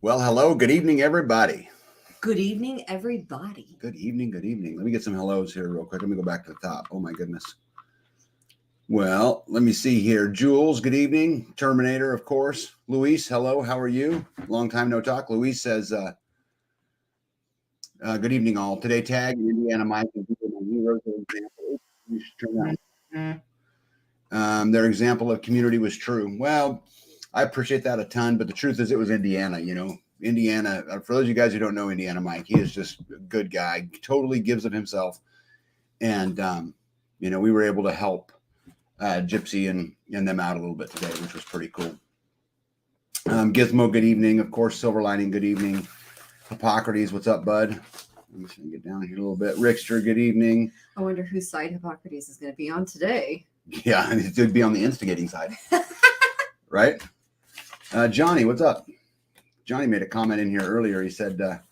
Well, hello. Good evening, everybody. Good evening, everybody. Good evening. Good evening. Let me get some hellos here real quick. Let me go back to the top. Oh, my goodness. Well, let me see here. Jules, good evening. Terminator, of course. Luis, hello. How are you? Long time no talk. Luis says, good evening, all. Today, tag Indiana Mike and people my heroes are example. You should turn around. Their example of community was true. Well, I appreciate that a ton, but the truth is it was Indiana, Indiana, for those of you guys who don't know Indiana Mike, he is just a good guy, totally gives of himself. And, we were able to help Gypsy and them out a little bit today, which was pretty cool. Gizmo, good evening. Of course, Silver Lining, good evening. Hippocrates, what's up, bud? I'm just going to get down here a little bit. Rickster, good evening. I wonder whose side Hippocrates is going to be on today. Yeah, it would be on the instigating side. Right? Johnny, what's up? Johnny made a comment in here earlier. He said that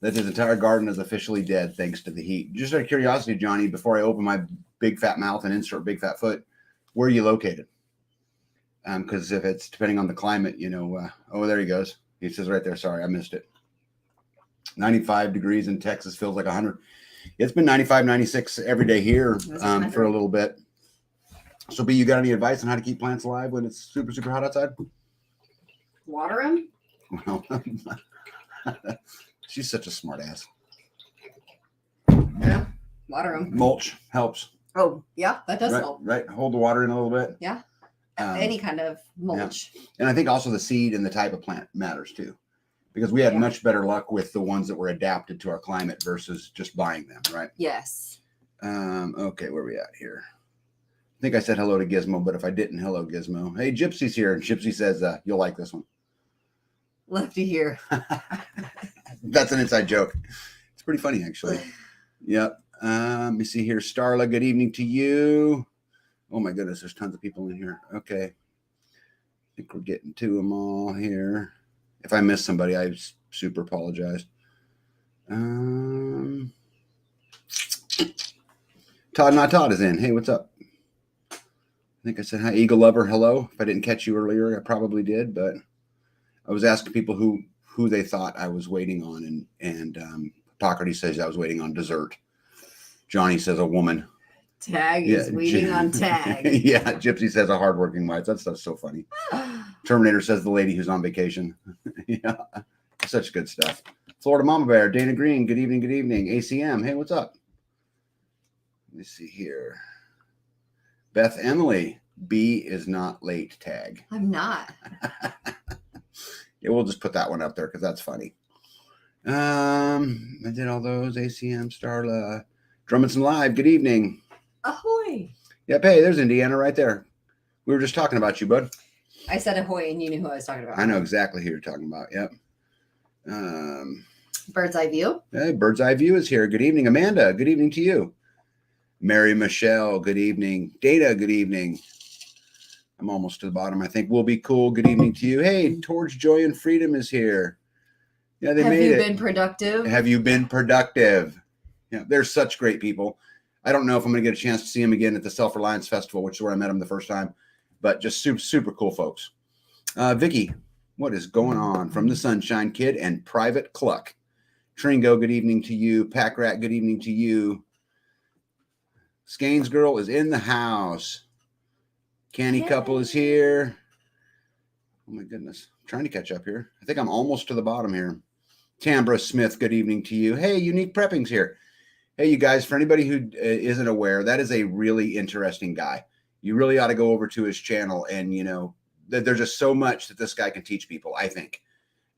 his entire garden is officially dead thanks to the heat. Just out of curiosity, Johnny, before I open my big fat mouth and insert big fat foot, where are you located? Because if it's depending on the climate, oh, there he goes. He says right there, sorry, I missed it. 95 degrees in Texas feels like 100. It's been 95, 96 every day here for a little bit. So, B, you got any advice on how to keep plants alive when it's super, super hot outside? Water them? Well, she's such a smart ass. Yeah, water them. Mulch helps. Oh, yeah, that does help. Right, hold the water in a little bit. Yeah, any kind of mulch. Yeah. And I think also the seed and the type of plant matters too, because we had much better luck with the ones that were adapted to our climate versus just buying them, right? Yes. Okay, where are we at here? I think I said hello to Gizmo, but if I didn't, hello, Gizmo. Hey, Gypsy's here. And Gypsy says, you'll like this one. Love to hear. That's an inside joke. It's pretty funny, actually. Yep. Let me see here. Starla, good evening to you. Oh, my goodness. There's tons of people in here. Okay. I think we're getting to them all here. If I miss somebody, I super apologize. Todd Not Todd is in. Hey, what's up? I think I said hi, Eagle Lover. Hello. If I didn't catch you earlier, I probably did, but I was asking people who they thought I was waiting on, and Hippocrates says I was waiting on dessert. Johnny says a woman. Tag is waiting on Tag. Yeah, Gypsy says a hardworking wife. That stuff's so funny. Terminator says the lady who's on vacation. Yeah, such good stuff. Florida Mama Bear, Dana Green, good evening, good evening. ACM, hey, what's up? Let me see here. Beth Emily, B is not late, Tag. I'm not. Yeah, we'll just put that one up there because that's funny. I did all those. ACM, Starla, Drummondson Live, good evening. Ahoy. Yep, hey, there's Indiana right there. We were just talking about you, bud. I said ahoy and you knew who I was talking about. I know exactly who you're talking about. Yep. Bird's Eye View. Hey, Bird's Eye View is here. Good evening, Amanda. Good evening to you. Mary Michelle, good evening. Data, good evening. I'm almost to the bottom. I think we'll be cool. Good evening to you. Hey, Towards Joy and Freedom is here. Yeah, they made it. Have you been productive? Have you been productive? Yeah, they're such great people. I don't know if I'm going to get a chance to see them again at the Self-Reliance Festival, which is where I met them the first time, but just super, super cool folks. Vicky, what is going on? From the Sunshine Kid and Private Cluck. Tringo, good evening to you. Pack Rat, good evening to you. Scanes Girl is in the house. Canny Couple is here. Oh my goodness. I'm trying to catch up here. I think I'm almost to the bottom here. Tambra Smith, good evening to you. Hey, Unique Prepping's here. Hey, you guys, for anybody who isn't aware, that is a really interesting guy. You really ought to go over to his channel, and there's just so much that this guy can teach people, I think.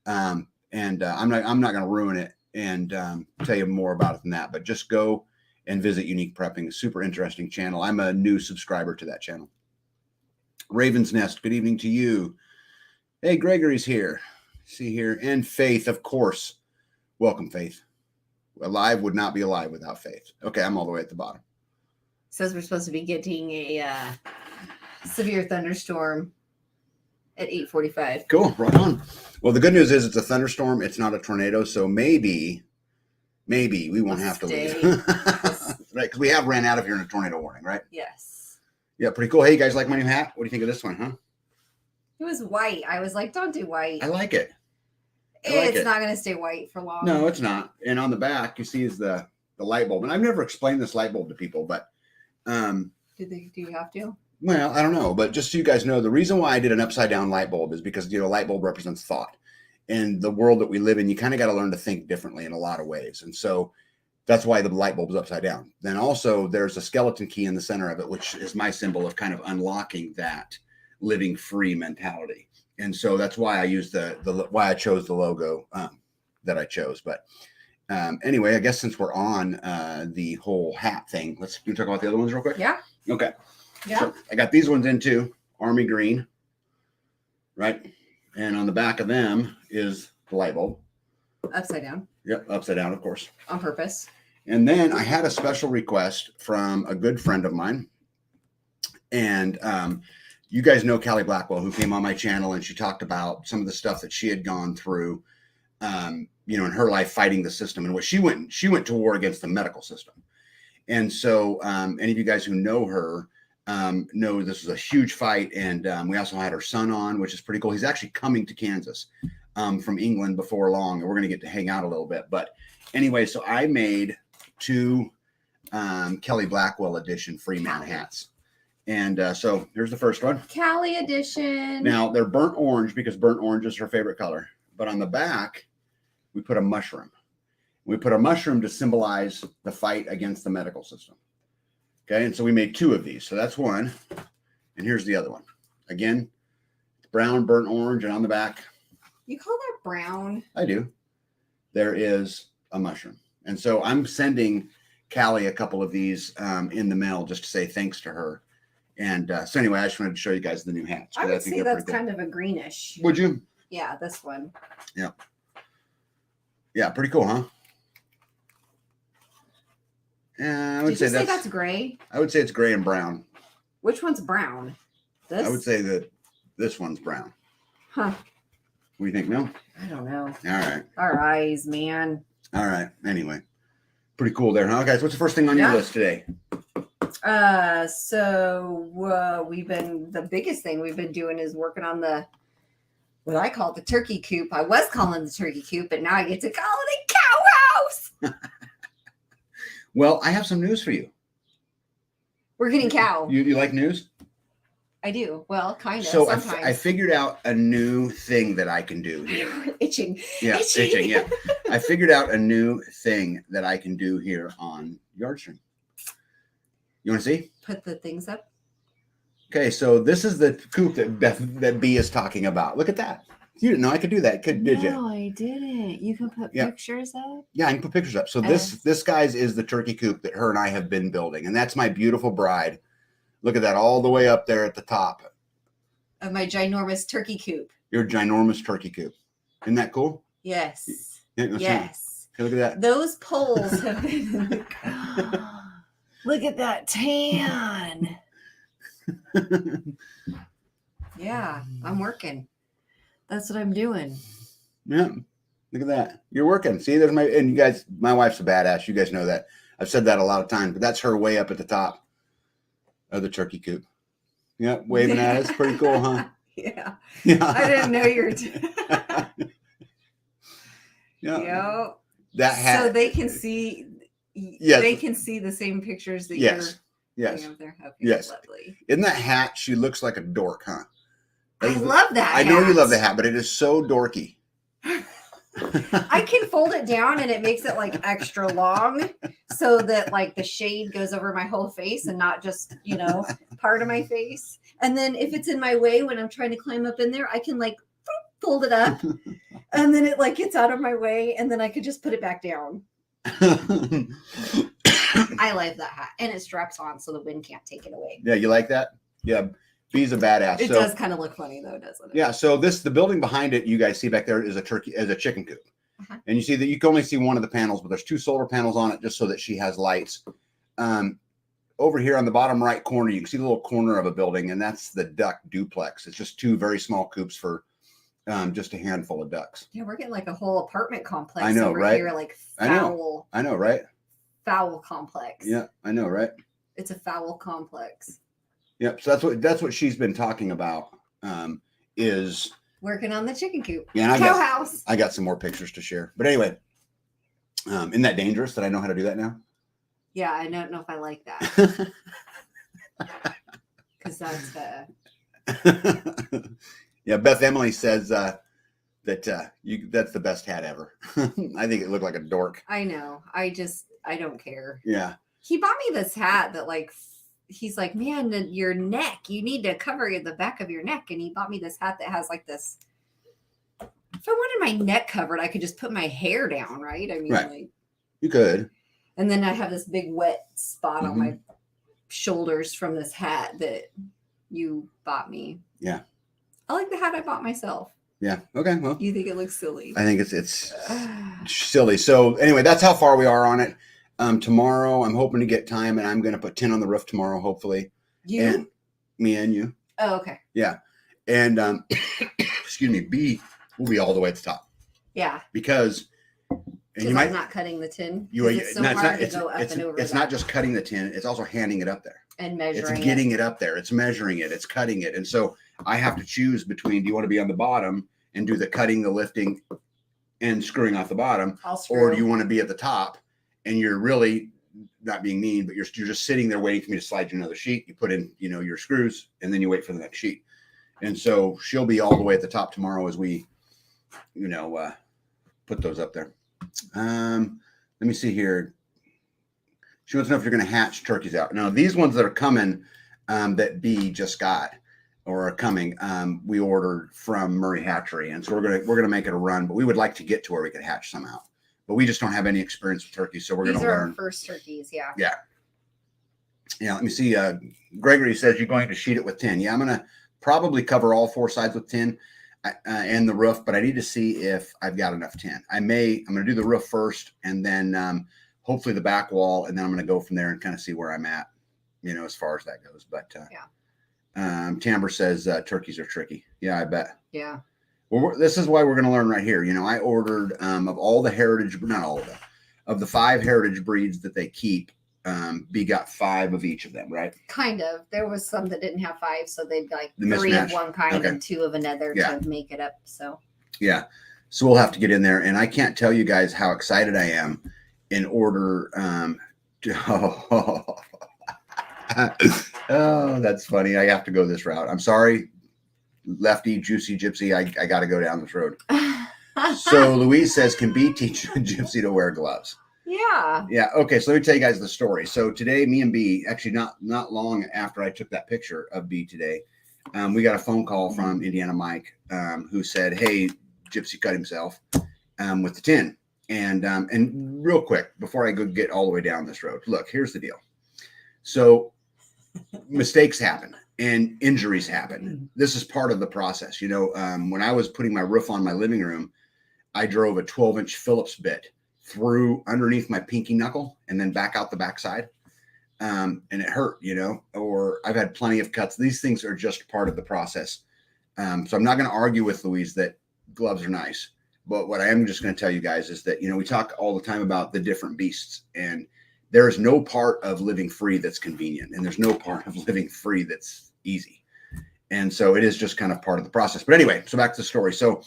I'm not going to ruin it and tell you more about it than that, but just go and visit Unique Prepping. Super interesting channel. I'm a new subscriber to that channel. Raven's Nest, good evening to you. Hey, Gregory's here. See here. And Faith, of course. Welcome, Faith. Alive would not be alive without Faith. Okay, I'm all the way at the bottom. Says we're supposed to be getting a severe thunderstorm at 8:45. Cool, right on. Well, the good news is it's a thunderstorm. It's not a tornado, so maybe we won't have to leave. Right, because we have ran out of here in a tornado warning, right? Yes. Yeah, pretty cool. Hey, you guys like my new hat? What do you think of this one, huh? It was white. I was like, don't do white. I like it. I like It's it. not going to stay white for long. No, it's not. And on the back, you see is the light bulb. And I've never explained this light bulb to people, but Do you have to? well, I don't know. But just so you guys know, the reason why I did an upside down light bulb is because, light bulb represents thought. And the world that we live in, you kind of got to learn to think differently in a lot of ways. And so that's why the light bulb is upside down. Then also there's a skeleton key in the center of it, which is my symbol of kind of unlocking that living free mentality. And so that's why I used why I chose the logo that I chose. But anyway, I guess since we're on the whole hat thing, let's talk about the other ones real quick. Yeah. Okay. Yeah. So I got these ones in too, army green, right? And on the back of them is the light bulb. Upside down. Yep, upside down, of course. On purpose. And then I had a special request from a good friend of mine. And you guys know Callie Blackwell, who came on my channel, and she talked about some of the stuff that she had gone through, in her life fighting the system, and what she went to war against the medical system. And so any of you guys who know her know this was a huge fight. And we also had her son on, which is pretty cool. He's actually coming to Kansas from England before long, and we're going to get to hang out a little bit. But anyway, so I made 2 Kelly Blackwell edition Freeman hats. And so here's the first one. Callie edition. Now they're burnt orange because burnt orange is her favorite color. But on the back, we put a mushroom. We put a mushroom to symbolize the fight against the medical system. Okay, and so we made 2 of these. So that's one. And here's the other one. Again, brown, burnt orange, and on the back. You call that brown? I do. There is a mushroom. And so I'm sending Callie a couple of these in the mail just to say thanks to her. And so anyway, I just wanted to show you guys the new hats. I would say that's cool. kind of a greenish. Would you? Yeah, this one. Yeah. Yeah, pretty cool, huh? I would say that's gray? I would say it's gray and brown. Which one's brown? This? I would say that this one's brown. Huh. What do you think, Mel? I don't know. All right. Our eyes, man. All right. Anyway, pretty cool there, huh, guys? What's the first thing on your list today? The biggest thing we've been doing is working on what I call the turkey coop. I was calling the turkey coop, but now I get to call it a cow house. Well, I have some news for you. We're getting cow. You like news? I do. Well, kind of. So sometimes. I figured out a new thing that I can do here. Itching. Yeah, itching. Yeah. I figured out a new thing that I can do here on Yardstream. You want to see? Put the things up. Okay, so this is the coop that B is talking about. Look at that. You didn't know I could do that, did you? No, I didn't. You can put pictures up? Yeah, I can put pictures up. So this guys is the turkey coop that her and I have been building. And that's my beautiful bride. Look at that all the way up there at the top. Of my ginormous turkey coop. Your ginormous turkey coop. Isn't that cool? Yes. Yeah, yes. Okay, look at that. Those poles have been... Look at that tan. Yeah, I'm working. That's what I'm doing. Yeah. Look at that. You're working. See, there's and you guys, my wife's a badass. You guys know that. I've said that a lot of times, but that's her way up at the top of the turkey coop. Yeah, waving at us. Pretty cool, huh? Yeah. Yeah. I didn't know you were Yeah. Yep. That hat. So they can see Yes. they can see the same pictures that Yes. you're Yes. putting up there. Okay, Yes. lovely. In that hat, she looks like a dork, huh? I love that. I know you hat. love the hat, but it is so dorky. I can fold it down and it makes it like extra long so that like the shade goes over my whole face and not just, part of my face. And then if it's in my way when I'm trying to climb up in there, I can like fold it up and then it like gets out of my way and then I could just put it back down. I like that hat and it straps on so the wind can't take it away. Yeah, you like that? Yeah. B's a badass. It does kind of look funny though, doesn't it? Yeah. So the building behind it, you guys see back there is a chicken coop. Uh-huh. And you see that you can only see one of the panels, but there's 2 solar panels on it just so that she has lights. Over here on the bottom right corner, you can see the little corner of a building, and that's the duck duplex. It's just 2 very small coops for just a handful of ducks. Yeah, we're getting like a whole apartment complex I know, over right? here, like I know, right? foul complex. Yeah, I know, right? It's a foul complex. Yep. So that's what she's been talking about. Is working on the chicken coop. Yeah, and Cow house. I got some more pictures to share. But anyway, isn't that dangerous that I know how to do that now? Yeah, I don't know if I like that. Because that's yeah, Beth Emily says that that's the best hat ever. I think it looked like a dork. I know. I don't care. Yeah. He bought me this hat that like he's like, man, your neck, you need to cover the back of your neck. And he bought me this hat that has like this. If I wanted my neck covered, I could just put my hair down, right? I mean, right. like you could. And then I have this big wet spot on my shoulders from this hat that you bought me. Yeah. I like the hat I bought myself. Yeah. Okay. Well, you think it looks silly? I think it's silly. So anyway, that's how far we are on it. Tomorrow, I'm hoping to get time, and I'm going to put tin on the roof tomorrow, hopefully. And me and you. Oh, okay. Yeah. And excuse me, B will be all the way at the top. Yeah. Because and I'm not cutting the tin. It's so hard to go up and over. It's not just cutting the tin; it's also handing it up there and measuring. It's getting it up there. It's measuring it. It's cutting it, and so I have to choose between: do you want to be on the bottom and do the cutting, the lifting, and screwing off the bottom, or do you want to be at the top and you're really not being mean, but you're just sitting there waiting for me to slide you another sheet. You put in, your screws, and then you wait for the next sheet. And so she'll be all the way at the top tomorrow as we, put those up there. Let me see here. She wants to know if you're going to hatch turkeys out. Now, these ones that are coming, that B just got or are coming, we ordered from Murray Hatchery, and so we're gonna make it a run. But we would like to get to where we could hatch some out. But we just don't have any experience with turkeys, so we're going to learn. These are our first turkeys, yeah. Yeah. Yeah, let me see. Gregory says you're going to sheet it with tin. Yeah, I'm going to probably cover all four sides with tin and the roof, but I need to see if I've got enough tin. I'm going to do the roof first, and then hopefully the back wall, and then I'm going to go from there and kind of see where I'm at, as far as that goes. But yeah. Tamber says turkeys are tricky. Yeah, I bet. Yeah. Well, this is why we're going to learn right here. I ordered of all the heritage, not all of them, of the 5 heritage breeds that they keep. B got 5 of each of them, right? Kind of. There was some that didn't have 5, so they'd like the 3 mismatch. of one kind and 2 of another to make it up. So yeah, so we'll have to get in there, and I can't tell you guys how excited I am in order. Oh, that's funny. I have to go this route. I'm sorry. Lefty, Juicy, Gypsy, I got to go down this road. So Louise says, can B teach Gypsy to wear gloves? Yeah. Yeah. Okay. So let me tell you guys the story. So today, me and B, actually not long after I took that picture of B today, we got a phone call from Indiana Mike, who said, hey, Gypsy cut himself with the tin. And real quick, before I go get all the way down this road, look, here's the deal. So mistakes happen. And injuries happen. This is part of the process. When I was putting my roof on my living room, I drove a 12-inch Phillips bit through underneath my pinky knuckle and then back out the backside. And it hurt, or I've had plenty of cuts. These things are just part of the process. So I'm not going to argue with Louise that gloves are nice. But what I am just going to tell you guys is that, we talk all the time about the different beasts, and there is no part of living free that's convenient, and there's no part of living free that's easy. And so it is just kind of part of the process. But anyway, so back to the story. So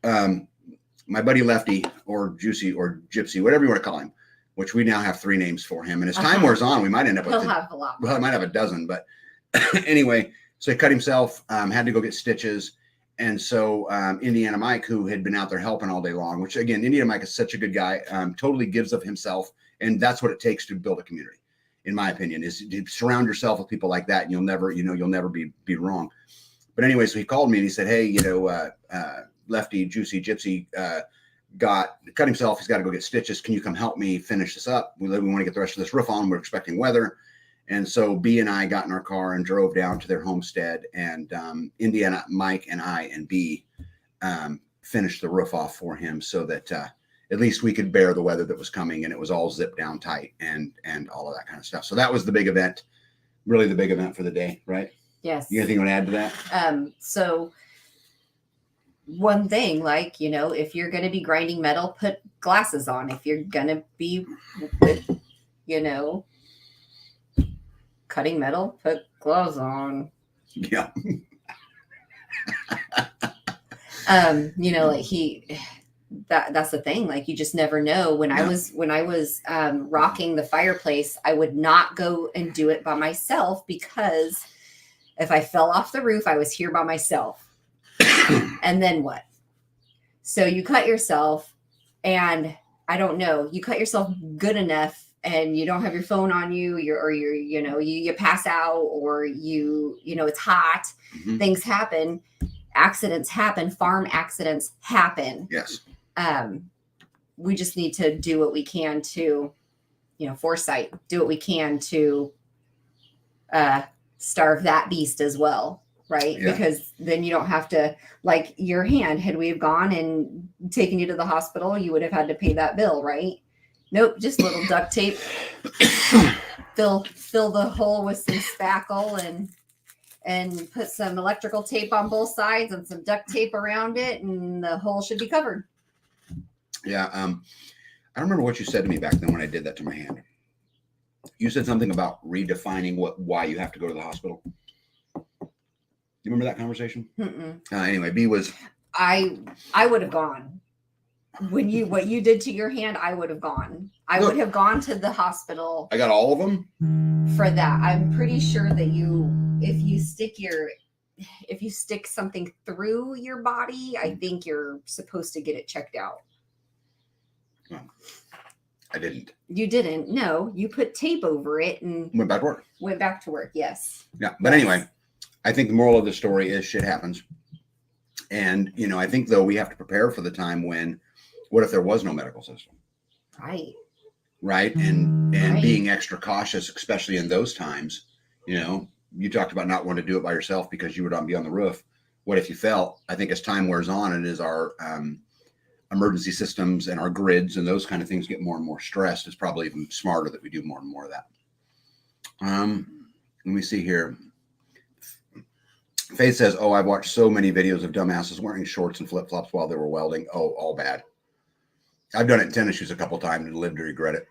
my buddy Lefty, or Juicy, or Gypsy, whatever you want to call him, which we now have 3 names for him. And as time wears on, we might end up with have a lot. Well, I might have a dozen. But anyway, so he cut himself, had to go get stitches. And so Indiana Mike, who had been out there helping all day long, which again, Indiana Mike is such a good guy, totally gives of himself. And that's what it takes to build a community, in my opinion, is to surround yourself with people like that, and you'll never be wrong. But anyway, so he called me and he said, hey, Lefty, Juicy, Gypsy cut himself. He's got to go get stitches. Can you come help me finish this up? We want to get the rest of this roof on. We're expecting weather. And so B and I got in our car and drove down to their homestead, and Indiana, Mike, and I and B finished the roof off for him so that at least we could bear the weather that was coming, and it was all zipped down tight and all of that kind of stuff. So that was the big event, really the big event for the day, right? Yes. You got anything you want to add to that? So one thing, if you're going to be grinding metal, put glasses on. If you're going to be, cutting metal, put gloves on. Yeah. You know, like that's the thing. Like you just never know. When I was rocking the fireplace, I would not go and do it by myself because if I fell off the roof, I was here by myself. And then what? So you cut yourself, and I don't know, you cut yourself good enough and you don't have your phone on you, you pass out, or it's hot, things happen, accidents happen, farm accidents happen. Yes. We just need to do what we can to, foresight, do what we can to starve that beast as well. Right. Yeah. Because then you don't have to, like your hand, had we have gone and taken you to the hospital, you would have had to pay that bill. Right. Nope. Just a little duct tape, fill the hole with some spackle and put some electrical tape on both sides and some duct tape around it. And the hole should be covered. Yeah. I don't remember what you said to me back then when I did that to my hand. You said something about redefining why you have to go to the hospital. You remember that conversation? Anyway, B was. I would have gone what you did to your hand. I would have gone. I would have gone to the hospital. I got all of them for that. I'm pretty sure that if you stick something through your body, I think you're supposed to get it checked out. Well, I didn't. You didn't? No, you put tape over it and went back to work. Went back to work. Yes. Yeah, but anyway. I think the moral of the story is shit happens. And, I think, though, we have to prepare for the time when, what if there was no medical system? Right. Right. And being extra cautious, especially in those times, you talked about not wanting to do it by yourself because you would not be on the roof. What if you fell? I think as time wears on and as our emergency systems and our grids and those kind of things get more and more stressed, it's probably even smarter that we do more and more of that. Let me see here. Faith says, "Oh, I've watched so many videos of dumbasses wearing shorts and flip-flops while they were welding. Oh, all bad. I've done it in tennis shoes a couple times and lived to regret it."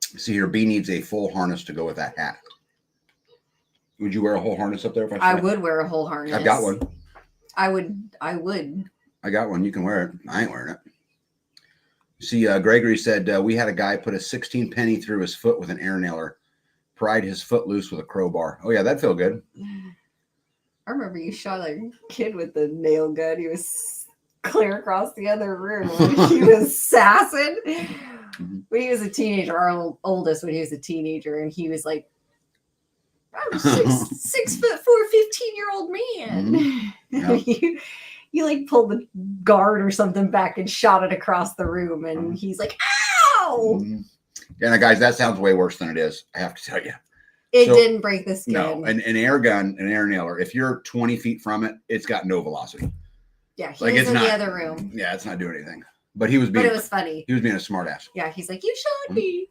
See here, B needs a full harness to go with that hat. Would you wear a whole harness up there? If I would wear a whole harness. I've got one. I would. I got one. You can wear it. I ain't wearing it. See, Gregory said, we had a guy put a 16 penny through his foot with an air nailer, pried his foot loose with a crowbar. Oh, yeah, that'd feel good. I remember you shot a kid with the nail gun. He was clear across the other room. He was sassing. When he was a teenager, our oldest, when he was a teenager, and he was like, I'm 6'4", 15-year-old man. Yep. you like pulled the guard or something back and shot it across the room, and he's like, ow! Yeah, guys, that sounds way worse than it is. I have to tell you. It didn't break the skin. No, an air gun, an air nailer, if you're 20 feet from it, it's got no velocity. Yeah, he was in the other room. Yeah, it's not doing anything. But it was funny. He was being a smart ass. Yeah, he's like, you shot me.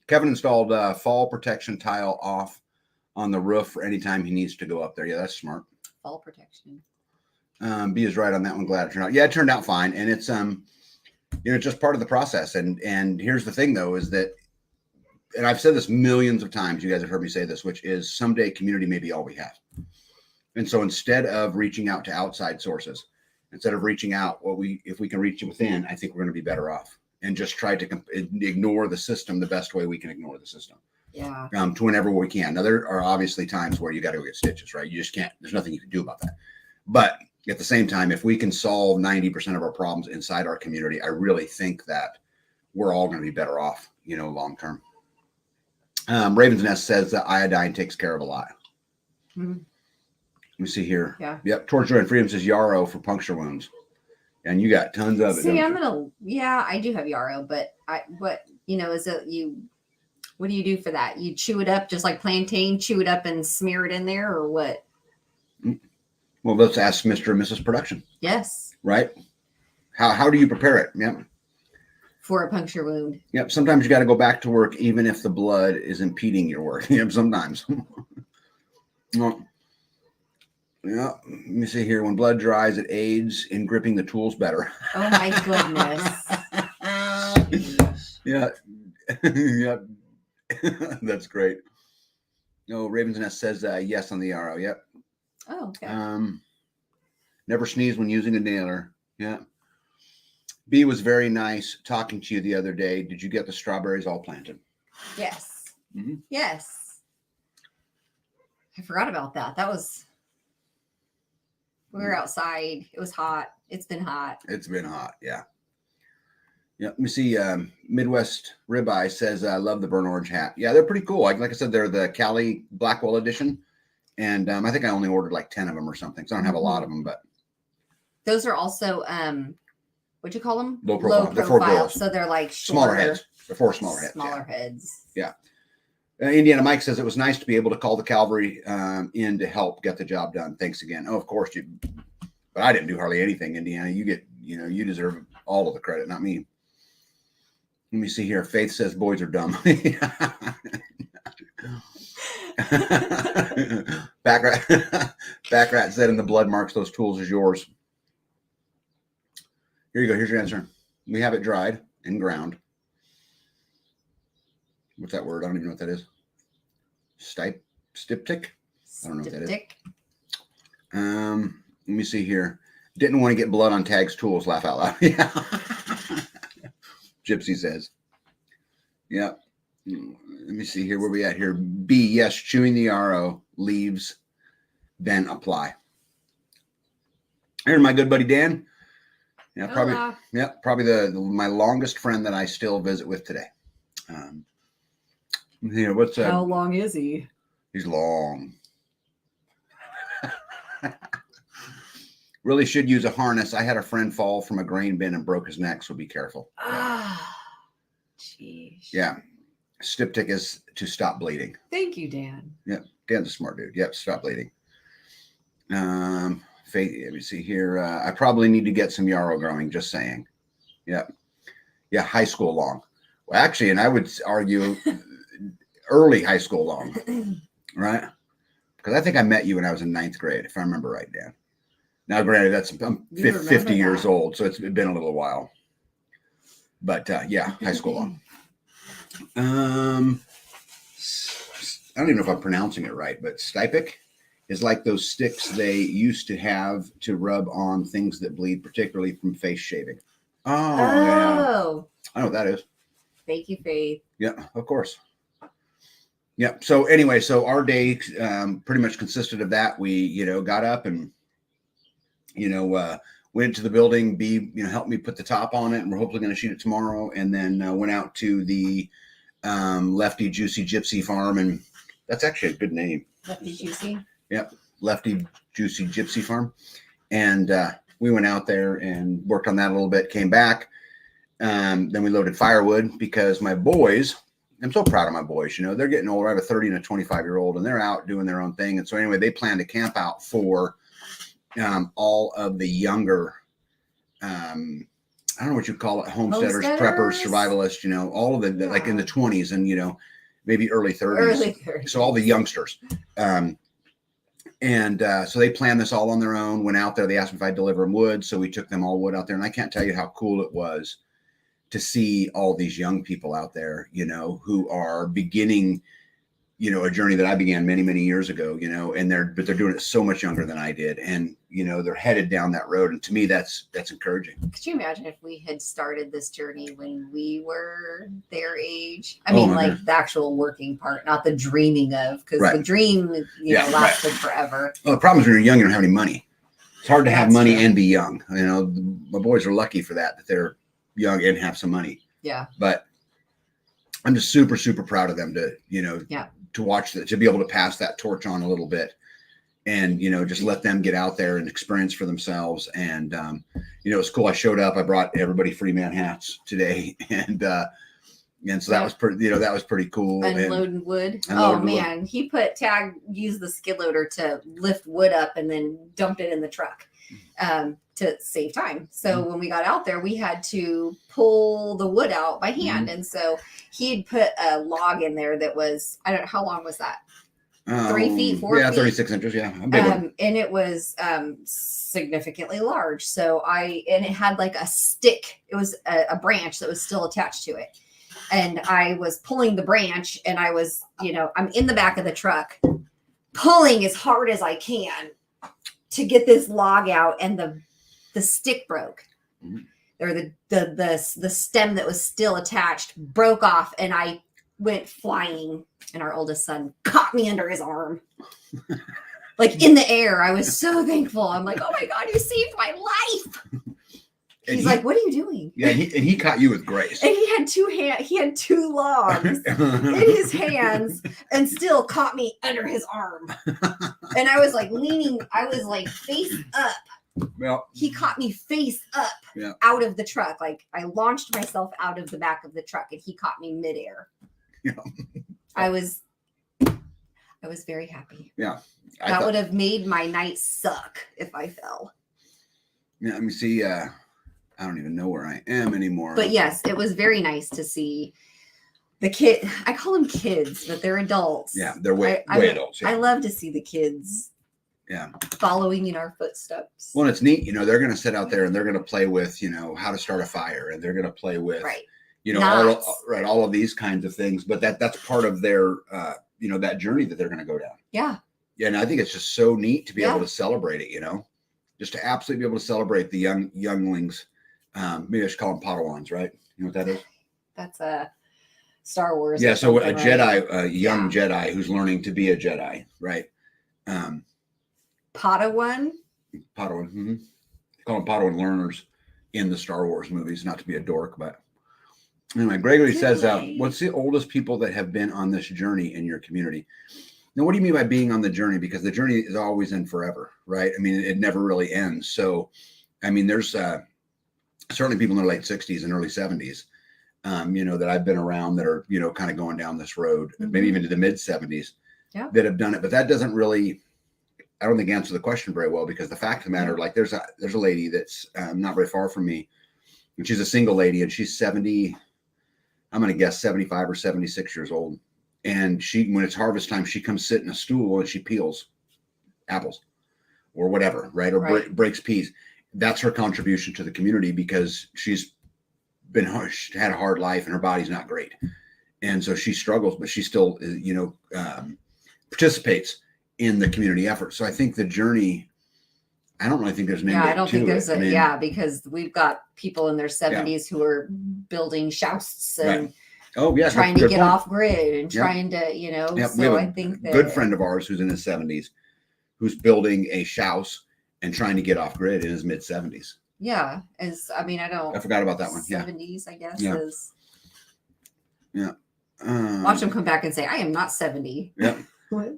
Kevin installed fall protection tile off on the roof for any time he needs to go up there. Yeah, that's smart. Fall protection. B is right on that one. Glad it turned out. Yeah, it turned out fine. And it's just part of the process. And here's the thing, though, is that, and I've said this millions of times, you guys have heard me say this, which is someday community may be all we have. And so instead of reaching out to outside sources, instead of reaching out, if we can reach within, I think we're going to be better off, and just try to ignore the system the best way we can ignore the system. Yeah. To whenever we can. Now, there are obviously times where you got to go get stitches, right? You just can't, there's nothing you can do about that. But at the same time, if we can solve 90% of our problems inside our community, I really think that we're all going to be better off, long term. Raven's Nest says that iodine takes care of a lot. Let me see here. Yeah. Yep. Towards Joy and Freedom says yarrow for puncture wounds. And you got tons of it. See, I do have yarrow, but what do you do for that? You chew it up just like plantain, chew it up and smear it in there, or what? Well, let's ask Mr. and Mrs. Production. Yes. Right? How do you prepare it? Yep. For a puncture wound. Yep. Sometimes you got to go back to work, even if the blood is impeding your work. Yep. Sometimes. Well, yeah. Let me see here. When blood dries, it aids in gripping the tools better. Oh my goodness. Yeah. Yep. That's great. No, Raven's Nest says yes on the arrow. Yep. Oh, okay. Never sneeze when using a nailer. Yeah. B was very nice talking to you the other day. Did you get the strawberries all planted? Yes. Mm-hmm. Yes. I forgot about that. We were outside. It was hot. It's been hot. It's been hot. Yeah. Yeah. Let me see. Midwest Ribeye says, I love the burnt orange hat. Yeah, they're pretty cool. Like I said, they're the Cali Blackwell edition. And I think I only ordered like 10 of them or something. So I don't have a lot of them, but. Those are also, what'd you call them? Low profile. They're for girls. So they're like smaller heads. They're for smaller heads. Smaller heads. Yeah. Indiana Mike says it was nice to be able to call the cavalry in to help get the job done. Thanks again. Oh, of course but I didn't do hardly anything, Indiana. You deserve all of the credit, not me. Let me see here. Faith says boys are dumb. Backrat said in the blood marks, those tools is yours. Here you go. Here's your answer. We have it dried and ground. What's that word? I don't even know what that is. Styptic? I don't know what that is. Let me see here. Didn't want to get blood on Tag's tools. Laugh out loud. Yeah. Gypsy says. Yep. Let me see here. Where we at here? B, yes, chewing the RO, leaves, then apply. Here, my good buddy Dan. Yeah, probably. Hola. Yeah, probably my longest friend that I still visit with today. What's that? How long is he? He's long. Really should use a harness. I had a friend fall from a grain bin and broke his neck, so be careful. Ah, jeez. Yeah. Styptic is to stop bleeding. Thank you, Dan. Yeah, Dan's a smart dude. Yep, stop bleeding. Faith, let me see here. I probably need to get some yarrow growing, just saying. Yep. Yeah, high school long. Well, actually, and I would argue early high school long, right? Because I think I met you when I was in 9th grade, if I remember right, Dan. Now, granted, I'm 50 years old, so it's been a little while. But yeah, high school long. I don't even know if I'm pronouncing it right, but Stypic is like those sticks they used to have to rub on things that bleed, particularly from face shaving. Oh, yeah. I know what that is. Thank you, Faith. Yeah, of course. Yeah. So anyway, so our day pretty much consisted of that. We, got up and, went to the building. B, helped me put the top on it, and we're hopefully going to shoot it tomorrow. And then went out to the Lefty Juicy Gypsy Farm, and that's actually a good name. Lefty Juicy. Yep, Lefty Juicy Gypsy Farm, and we went out there and worked on that a little bit. Came back, then we loaded firewood because my boys. I'm so proud of my boys. They're getting older. I have a 30 and a 25-year-old, and they're out doing their own thing. And so anyway, they planned to camp out for all of the younger, I don't know what you call it, homesteaders, preppers, survivalists, all of the like in the 20s and, maybe early 30s. So all the youngsters. So they planned this all on their own, went out there. They asked me if I'd deliver them wood. So we took them all wood out there. And I can't tell you how cool it was to see all these young people out there, who are beginning, a journey that I began many, many years ago, and they're doing it so much younger than I did. And, they're headed down that road. And to me, that's encouraging. Could you imagine if we had started this journey when we were their age? I mean, like the actual working part, not the dreaming of, because the dream, lasted forever. Well, the problem is when you're young, you don't have any money. It's hard to have money and be young. My boys are lucky for that they're young and have some money. Yeah. But I'm just super, super proud of them to, to watch that, to be able to pass that torch on a little bit and, just let them get out there and experience for themselves. And, it's cool. I showed up, I brought everybody free man hats today. And so that was pretty, that was pretty cool. Unloading wood. Man. He used the skid loader to lift wood up and then dumped it in the truck. To save time. So when we got out there, we had to pull the wood out by hand. And so he had put a log in there that was, I don't know, how long was that? 3 feet, 4 feet? Yeah, 36 inches. Yeah. And it was significantly large. So and it had like a stick. It was a branch that was still attached to it. And I was pulling the branch and I was, I'm in the back of the truck pulling as hard as I can to get this log out, and the stick broke. Mhm. Or the stem that was still attached broke off, and I went flying, and our oldest son caught me under his arm. Like in the air. I was so thankful. I'm like, oh my God, you saved my life. He's like, what are you doing? Yeah, and he caught you with grace. And he had two logs in his hands and still caught me under his arm. And I was like leaning, I was like face up. Well, he caught me face up out of the truck. Like I launched myself out of the back of the truck, and he caught me midair. Yeah. I was very happy. Yeah. That would have made my night suck if I fell. Yeah, let me see. I don't even know where I am anymore. But yes, it was very nice to see the kid. I call them kids, but they're adults. Yeah, they're way adults. Yeah. I love to see the kids. Yeah. Following in our footsteps. Well, it's neat. They're going to sit out there and they're going to play with, how to start a fire, and they're going to play with, all of these kinds of things. But that's part of their, that journey that they're going to go down. Yeah. Yeah. And I think it's just so neat to be able to celebrate it, just to absolutely be able to celebrate the younglings. Maybe I should call them Padawans, right? You know what that is? That's a Star Wars. Yeah. So a Jedi, a young Jedi who's learning to be a Jedi, right? Padawan. Mm-hmm. They call them Padawan learners in the Star Wars movies, not to be a dork, but anyway, Gregory says, what's the oldest people that have been on this journey in your community? Now, what do you mean by being on the journey? Because the journey is always in forever, right? I mean, it never really ends. So, I mean, there's certainly people in their late 60s and early 70s, that I've been around that are, kind of going down this road, maybe even to the mid 70s that have done it. But that doesn't really, I don't think, answer the question very well, because the fact of the matter, like there's a lady that's not very far from me, and she's a single lady, and she's 70, I'm going to guess 75 or 76 years old. And when it's harvest time, she comes sit in a stool and she peels apples or whatever, right? Or breaks peas. That's her contribution to the community, because she's had a hard life and her body's not great. And so she struggles, but she still, participates in the community effort. So I think the journey, I don't really think there's an end. I don't think there's because we've got people in their 70s who are building jousts and trying to get off grid and trying to, so I think that good friend of ours who's in his 70s, who's building a house and trying to get off grid in his mid 70s. Yeah. I forgot about that one. 70s, I guess. Yeah. Watch him come back and say, I am not 70. Yeah.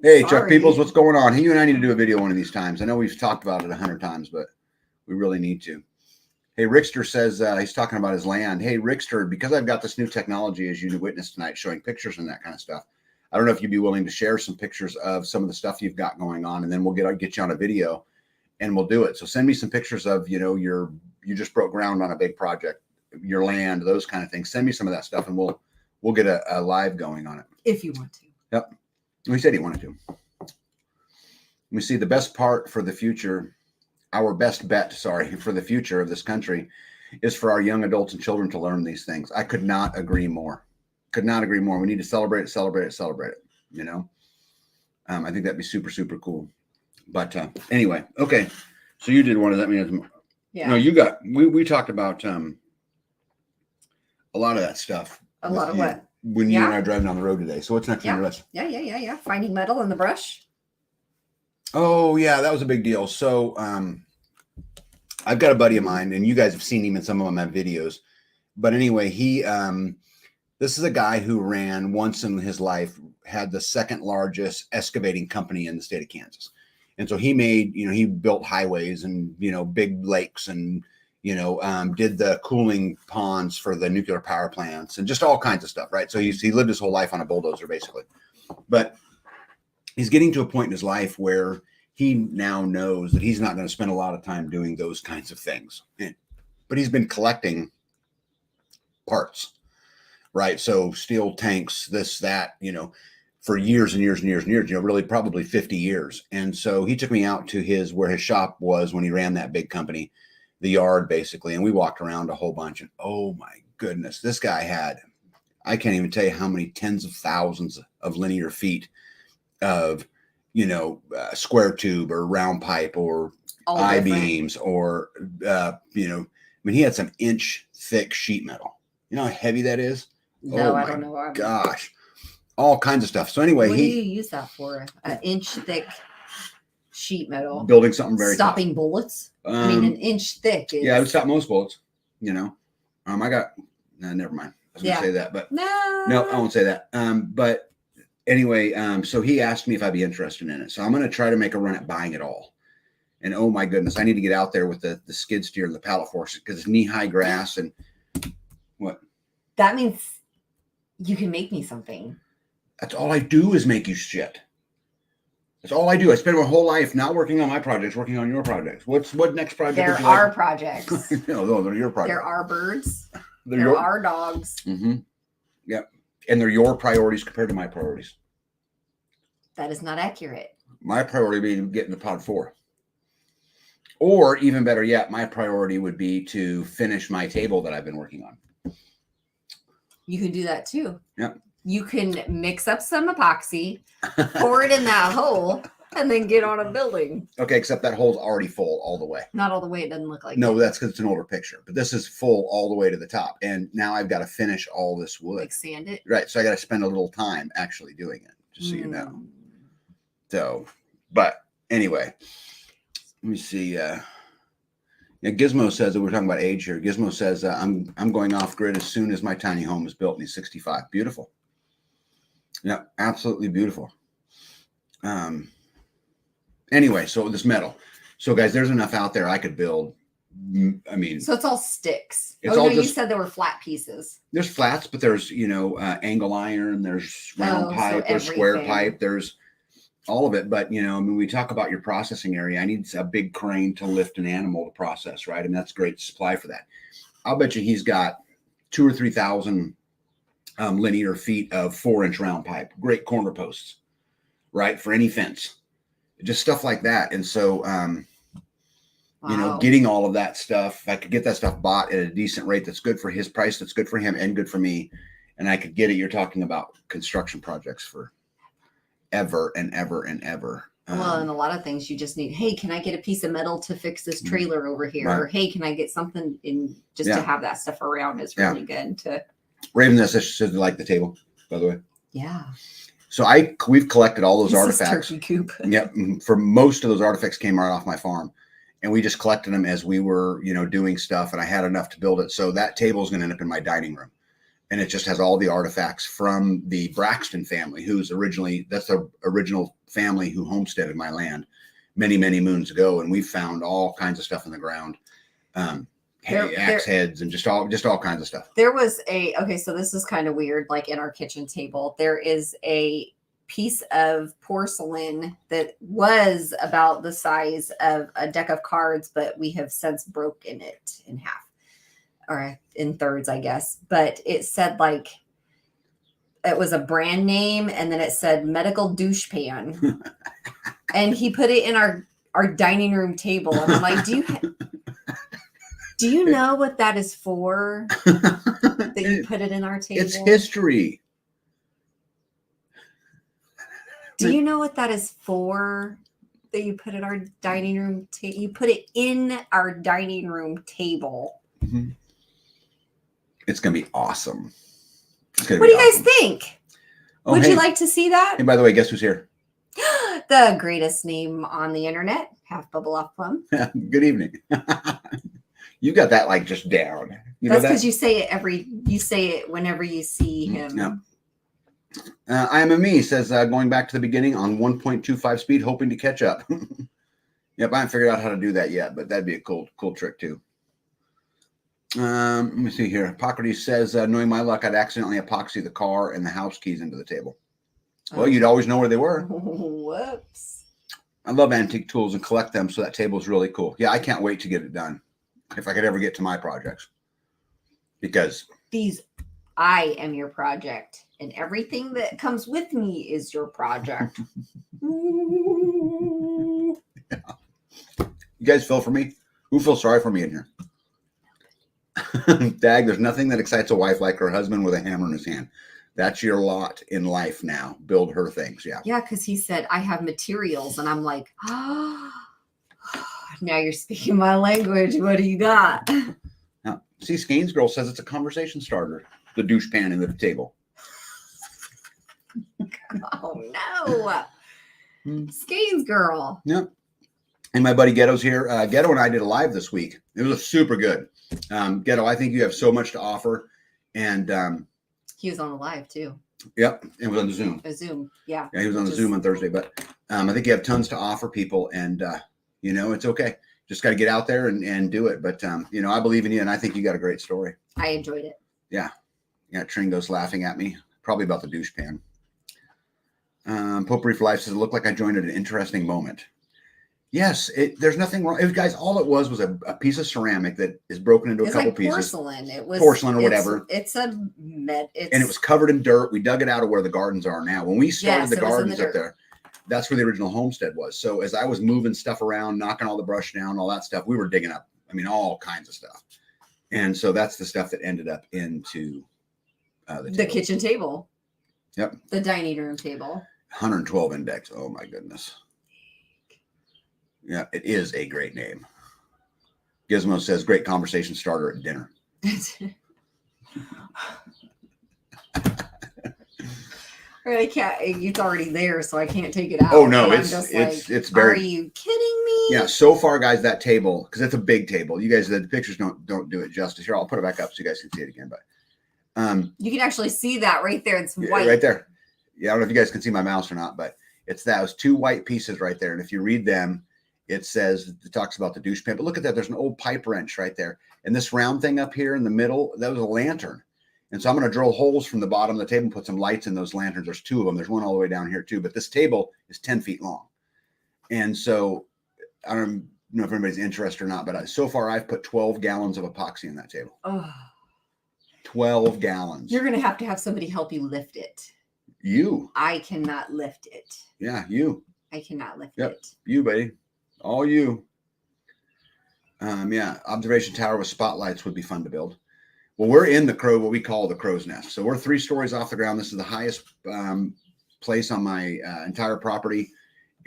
Hey, Chuck Peoples, what's going on? You and I need to do a video one of these times. I know we've talked about it 100 times, but we really need to. Hey, Rickster says he's talking about his land. Hey, Rickster, because I've got this new technology, as you witnessed tonight, showing pictures and that kind of stuff. I don't know if you'd be willing to share some pictures of some of the stuff you've got going on, and then we'll get you on a video and we'll do it. So send me some pictures of, you just broke ground on a big project, your land, those kind of things. Send me some of that stuff, and we'll get a live going on it. If you want to. Yep. He said he wanted to. Let me see. The best part for the future, our best bet, for the future of this country is for our young adults and children to learn these things. I could not agree more. We need to celebrate it. I think that'd be super, super cool. But anyway, okay. So you did one of that. No, you got, we talked about a lot of that stuff. A lot of what? When you and I are driving down the road today. So what's next on your list? Yeah. Finding metal in the brush. Oh yeah, that was a big deal. So I've got a buddy of mine, and you guys have seen him in some of my videos. But anyway, this is a guy who ran once in his life, had the second largest excavating company in the state of Kansas. And so he made, he built highways and, big lakes and, did the cooling ponds for the nuclear power plants and just all kinds of stuff, right? So he lived his whole life on a bulldozer, basically. But he's getting to a point in his life where he now knows that he's not going to spend a lot of time doing those kinds of things. But he's been collecting parts, right? So steel tanks, this, that, for years and years and years and years, really probably 50 years. And so he took me out to where his shop was when he ran that big company, the yard basically. And we walked around a whole bunch, and oh my goodness, this guy had, I can't even tell you how many tens of thousands of linear feet of, square tube or round pipe or all I different. beams or he had some inch thick sheet metal. You know how heavy that is? No, Oh I my don't know. gosh, all kinds of stuff. So anyway, What do you use that for? An inch thick sheet metal. building something very stopping tough. bullets. I mean, an inch thick is. Yeah, I would stop most bullets. I got. Never mind. I was gonna say that, but no, I won't say that. But anyway, so he asked me if I'd be interested in it. So I'm gonna try to make a run at buying it all. And oh my goodness, I need to get out there with the skid steer and the pallet force because it's knee-high grass and what? That means you can make me something. That's all I do is make you shit. That's all I do. I spend my whole life not working on my projects, working on your projects. What next project? There are projects. No, they're your projects. There are birds. There are dogs. Mm-hmm. Yep. And they're your priorities compared to my priorities. That is not accurate. My priority would be getting the pod 4. Or even better yet, my priority would be to finish my table that I've been working on. You can do that too. Yep. You can mix up some epoxy, pour it in that hole, and then get on a building. Okay, except that hole's already full all the way. Not all the way. It doesn't look like No, it. that's because it's an older picture. But this is full all the way to the top. And now I've got to finish all this wood. Like sand it. Right. So I got to spend a little time actually doing it, just so you know. So, but anyway, let me see. Gizmo says that we're talking about age here. Gizmo says I'm going off grid as soon as my tiny home is built, and he's 65. Beautiful. Yeah, absolutely beautiful. Anyway, so this metal. So guys, there's enough out there I could build. I mean, so it's all sticks. It's all you just, said there were flat pieces. There's flats, but there's angle iron, there's round pipe, there's square pipe, there's all of it. But we talk about your processing area. I need a big crane to lift an animal to process, right? And that's great supply for that. I'll bet you he's got 2,000 or 3,000 linear feet of 4-inch round pipe, great corner posts, right? For any fence, just stuff like that. And so, getting all of that stuff, if I could get that stuff bought at a decent rate, that's good for his price, that's good for him and good for me. And I could get it. You're talking about construction projects for ever and ever and ever. Well, and a lot of things you just need, hey, can I get a piece of metal to fix this trailer over here? Right. Or hey, can I get something in just to have that stuff around is really good to. Raven says they like the table, by the way. Yeah. So we've collected all those artifacts. Turkey coop. Yep. For most of those artifacts came right off my farm. And we just collected them as we were, doing stuff. And I had enough to build it. So that table is going to end up in my dining room. And it just has all the artifacts from the Braxton family, that's the original family who homesteaded my land many, many moons ago. And we found all kinds of stuff in the ground. Axe heads and just all kinds of stuff. There was so this is kind of weird. Like in our kitchen table, there is a piece of porcelain that was about the size of a deck of cards, but we have since broken it in half or in thirds, I guess. But it said like it was a brand name, and then it said medical douche pan, and he put it in our dining room table, and I'm like, do you know what that is for? That you put it in our table? It's history. Do you know what that is for? That you put at our dining room table? You put it in our dining room table. Mm-hmm. It's going to be awesome. What do you guys think? Would you like to see that? And by the way, guess who's here? The greatest name on the internet, Half Bubble Off Plum. Good evening. You got that like just down. That's because you say it whenever you see him. Yeah. I am a me says going back to the beginning on 1.25 speed, hoping to catch up. Yep, I haven't figured out how to do that yet, but that'd be a cool trick too. Let me see here. Hippocrates says, knowing my luck, I'd accidentally epoxy the car and the house keys into the table. Well, you'd always know where they were. Whoops. I love antique tools and collect them, so that table is really cool. Yeah, I can't wait to get it done. If I could ever get to my projects. Because I am your project, and everything that comes with me is your project. Yeah. You guys feel for me? Who feels sorry for me in here? Dag, there's nothing that excites a wife like her husband with a hammer in his hand. That's your lot in life now. Build her things. Yeah. Yeah, because he said, I have materials. And I'm like, oh, Now you're speaking my language. What do you got? Now, see, Skane's girl says it's a conversation starter. The douche pan in the table. Oh no. Skane's girl. Yep. And my buddy Ghetto's here. Ghetto and I did a live this week. It was super good. Ghetto, I think you have so much to offer. And he was on the live too. Yep. It was on the Zoom. A Zoom. Yeah. Yeah, he was on the Zoom on Thursday. But I think you have tons to offer people. And, it's okay. Just got to get out there and do it. But, I believe in you. And I think you got a great story. I enjoyed it. Yeah. Yeah. Tringo's laughing at me. Probably about the douche pan. Potpourri for Life says, it looked like I joined at an interesting moment. Yes, there's nothing wrong. Guys, all it was a piece of ceramic that is broken into a couple pieces. Porcelain. It was porcelain or whatever. And it was covered in dirt. We dug it out of where the gardens are now. When we started the gardens up there, that's where the original homestead was. So as I was moving stuff around, knocking all the brush down, all that stuff, we were digging up, all kinds of stuff. And so that's the stuff that ended up into the kitchen table. Yep. The dining room table. 112 index. Oh my goodness. Yeah, it is a great name. Gizmo says, great conversation starter at dinner. I can't. It's already there, so I can't take it out. Oh no, it's very. Are you kidding me? Yeah. So far, guys, that table, because it's a big table. You guys, the pictures don't do it justice. Here, I'll put it back up so you guys can see it again. But you can actually see that right there. It's white right there. Yeah, I don't know if you guys can see my mouse or not, but it's those two white pieces right there. And if you read them, it talks about the douche pan. But look at that. There's an old pipe wrench right there. And this round thing up here in the middle, that was a lantern. And so I'm going to drill holes from the bottom of the table and put some lights in those lanterns. There's two of them. There's one all the way down here too. But this table is 10 feet long. And so I don't know if anybody's interested or not, but so far I've put 12 gallons of epoxy in that table. Oh. 12 gallons. You're going to have somebody help you lift it. You. I cannot lift it. Yeah, you. I cannot lift Yep. it. You, buddy. All you. Yeah, observation tower with spotlights would be fun to build. Well, we're in what we call the crow's nest. So we're 3 stories off the ground. This is the highest place on my entire property.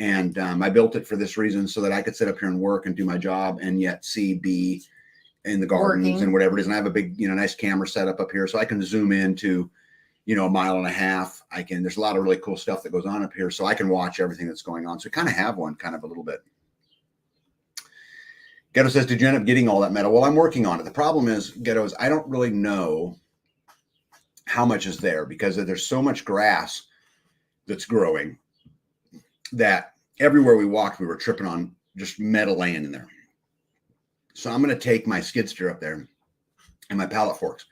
And I built it for this reason, so that I could sit up here and work and do my job and yet be in the gardens and whatever it is. And I have a big, nice camera set up here, so I can zoom into, a mile and a half. There's a lot of really cool stuff that goes on up here, so I can watch everything that's going on. So we kind of have one kind of a little bit. Ghetto says, did you end up getting all that metal? Well, I'm working on it. The problem is, Ghetto, I don't really know how much is there, because there's so much grass that's growing that everywhere we walked, we were tripping on just metal laying in there. So I'm going to take my skid steer up there and my pallet forks,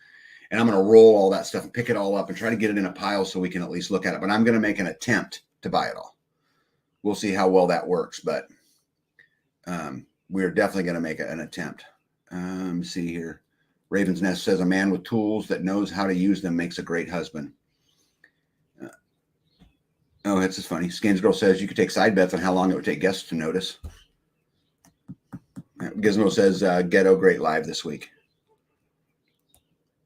and I'm going to roll all that stuff and pick it all up and try to get it in a pile so we can at least look at it. But I'm going to make an attempt to buy it all. We'll see how well that works, but we're definitely going to make an attempt. See here. Raven's Nest says, a man with tools that knows how to use them makes a great husband. Oh, that's just funny. Skins Girl says, you could take side bets on how long it would take guests to notice. Gizmo says, Ghetto, great live this week.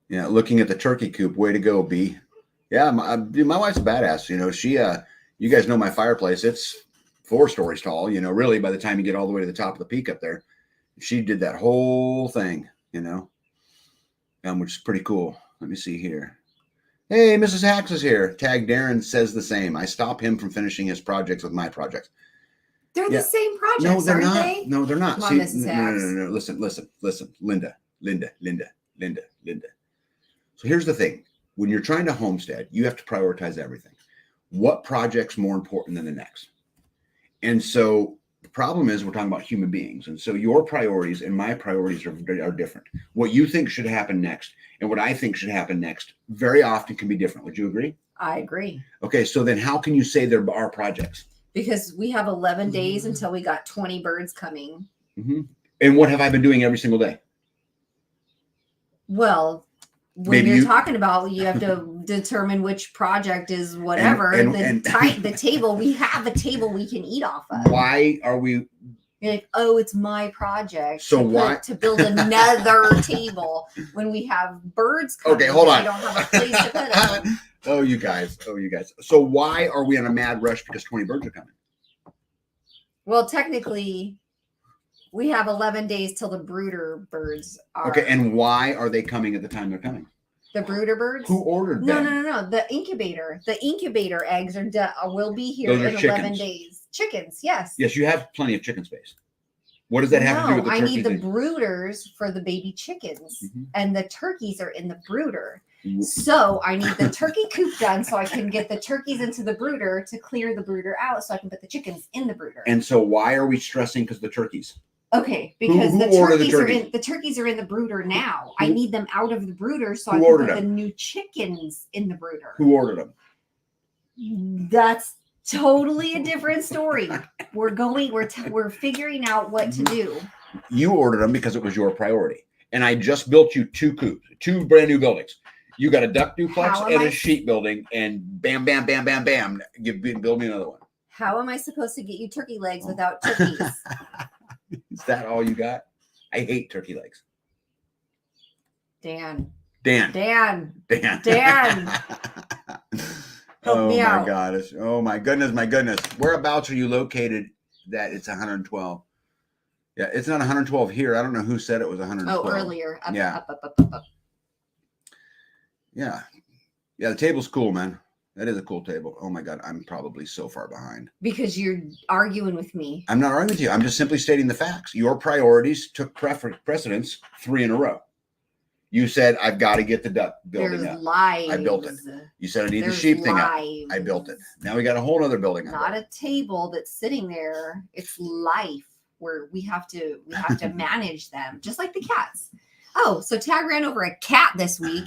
Yeah, looking at the turkey coop. Way to go, B. Yeah, my wife's a badass. You guys know my fireplace. It's 4 stories tall, really, by the time you get all the way to the top of the peak up there. She did that whole thing, which is pretty cool. Let me see here. Hey, Mrs. Hacks is here. Tag Darren says the same. I stop him from finishing his projects with my projects. They're the same projects, no, they're aren't not. they? No, they're not. Come on, See, Mrs. Hacks. No. Listen. Linda. So here's the thing. When you're trying to homestead, you have to prioritize everything. What project's more important than the next? And so the problem is, we're talking about human beings. And so your priorities and my priorities are different. What you think should happen next and what I think should happen next very often can be different. Would you agree? I agree. Okay. So then how can you say there are projects? Because we have 11 days until we got 20 birds coming. Mm-hmm. And what have I been doing every single day? Well, when you're talking about, you have to determine which project is whatever. The table, we have a table we can eat off of. Why are we? You're like, oh, it's my project. So why to build another table when we have birds coming? Okay, hold on. We don't have a place to put them. Oh, you guys. So why are we in a mad rush because 20 birds are coming? Well, technically, We have 11 days till the brooder birds are. Okay, and why are they coming at the time they're coming? The brooder birds? Who ordered No, them? no. The incubator eggs will be here Those are in 11 chickens. days. Chickens, yes. Yes, you have plenty of chicken space. What does that have to do with the turkeys? I need the brooders for the baby chickens, and the turkeys are in the brooder. So I need the turkey coop done so I can get the turkeys into the brooder to clear the brooder out so I can put the chickens in the brooder. And so why are we stressing because the turkeys? Okay, because the turkeys are in the brooder now. I need them out of the brooder so I can put the new chickens in the brooder. Who ordered them? That's totally a different story. We're figuring out what to do. You ordered them because it was your priority. And I just built you 2 coops, 2 brand new buildings. You got a duck duplex and a sheep building, and bam, bam, bam, bam, bam. Build me another one. How am I supposed to get you turkey legs without turkeys? Is that all you got? I hate turkey legs. Dan. Oh my gosh. Oh my goodness. Whereabouts are you located that it's 112? Yeah, it's not 112 here. I don't know who said it was 112. Oh, earlier. Up. Yeah. Yeah, the table's cool, man. That is a cool table. Oh my God, I'm probably so far behind. Because you're arguing with me. I'm not arguing with you. I'm just simply stating the facts. Your priorities took precedence 3 in a row. You said, I've got to get the duck building up. Lives. I built it. You said, I need the sheep thing up. I built it. Now we got a whole other building. Not a table that's sitting there. It's life where we have to manage them, just like the cats. Oh, so Tag ran over a cat this week.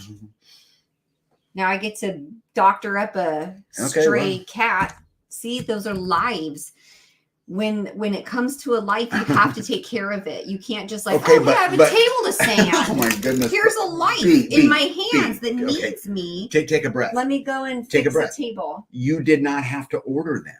Now I get to doctor up a stray cat. See, those are lives. When it comes to a life, you have to take care of it. You can't just I have a table to stay at. Oh my goodness. Here's a life in my hands that needs me. Take a breath. Let me go and fix the table. You did not have to order them.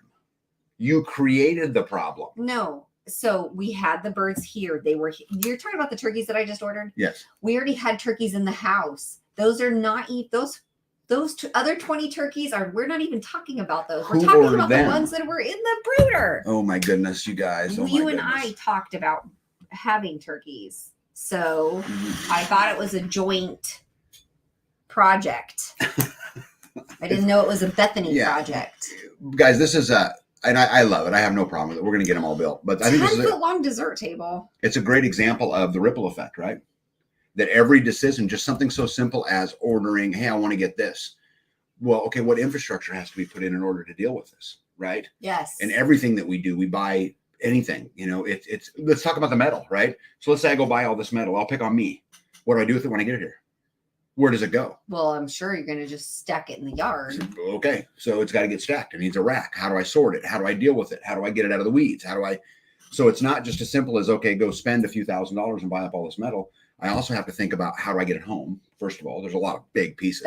You created the problem. No. So we had the birds here. You're talking about the turkeys that I just ordered? Yes. We already had turkeys in the house. Those are not those other 20 turkeys we're not even talking about those. We're talking about the ones that were in the brooder. Oh my goodness, you guys. You and I talked about having turkeys. So I thought it was a joint project. I didn't know it was a Bethany project. Guys, this is and I love it. I have no problem with it. We're going to get them all built. But I think this is 10-foot long dessert table. It's a great example of the ripple effect, right? That every decision, just something so simple as ordering, hey, I want to get this. Well, okay, what infrastructure has to be put in order to deal with this, right? Yes. And everything that we do, we buy anything, it's let's talk about the metal, right? So let's say I go buy all this metal. I'll pick on me. What do I do with it when I get it here? Where does it go? Well, I'm sure you're going to just stack it in the yard. Okay. So it's got to get stacked. It needs a rack. How do I sort it? How do I deal with it? How do I get it out of the weeds? So it's not just as simple as, okay, go spend a few $1,000s and buy up all this metal. I also have to think about how do I get it home? First of all, there's a lot of big pieces.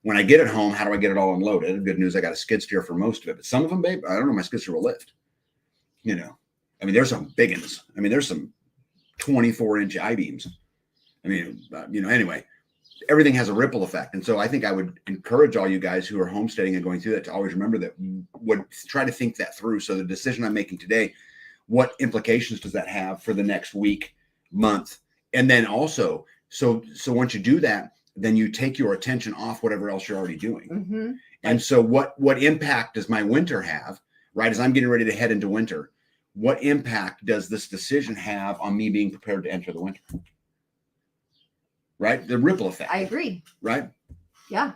When I get it home, how do I get it all unloaded? Good news, I got a skid steer for most of it. But some of them, babe, I don't know, my skid steer will lift. There's some big ones. There's some 24-inch I-beams. Anyway, everything has a ripple effect. And so I think I would encourage all you guys who are homesteading and going through that to always remember that, would try to think that through. So the decision I'm making today, what implications does that have for the next week, month? And then also, so once you do that, then you take your attention off whatever else you're already doing. Mm-hmm. And so what impact does my winter have, right? As I'm getting ready to head into winter, what impact does this decision have on me being prepared to enter the winter? Right? The ripple effect. I agree. Right? Yeah.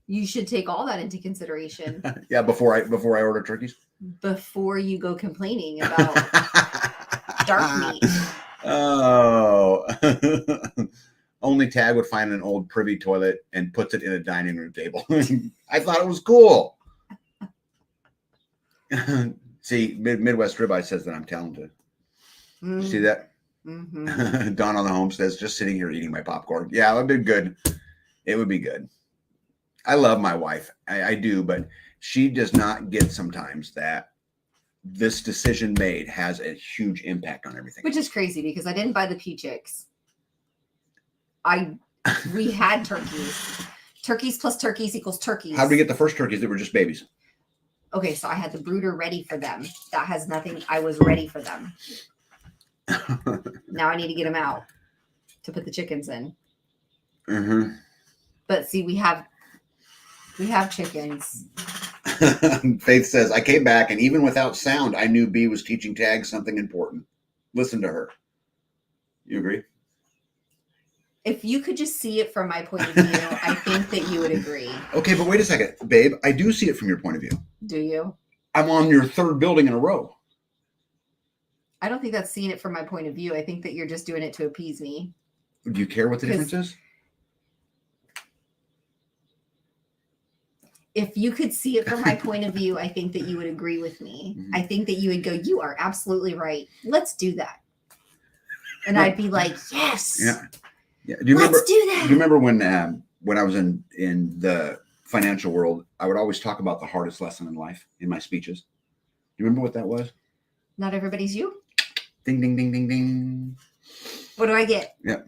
You should take all that into consideration. Yeah. Before I order turkeys. Before you go complaining about dark meat. Oh, only Tag would find an old privy toilet and puts it in a dining room table. I thought it was cool. See, Midwest Ribeye says that I'm talented. You see that? Mm-hmm. Dawn on the Homestead's just sitting here eating my popcorn. Yeah, it would be good. It would be good. I love my wife. I do, but she does not get sometimes that this decision made has a huge impact on everything. Which is crazy because I didn't buy the pea chicks. We had turkeys. Turkeys plus turkeys equals turkeys. How did we get the first turkeys that were just babies? Okay, so I had the brooder ready for them. That has nothing. I was ready for them. Now I need to get them out to put the chickens in. Mm-hmm. But see, we have chickens. Faith says, I came back and even without sound, I knew B was teaching Tag something important. Listen to her. You agree? If you could just see it from my point of view, I think that you would agree. Okay, but wait a second, babe. I do see it from your point of view. Do you? I'm on your third building in a row. I don't think that's seeing it from my point of view. I think that you're just doing it to appease me. Do you care what the difference is? If you could see it from my point of view, I think that you would agree with me. Mm-hmm. I think that you would go, you are absolutely right. Let's do that. And I'd be like, yes. Yeah. Yeah. Do you remember? Let's do that. Do you remember when I was in the financial world, I would always talk about the hardest lesson in life in my speeches. Do you remember what that was? Not everybody's you. Ding, ding, ding, ding, ding. What do I get? Yeah.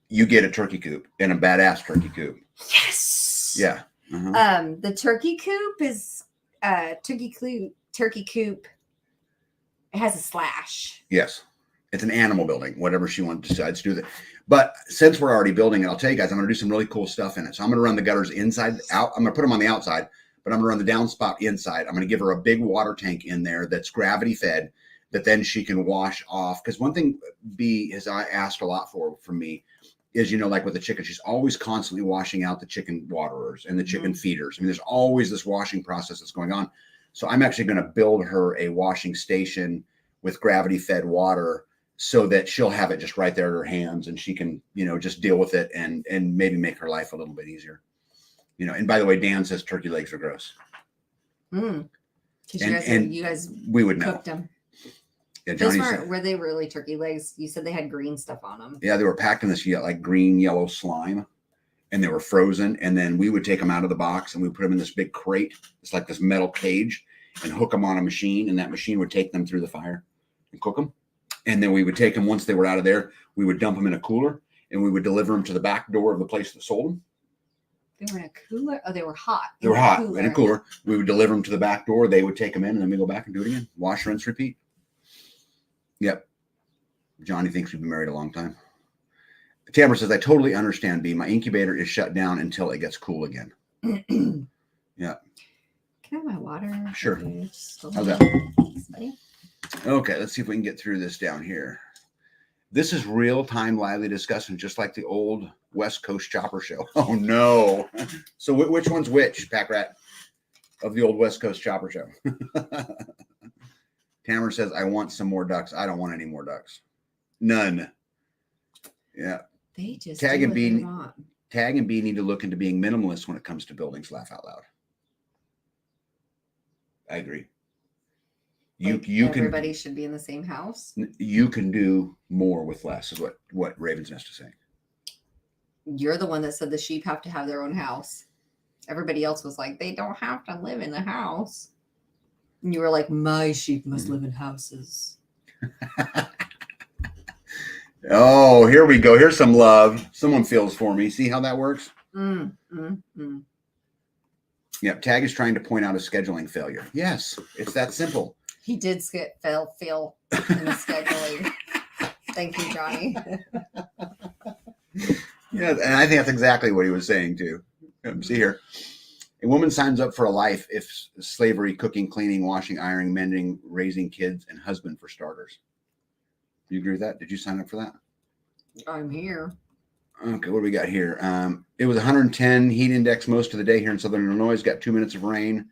You get a turkey coop and a badass turkey coop. Yes. Yeah. Uh-huh. The turkey coop is turkey coop. It has a slash. Yes. It's an animal building, whatever she decides to do that. But since we're already building it, I'll tell you guys, I'm going to do some really cool stuff in it. So I'm going to run the gutters inside out. I'm going to put them on the outside, but I'm going to run the downspout inside. I'm going to give her a big water tank in there that's gravity fed that then she can wash off. Because one thing B has I asked a lot from me is, like with the chicken, she's always constantly washing out the chicken waterers and the chicken feeders. I mean, there's always this washing process that's going on. So I'm actually going to build her a washing station with gravity fed water so that she'll have it just right there at her hands and she can, just deal with it and maybe make her life a little bit easier. And by the way, Dan says turkey legs are gross. Because you guys we would cooked know. them. Yeah, Those were they really turkey legs? You said they had green stuff on them. Yeah, they were packed in this green, yellow slime, and they were frozen. And then we would take them out of the box and we put them in this big crate. It's like this metal cage, and hook them on a machine, and that machine would take them through the fire and cook them. And then we would take them once they were out of there. We would dump them in a cooler, and we would deliver them to the back door of the place that sold them. They were in a cooler. Oh, they were hot. They were hot in a cooler. We would deliver them to the back door. They would take them in, and then we go back and do it again. Wash, rinse, repeat. Yep. Johnny thinks we've been married a long time. Tamara says, I totally understand, B. My incubator is shut down until it gets cool again. Yeah. Can I have my water? Sure. How's that? Thanks, buddy. Okay, let's see if we can get through this down here. This is real-time, lively discussion, just like the old West Coast Chopper show. Oh, no. So which one's which, Pack Rat, of the old West Coast Chopper show? Tamara says, I want some more ducks. I don't want any more ducks. None. Yeah. They just Tag and B need to look into being minimalist when it comes to buildings. Laugh out loud. I agree. Everybody should be in the same house. You can do more with less, is what Raven's Nest is saying. You're the one that said the sheep have to have their own house. Everybody else was like, they don't have to live in the house. And you were like, my sheep must live in houses. Oh, here we go. Here's some love. Someone feels for me. See how that works? Yep. Tag is trying to point out a scheduling failure. Yes, it's that simple. He did fail in the scheduling. Thank you, Johnny. Yeah, and I think that's exactly what he was saying too. See here. A woman signs up for a life if slavery, cooking, cleaning, washing, ironing, mending, raising kids, and husband for starters. Do you agree with that? Did you sign up for that? I'm here. Okay, what do we got here? It was 110 heat index most of the day here in Southern Illinois. Got 2 minutes of rain.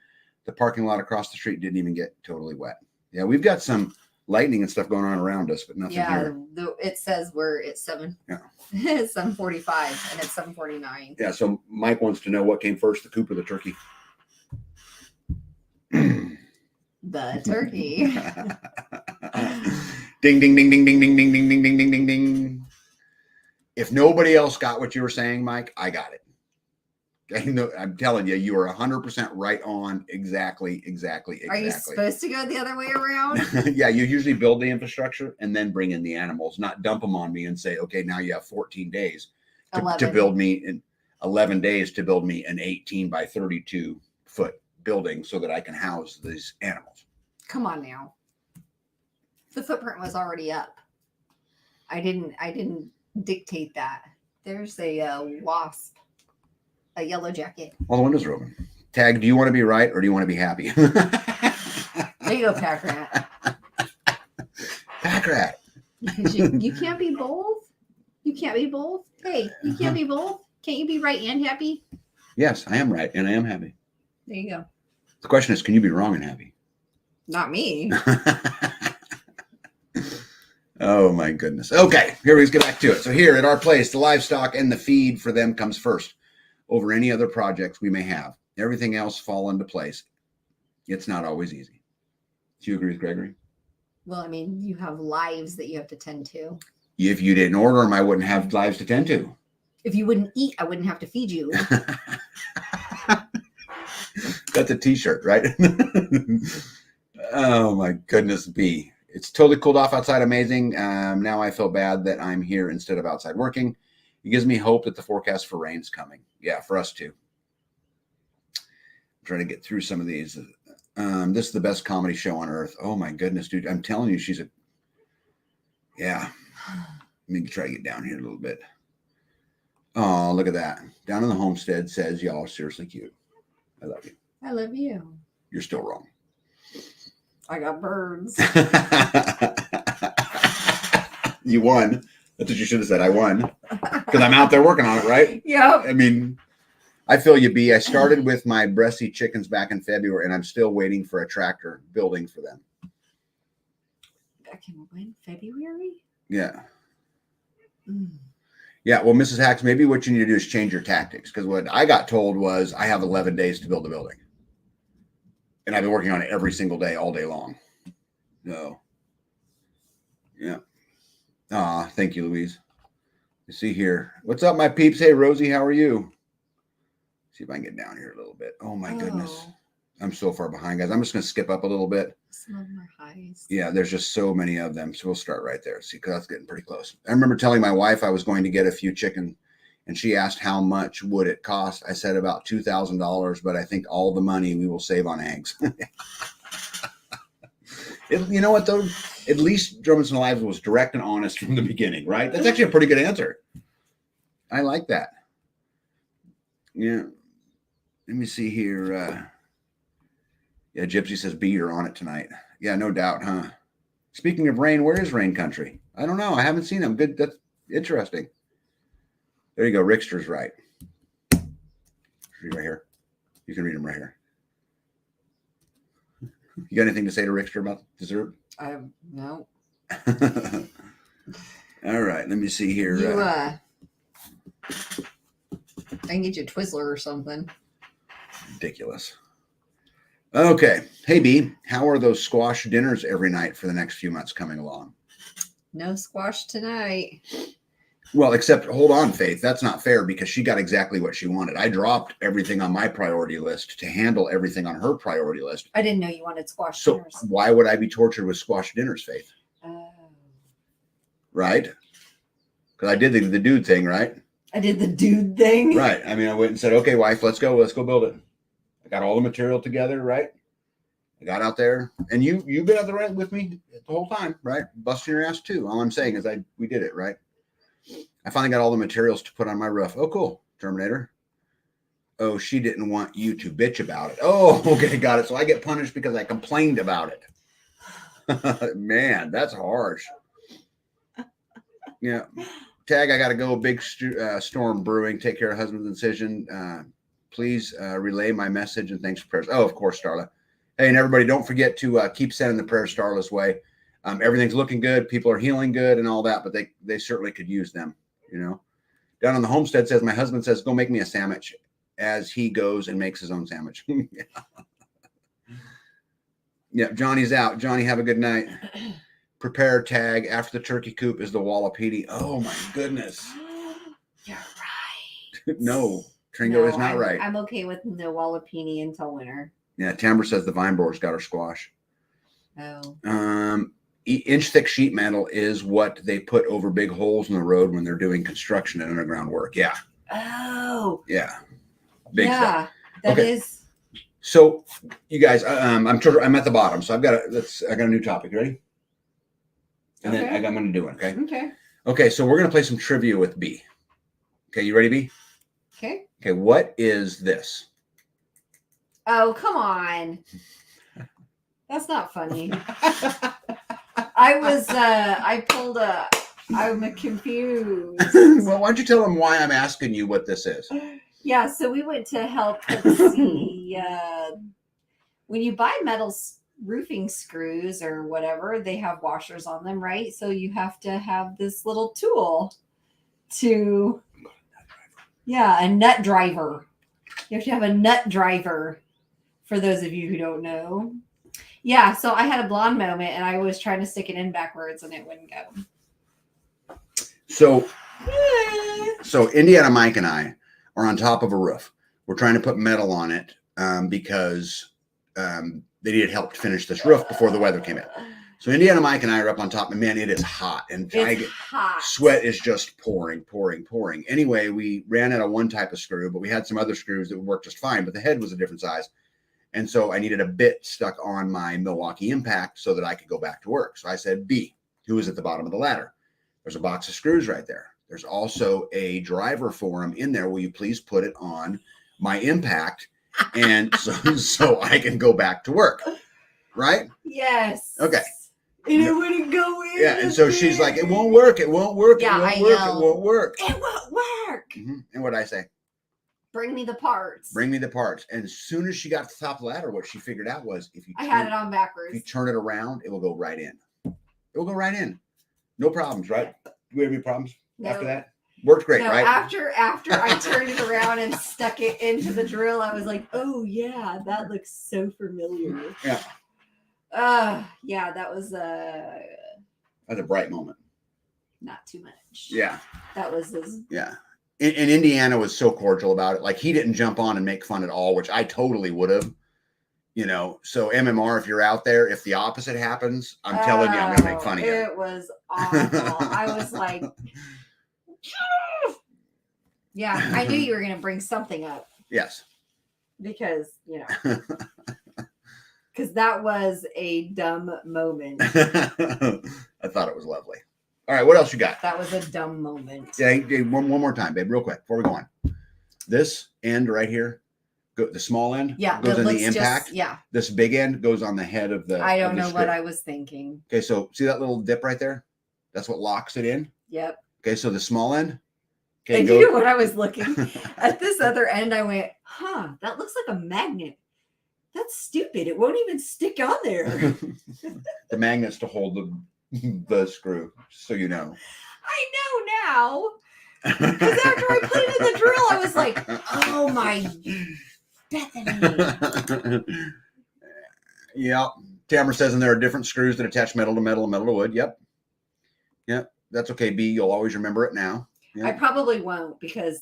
The parking lot across the street didn't even get totally wet. Yeah, we've got some lightning and stuff going on around us, but nothing here. Yeah, it says we're at 7. Yeah. It's 7:45 and it's 7:49. Yeah, so Mike wants to know what came first, the coop or the turkey? The turkey. Ding, ding, ding, ding, ding, ding, ding, ding, ding, ding, ding, ding, ding. If nobody else got what you were saying, Mike, I got it. I'm telling you, you are 100% right on. Exactly. Are you supposed to go the other way around? Yeah, you usually build the infrastructure and then bring in the animals, not dump them on me and say, okay, now you have 14 days to build me in 11 days to build me an 18 by 32 foot building so that I can house these animals. Come on now. The footprint was already up. I didn't dictate that. There's a wasp, a yellow jacket. All the windows are open. Tag, do you want to be right or do you want to be happy? There you go, pack rat. Pack rat. Because you can't be both. You can't be both. Hey, you can't be both. Can't you be right and happy? Yes, I am right and I am happy. There you go. The question is, can you be wrong and happy? Not me. Oh my goodness. Okay, here we get back to it. So here at our place, the livestock and the feed for them comes first over any other projects we may have. Everything else fall into place. It's not always easy. Do you agree with Gregory? Well, I mean, you have lives that you have to tend to. If you didn't order them, I wouldn't have lives to tend to. If you wouldn't eat, I wouldn't have to feed you. That's a t-shirt, right? Oh my goodness, B. It's totally cooled off outside. Amazing. Now I feel bad that I'm here instead of outside working. It gives me hope that the forecast for rain's coming. Yeah, for us too. I'm trying to get through some of these. This is the best comedy show on earth. Oh my goodness, dude. I'm telling you, yeah. Let me try to get down here a little bit. Oh, look at that. Down in the homestead says, y'all are seriously cute. I love you. I love you. You're still wrong. I got birds. You won. That's what you should have said. I won. Because I'm out there working on it, right? Yep. I mean, I feel you, B. I started with my breasty chickens back in February, and I'm still waiting for a tractor building for them. Back in when? February? Yeah. Mm. Yeah, well, Mrs. Hacks, maybe what you need to do is change your tactics. Because what I got told was I have 11 days to build a building. And I've been working on it every single day, all day long. No. Yeah. Thank you, Louise. You see here. What's up, my peeps? Hey, Rosie, how are you? See if I can get down here a little bit. Oh, my goodness. I'm so far behind, guys. I'm just going to skip up a little bit. Some of them are highs. Yeah, there's just so many of them. So we'll start right there. See, because that's getting pretty close. I remember telling my wife I was going to get a few chicken, and she asked how much would it cost. I said about $2,000, but I think all the money we will save on eggs. You know what, though? At least Drummondson Lives was direct and honest from the beginning, right? That's actually a pretty good answer. I like that. Yeah. Let me see here. Yeah, Gypsy says, B, you're on it tonight. Yeah, no doubt, huh? Speaking of rain, where is Rain Country? I don't know. I haven't seen them. Good. That's interesting. There you go. Rickster's right. Read right here. You can read them right here. You got anything to say to Rickster about dessert? No. All right. Let me see here. I can get you a Twizzler or something. Ridiculous. Okay. Hey, B, how are those squash dinners every night for the next few months coming along? No squash tonight. Well, except, hold on, Faith. That's not fair because she got exactly what she wanted. I dropped everything on my priority list to handle everything on her priority list. I didn't know you wanted squash So dinners. why would I be tortured with squash dinners, Faith? Oh. Right? Because I did the dude thing, right? I did the dude thing. Right. I mean, I went and said, okay, wife, let's go build it. I got all the material together, right? I got out there, and you've been out there with me the whole time, right? Busting your ass too. All I'm saying is we did it, right? I finally got all the materials to put on my roof. Oh, cool. Terminator. Oh, she didn't want you to bitch about it. Oh, okay, got it. So I get punished because I complained about it. Man, that's harsh. Yeah. Tag, I got to go. Big storm brewing. Take care of husband's incision. Please relay my message and thanks for prayers. Oh, of course, Starla. Hey, and everybody, don't forget to keep sending the prayers Starla's way. Everything's looking good. People are healing good and all that, but they certainly could use them, you know. Down on the homestead says, my husband says, go make me a sandwich as he goes and makes his own sandwich. Yeah, Johnny's out. Johnny, have a good night. Prepare Tag. After the turkey coop is the Wallapedi. Oh, my goodness. You're right. No, Tringo is not right. I'm okay with no Wallapini until winter. Yeah, Tamber says the vine boar's got her squash. Oh. Inch thick sheet metal is what they put over big holes in the road when they're doing construction and underground work. Yeah. Oh. Yeah. Big stuff. That Okay. is. So, you guys, I'm at the bottom, so I got a new topic. Ready? And then I'm going to do it. Okay. Okay. Okay, so we're going to play some trivia with B. Okay, you ready, B? Okay. Okay, what is this? Oh, come on. That's not funny. I'm confused. Well, why don't you tell them why I'm asking you what this is? Yeah, so we went to help, let's see, when you buy metal roofing screws or whatever, they have washers on them, right? So you have to have this little tool to, a nut driver. You have to have a nut driver, for those of you who don't know. Yeah, so I had a blonde moment and I was trying to stick it in backwards and it wouldn't go. So Indiana Mike and I are on top of a roof. We're trying to put metal on it because they needed help to finish this roof before the weather came in. So Indiana Mike and I are up on top, and man, it is hot, and hot. Sweat is just pouring. Anyway, we ran out of one type of screw, but we had some other screws that would work just fine, but the head was a different size. And so I needed a bit stuck on my Milwaukee Impact so that I could go back to work. So I said, B, who is at the bottom of the ladder? There's a box of screws right there. There's also a driver for them in there. Will you please put it on my Impact? And so I can go back to work. Right? Yes. Okay. And it wouldn't go in. Yeah. And so she's like, it won't work. It won't work. Yeah, it won't work. It won't work. Mm-hmm. And what did I say? Bring me the parts. Bring me the parts. And as soon as she got to the top of the ladder, what she figured out was I had it on backwards. If you turn it around, it will go right in. It will go right in. No problems, right? Do we have any problems after that? Worked great, right? After I turned it around and stuck it into the drill, I was like, oh yeah, that looks so familiar. Yeah. Yeah, that was that's a bright moment. Not too much. Yeah. That was his. Yeah. And Indiana was so cordial about it. Like, he didn't jump on and make fun at all, which I totally would have. You know, so MMR, if you're out there, if the opposite happens, I'm telling you, I'm going to make fun of you. It was awful. I was like, yeah, I knew you were going to bring something up. Yes. Because, because that was a dumb moment. I thought it was lovely. All right, what else you got? That was a dumb moment. Yeah, one more time, babe, real quick, before we go on. This end right here, the small end goes on the Impact. This big end goes on the head of the. I don't know what I was thinking. Okay, so see that little dip right there? That's what locks it in. Yep. Okay, so the small end. Okay, and you know what I was looking at this other end? I went, that looks like a magnet. That's stupid. It won't even stick on there. The magnet's to hold the screw, so you know. I know now. Because after I put it in the drill, I was like, oh my Bethany. Yeah. Tamara says, and there are different screws that attach metal to metal and metal to wood. Yep. That's okay, B. You'll always remember it now. Yep. I probably won't because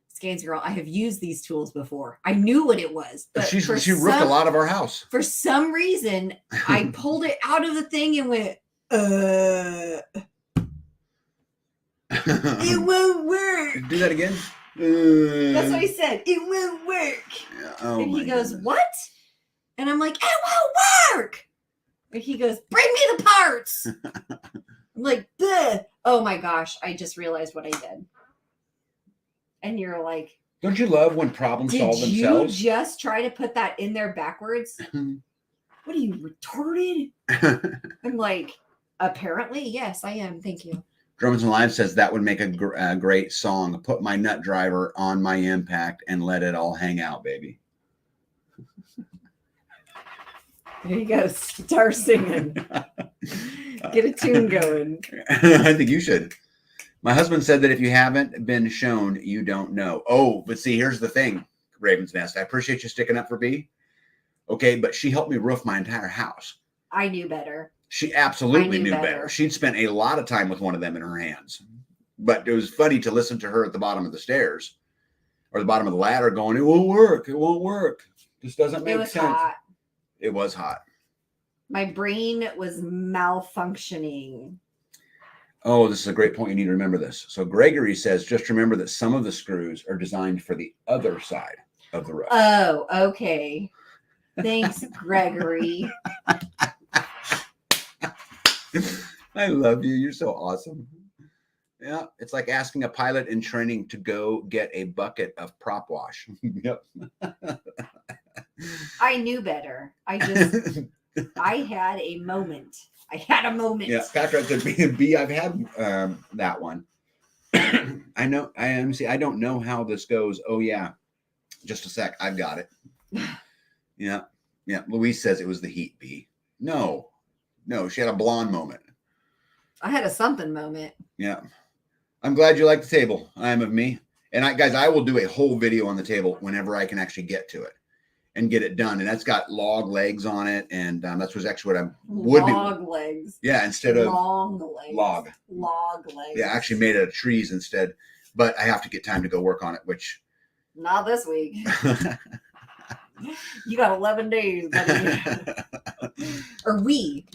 Scans Girl, I have used these tools before. I knew what it was. But she roofed a lot of our house. For some reason, I pulled it out of the thing and went, it won't work. Do that again. That's what he said. It won't work. Yeah. Oh, and he goes, what? And I'm like, it won't work. And he goes, bring me the parts. I'm like, bleh. Oh my gosh, I just realized what I did. And you're like, don't you love when problems solve themselves? Did you just try to put that in there backwards? What are you, retarded? I'm like, apparently, yes, I am. Thank you. Drummond's Live says that would make a great song. Put my nut driver on my Impact and let it all hang out, baby. There you go. Start singing. Get a tune going. I think you should. My husband said that if you haven't been shown, you don't know. Oh, but see, here's the thing, Raven's Nest. I appreciate you sticking up for B. Okay, but she helped me roof my entire house. I knew better. She absolutely knew better. She'd spent a lot of time with one of them in her hands. But it was funny to listen to her at the bottom of the stairs or the bottom of the ladder going, it won't work. It won't work. This doesn't make sense. Hot. It was hot. My brain was malfunctioning. Oh, this is a great point. You need to remember this. So Gregory says, just remember that some of the screws are designed for the other side of the roof. Oh, okay. Thanks, Gregory. I love you. You're so awesome. Yeah, it's like asking a pilot in training to go get a bucket of prop wash. Yep. I knew better. I had a moment. Yeah, Patrick said, B, I've had that one. I know. I don't know how this goes. Oh yeah, just a sec. I've got it. Yeah, yeah. Louise says it was the heat. B. No, she had a blonde moment. I had a something moment. Yeah. I'm glad you like the table. I am of me. And I will do a whole video on the table whenever I can actually get to it and get it done. And that's got log legs on it. And that's actually what I would be. Log legs. Yeah, instead of long legs. Log legs. Yeah, I actually made it of trees instead. But I have to get time to go work on it, which. Not this week. You got 11 days, buddy. Or we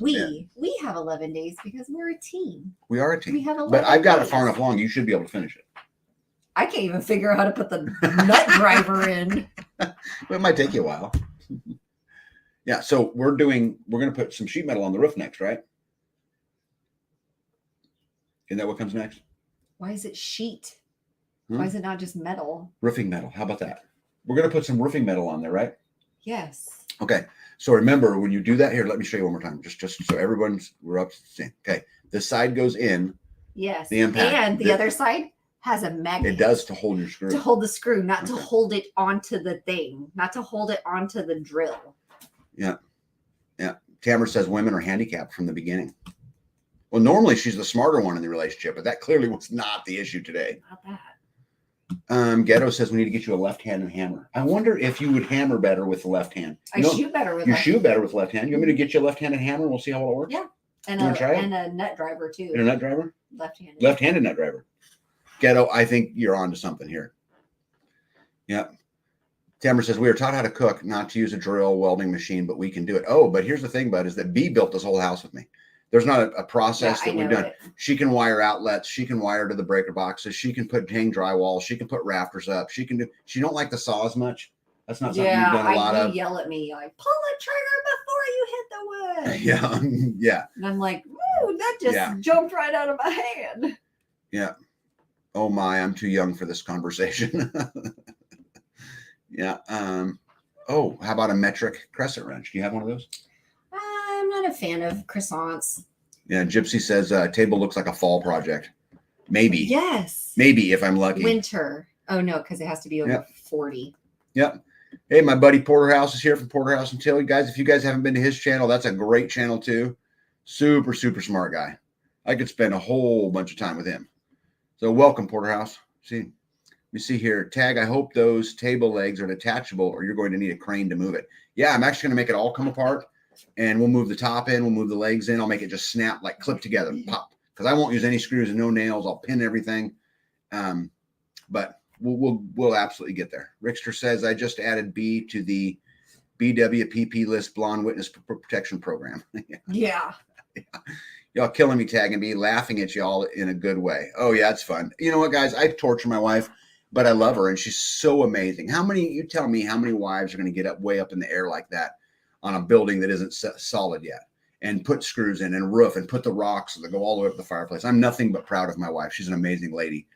have 11 days because we're a team. We are a team. We have 11 but I've got days. it far enough along. You should be able to finish it. I can't even figure out how to put the nut driver in. But it might take you a while. Yeah, so we're going to put some sheet metal on the roof next, right? Isn't that what comes next? Why is it sheet? Why is it not just metal? Roofing metal. How about that? We're going to put some roofing metal on there, right? Yes. Okay. So remember, when you do that here, let me show you one more time, just so we're up to the same. Okay. This side goes in. Yes. The impact. And the other side has a magnet. It does to hold your screw. To hold the screw, not to hold it onto the thing, not to hold it onto the drill. Yeah. Yeah. Tamara says women are handicapped from the beginning. Well, normally she's the smarter one in the relationship, but that clearly was not the issue today. Not that. Ghetto says we need to get you a left-handed hammer. I wonder if you would hammer better with the left hand. I shoot better with you left shoot hand. better with left hand. You want me to get you a left-handed hammer and we'll see how well it works? Yeah. And a nut driver too. And a nut driver? Left-handed. Left-handed nut driver. Ghetto, I think you're onto something here. Yeah. Tamara says we are taught how to cook, not to use a drill welding machine, but we can do it. Oh, but here's the thing, bud, is that B built this whole house with me. There's not a process that we've done. She can wire outlets. She can wire to the breaker boxes. She can hang drywall. She can put rafters up. She don't like the saw as much. That's not something you've done a lot of. You yell at me like, pull the trigger before you hit the wood. Yeah. Yeah. And I'm like, woo, that just jumped right out of my hand. Yeah. Oh my, I'm too young for this conversation. Yeah. Oh, how about a metric crescent wrench? Do you have one of those? I'm not a fan of croissants. Yeah, Gypsy says table looks like a fall project. Maybe. Yes. Maybe if I'm lucky. Winter. Oh no, because it has to be over 40. Yep. Hey, my buddy Porterhouse is here from Porterhouse and Till. Guys, if you guys haven't been to his channel, that's a great channel too. Super, super smart guy. I could spend a whole bunch of time with him. So welcome, Porterhouse. Let me see here. Tag, I hope those table legs are detachable or you're going to need a crane to move it. Yeah, I'm actually going to make it all come apart. And we'll move the top in, we'll move the legs in. I'll make it just snap, like clip together, pop. Because I won't use any screws and no nails. I'll pin everything. But we'll absolutely get there. Rickster says I just added B to the BWPP list blonde witness protection program. Yeah. Y'all killing me, tagging me, laughing at y'all in a good way. Oh yeah, it's fun. You know what, guys? I torture my wife, but I love her, and she's so amazing. You tell me how many wives are going to get up way up in the air like that on a building that isn't solid yet, and put screws in and roof and put the rocks that go all the way up the fireplace. I'm nothing but proud of my wife. She's an amazing lady.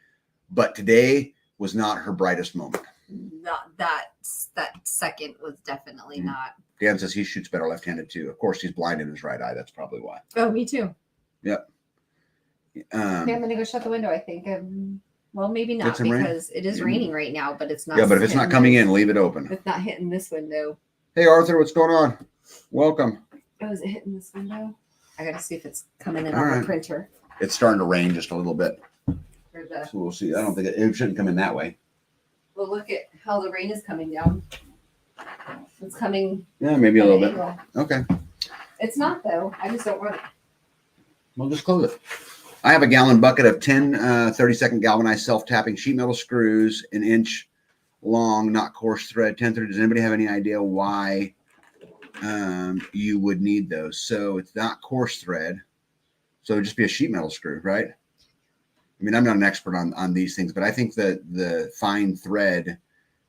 But today was not her brightest moment. Not that second was definitely not. Dan says he shoots better left-handed too. Of course, he's blind in his right eye. That's probably why. Oh, me too. Yep. Okay, I'm going to go shut the window, I think. Well, maybe not because it is raining right now, but it's not. Yeah, but if it's not coming in, leave it open. It's not hitting this window. Hey, Arthur, what's going on? Welcome. Oh, is it hitting this window? I got to see if it's coming in on the printer. It's starting to rain just a little bit. So we'll see. I don't think it shouldn't come in that way. Well, look at how the rain is coming down. It's coming. Yeah, maybe a little bit. Okay. It's not, though. I just don't want it. We'll just close it. I have a gallon bucket of 10 30-second galvanized self-tapping sheet metal screws, an inch long, not coarse thread, 1030. Does anybody have any idea why you would need those? So it's not coarse thread. So it'd just be a sheet metal screw, right? I mean, I'm not an expert on these things, but I think that the fine thread,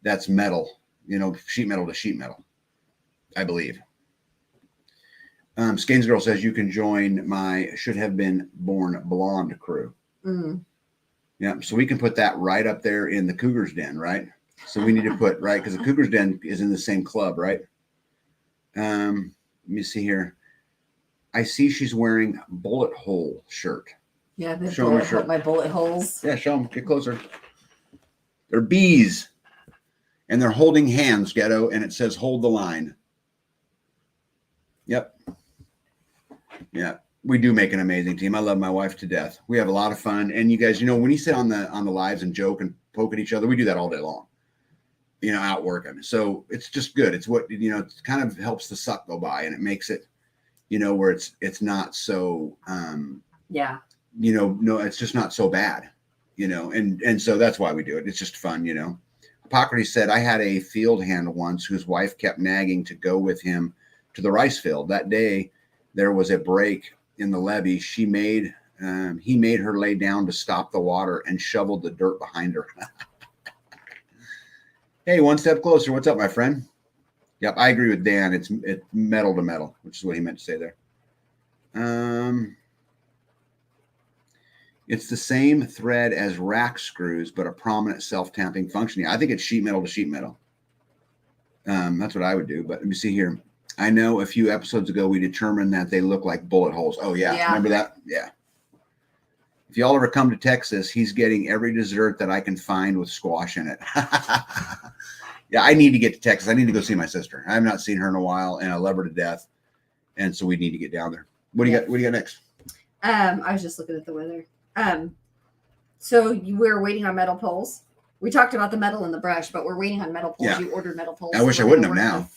that's metal, sheet metal to sheet metal, I believe. Skanes Girl says you can join my should have been born blonde crew. Yeah, so we can put that right up there in the Cougar's Den, right? So we need to put right because the Cougar's Den is in the same club, right? Let me see here. I see she's wearing bullet hole shirt. Yeah, Show them her shirt. My bullet holes. Yeah, show them. Get closer. They're bees, and they're holding hands, Ghetto, and it says "Hold the line." Yep. Yeah, we do make an amazing team. I love my wife to death. We have a lot of fun, and you guys, when you sit on the lives and joke and poke at each other, we do that all day long. Out working. So it's just good. It's what it kind of helps the suck go by, and it makes it, where it's not so. Yeah. No, it's just not so bad. And so that's why we do it. It's just fun. Hippocrates said, I had a field hand once whose wife kept nagging to go with him to the rice field. That day there was a break in the levee. He made her lay down to stop the water and shoveled the dirt behind her. Hey, one step closer. What's up, my friend? Yep, I agree with Dan. It's metal to metal, which is what he meant to say there. It's the same thread as rack screws, but a prominent self-tamping function. Yeah, I think it's sheet metal to sheet metal. That's what I would do. But let me see here. I know a few episodes ago we determined that they look like bullet holes. Oh, yeah. Remember that? Yeah. If y'all ever come to Texas, he's getting every dessert that I can find with squash in it. Yeah, I need to get to Texas. I need to go see my sister. I have not seen her in a while, and I love her to death. And so we need to get down there. What do you got? What do you got next? I was just looking at the weather. So we're waiting on metal poles. We talked about the metal and the brush, but we're waiting on metal poles. Yeah. You ordered metal poles. I wish I wouldn't have now.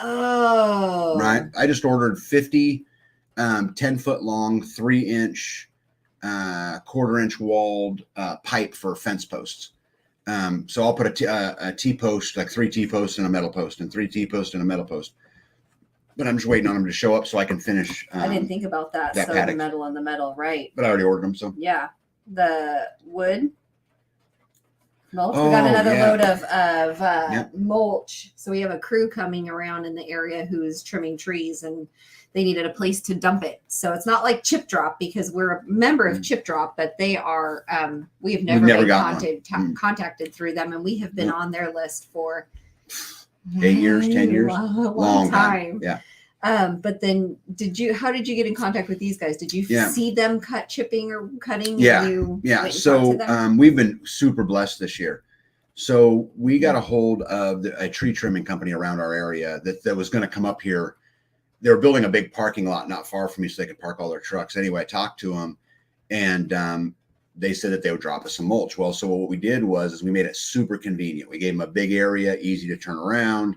Oh. Right. I just ordered 50 10-foot long, 3-inch, quarter-inch walled pipe for fence posts. So I'll put a T-post, like 3 T-posts and a metal post, and 3 T-posts and a metal post. But I'm just waiting on them to show up so I can finish. I didn't think about that. So paddock. the metal and the metal, right? But I already ordered them. So yeah, the wood mulch. We got another load of mulch. So we have a crew coming around in the area who's trimming trees, and they needed a place to dump it. So it's not like Chip Drop because we're a member of Chip Drop, but they are. We've never been contacted through them, and we have been on their list for 8 years, 10 years, long time. Yeah. But then how did you get in contact with these guys? Did you see them chipping or cutting? Yeah. So we've been super blessed this year. So we got a hold of a tree trimming company around our area that was going to come up here. They were building a big parking lot not far from me so they could park all their trucks. Anyway, I talked to them, and they said that they would drop us some mulch. Well, so what we did was we made it super convenient. We gave them a big area, easy to turn around,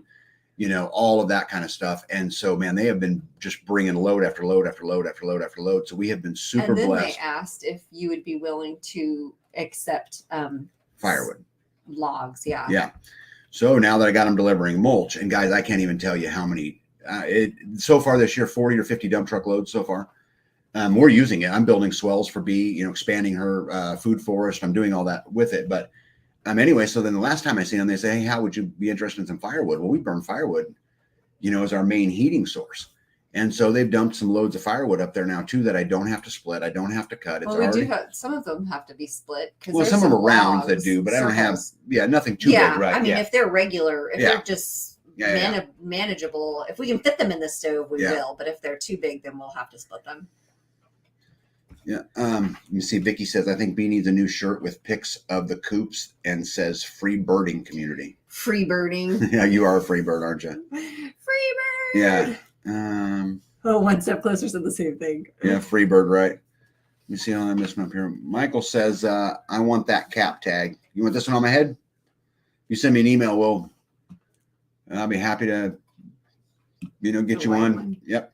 all of that kind of stuff. And so, man, they have been just bringing load after load after load after load after load. So we have been super blessed. And then they asked if you would be willing to accept firewood logs. Yeah. Yeah. So now that I got them delivering mulch, and guys, I can't even tell you how many so far this year, 40 or 50 dump truck loads so far. We're using it. I'm building swells for Bee, expanding her food forest. I'm doing all that with it. But anyway, so then the last time I seen them, they say, hey, how would you be interested in some firewood? Well, we burn firewood, as our main heating source. And so they've dumped some loads of firewood up there now too that I don't have to split. I don't have to cut. Well, we do have some of them have to be split. Well, some of them are round that do, but I don't have, nothing too big, right? I mean, if they're regular, if they're just manageable, if we can fit them in the stove, we will. But if they're too big, then we'll have to split them. Yeah. Let me see. Vicky says, I think Bee needs a new shirt with pics of the coops and says free birding community. Free birding. Yeah, you are a free bird, aren't you? Free bird. Yeah. One step closer said the same thing. Yeah, free bird, right? Let me see how I'm missing up here. Michael says, I want that cap tag. You want this one on my head? You send me an email, I'll be happy to, get you one. Yep.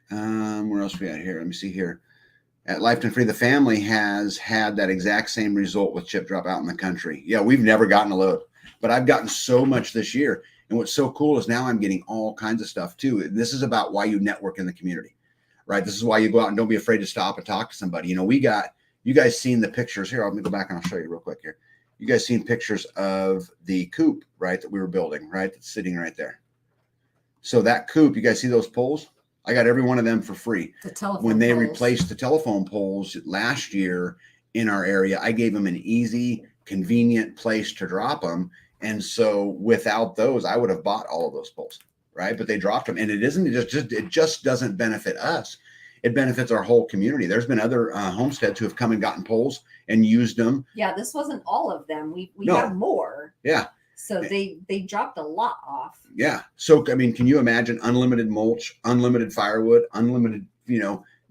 Where else we at here? Let me see here. At Lifeton Free, the family has had that exact same result with Chip Drop out in the country. Yeah, we've never gotten a load, but I've gotten so much this year. And what's so cool is now I'm getting all kinds of stuff too. This is about why you network in the community, right? This is why you go out and don't be afraid to stop and talk to somebody. You guys seen the pictures here. Let me go back and I'll show you real quick here. You guys seen pictures of the coop, right? That we were building, right? That's sitting right there. So that coop, you guys see those poles? I got every one of them for free. The telephone When they poles. replaced the telephone poles last year in our area, I gave them an easy, convenient place to drop them. And so without those, I would have bought all of those poles, right? But they dropped them. And it just doesn't benefit us. It benefits our whole community. There's been other homesteads who have come and gotten poles and used them. Yeah, this wasn't all of them. We No. have more. Yeah. So they dropped a lot off. Yeah. So, I mean, can you imagine unlimited mulch, unlimited firewood, unlimited,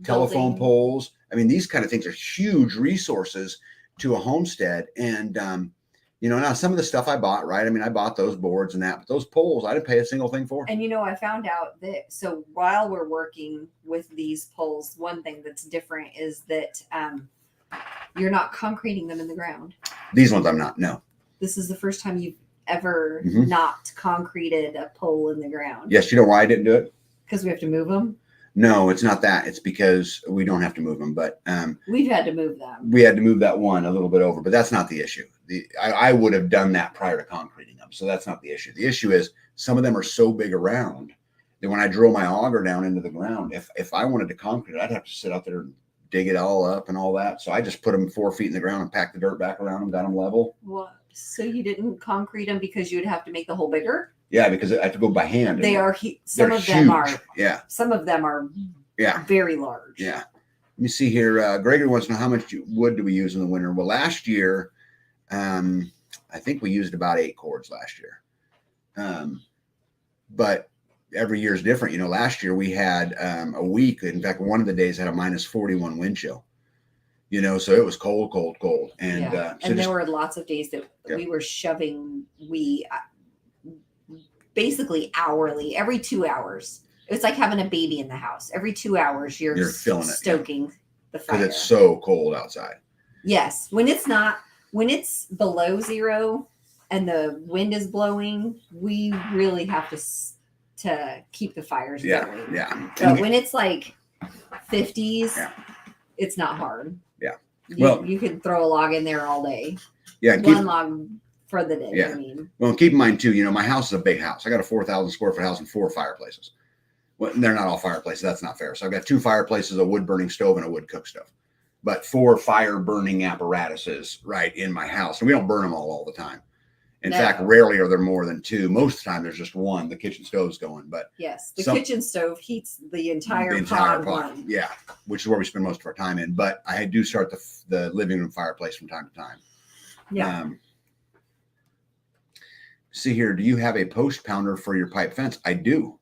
telephone Building. poles? I mean, these kind of things are huge resources to a homestead. And, now some of the stuff I bought, right? I mean, I bought those boards and that, but those poles, I didn't pay a single thing for. And I found out that so while we're working with these poles, one thing that's different is that you're not concreting them in the ground. These ones I'm not. No. This is the first time you've ever Mhm. not concreted a pole in the ground. Yes. You know why I didn't do it? Because we have to move them. No, it's not that. It's because we don't have to move them, but We've had to move them. we had to move that one a little bit over, but that's not the issue. I would have done that prior to concreting them. So that's not the issue. The issue is some of them are so big around that when I drill my auger down into the ground, if I wanted to concrete it, I'd have to sit out there and dig it all up and all that. So I just put them 4 feet in the ground and packed the dirt back around them, got them level. What? So you didn't concrete them because you would have to make the hole bigger? Yeah, because I have to go by hand. They are some They're of them are huge. Yeah. some of them are Yeah. very large. Yeah. Let me see here. Gregory wants to know how much wood do we use in the winter? Well, last year, I think we used about 8 cords last year. But every year is different. Last year we had a week. In fact, one of the days had a -41 wind chill. So it was cold. And, there were lots of days that we were shoving basically hourly, every 2 hours. It's like having a baby in the house. Every 2 hours, you're filling it, stoking the fire. because it's so cold outside. Yes. When it's below zero and the wind is blowing, we really have to keep the fires going. Yeah. But when it's like 50s, it's not hard. Yeah. You could throw a log in there all day. Yeah. One log for the day. Yeah. I mean, Well, keep in mind too, my house is a big house. I got a 4,000 square foot house and 4 fireplaces. Well, they're not all fireplaces. That's not fair. So I've got 2 fireplaces, a wood burning stove, and a wood cook stove, but 4 fire burning apparatuses right in my house. And we don't burn them all the time. In fact, rarely are there more than 2. Most of the time there's just one. The kitchen stove's going, but yes, the kitchen stove heats the entire pot. One. Yeah, which is where we spend most of our time in. But I do start the living room fireplace from time to time. Yeah. See here, do you have a post pounder for your pipe fence? I do.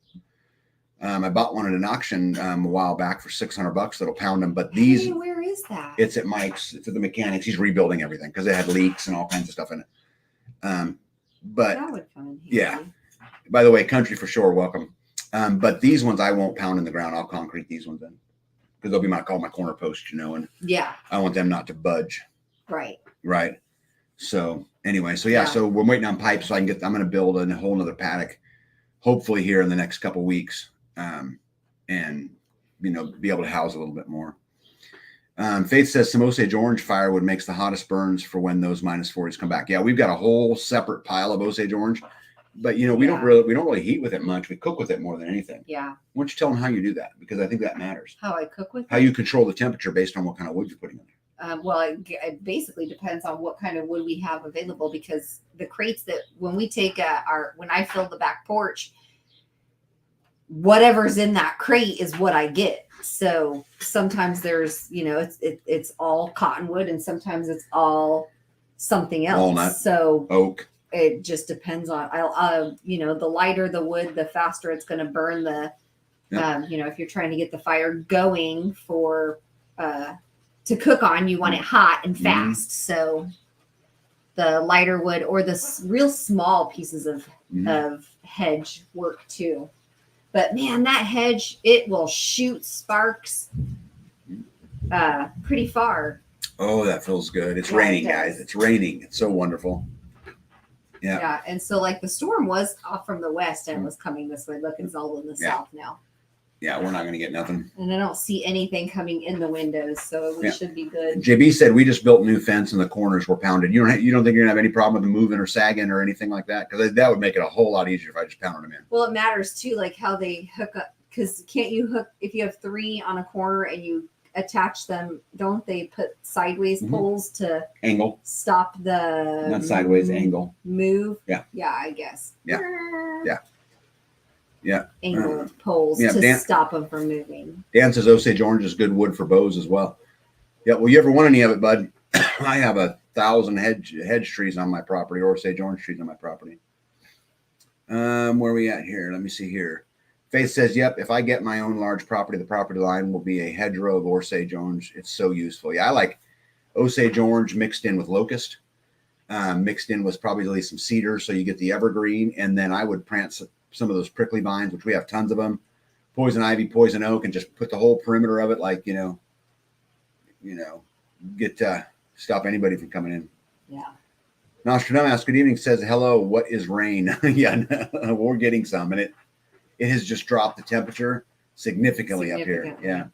I bought one at an auction a while back for $600 that'll pound them. But these, where is that? It's at Mike's. It's at the mechanics. He's rebuilding everything because they had leaks and all kinds of stuff in it. But that would come in handy. yeah. By the way, Country for Sure, welcome. But these ones I won't pound in the ground. I'll concrete these ones in because they'll be my corner posts, and I want them not to budge. Right. So anyway, so we're waiting on pipes so I'm going to build a whole nother paddock, hopefully here in the next couple of weeks, and be able to house a little bit more. Faith says some Osage orange firewood makes the hottest burns for when those -40s come back. Yeah, we've got a whole separate pile of Osage orange, but we don't really heat with it much. We cook with it more than anything. Yeah. Why don't you tell them how you do that? Because I think that matters. How I cook with how you control the temperature based on what kind of wood you're putting in there. Well, it basically depends on what kind of wood we have available, because the crates that when we take when I fill the back porch, whatever's in that crate is what I get. So sometimes there's, it's all cottonwood and sometimes it's all something else. Walnut, so oak. It just depends on, the lighter the wood, the faster it's going to burn the, if you're trying to get the fire going to cook on, you want it hot and fast. So the lighter wood or the real small pieces of hedge work too. But man, that hedge, it will shoot sparks pretty far. Oh, that feels good. It's raining, guys. It's raining. It's so wonderful. Yeah. Yeah. And so like the storm was off from the west and was coming this way. Look, it's all in the south now. Yeah, we're not going to get nothing. And I don't see anything coming in the windows, so we should be good. JB said we just built new fence and the corners were pounded. You don't think you're going to have any problem with them moving or sagging or anything like that? Because that would make it a whole lot easier if I just pounded them in. Well, it matters too, like how they hook up. Because can't you hook if you have 3 on a corner and you attach them? Don't they put sideways poles to angle stop the not sideways angle move? Yeah, I guess. Yeah. Angle poles to stop them from moving. Dan says Osage orange is good wood for bows as well. Yeah. Well, you ever want any of it, bud? I have 1,000 hedge trees on my property, or Osage orange trees on my property. Where are we at here? Let me see here. Faith says, yep, if I get my own large property, the property line will be a hedgerow of Osage orange. It's so useful. Yeah, I like Osage orange mixed in with locust, mixed in with probably some cedar, so you get the evergreen. And then I would plant some of those prickly vines, which we have tons of them, poison ivy, poison oak, and just put the whole perimeter of it, like, get stop anybody from coming in. Yeah. Nostradamus, good evening, says, hello, what is rain? Yeah, no, we're getting some, and it has just dropped the temperature significantly up here. Yeah.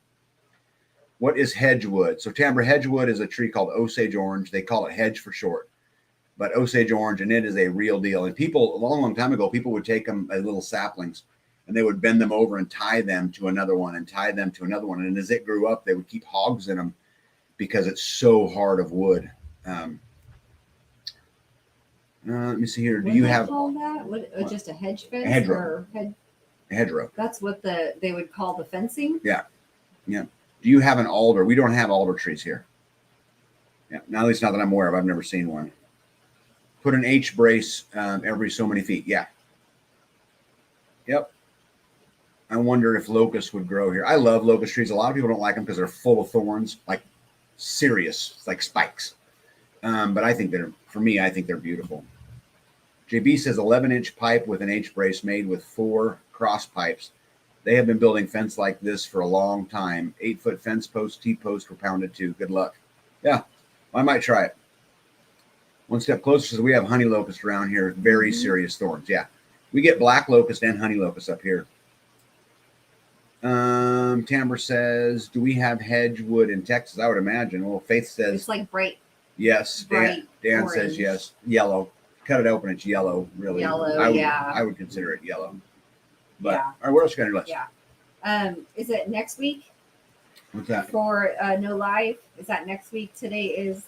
What is hedgewood? So Tambra, hedgewood is a tree called Osage orange. They call it hedge for short, but Osage orange, and it is a real deal. And people, a long time ago, people would take them as little saplings and they would bend them over and tie them to another one and tie them to another one. And as it grew up, they would keep hogs in them because it's so hard of wood. Let me see here. Do you have call that? What, just a hedge fence? A hedgerow. Hedgerow. That's what they would call the fencing. Yeah. Do you have an alder? We don't have alder trees here. Yeah, now at least not that I'm aware of. I've never seen one. Put an H brace every so many feet. Yeah. Yep. I wonder if locust would grow here. I love locust trees. A lot of people don't like them because they're full of thorns, like serious, like spikes. But I think I think they're beautiful. JB says 11-inch pipe with an H brace made with 4 cross pipes. They have been building fence like this for a long time. 8-foot fence posts, T-posts were pounded too. Good luck. Yeah, I might try it. One step closer says we have honey locust around here. Very serious thorns. Yeah, we get black locust and honey locust up here. Tamber says, do we have hedgewood in Texas? I would imagine. Well, Faith says it's like bright. Yes. Dan says yes. Yellow. Cut it open. It's yellow. Really. Yellow. I would consider it yellow. But all right, what else you got on your list? Yeah. Is it next week? What's that? For no live? Is that next week? Today is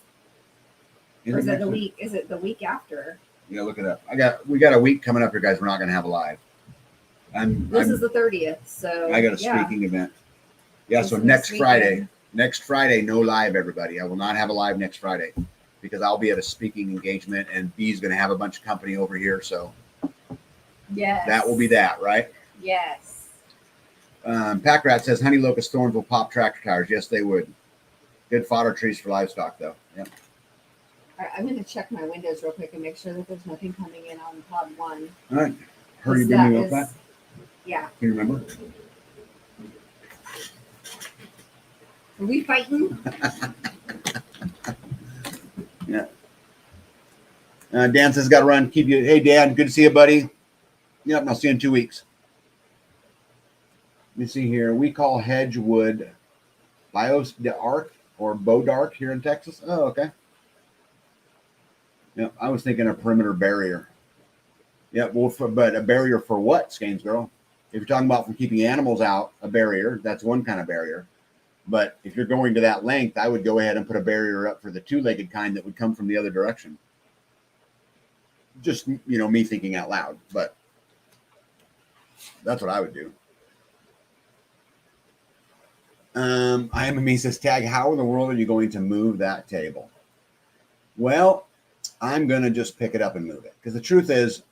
or is it the week? Is it the week after? Yeah, look it up. We got a week coming up here, guys. We're not going to have a live. This is the 30th, so I got a speaking event. Yeah, so next Friday. Next Friday, no live, everybody. I will not have a live next Friday because I'll be at a speaking engagement, and B's going to have a bunch of company over here. So yes, that will be that, right? Yes. Pack Rat says honey locust thorns will pop tractor tires. Yes, they would. Good fodder trees for livestock, though. Yep. All right, I'm going to check my windows real quick and make sure that there's nothing coming in on pod 1. All right. Heard you bring me up that? Yeah. Can you remember? Are we fighting? Yeah. Dan says, got to run. Keep you. Hey, Dan, good to see you, buddy. Yep, I'll see you in 2 weeks. Let me see here. We call hedgewood bios arc or bodark here in Texas. Oh, okay. Yeah, I was thinking a perimeter barrier. Yeah, well, but a barrier for what, Skanes girl? If you're talking about from keeping animals out, a barrier, that's one kind of barrier. But if you're going to that length, I would go ahead and put a barrier up for the 2-legged kind that would come from the other direction. Just, me thinking out loud, but that's what I would do. I am a me says, Tag, how in the world are you going to move that table? Well, I'm going to just pick it up and move it. Because the truth is,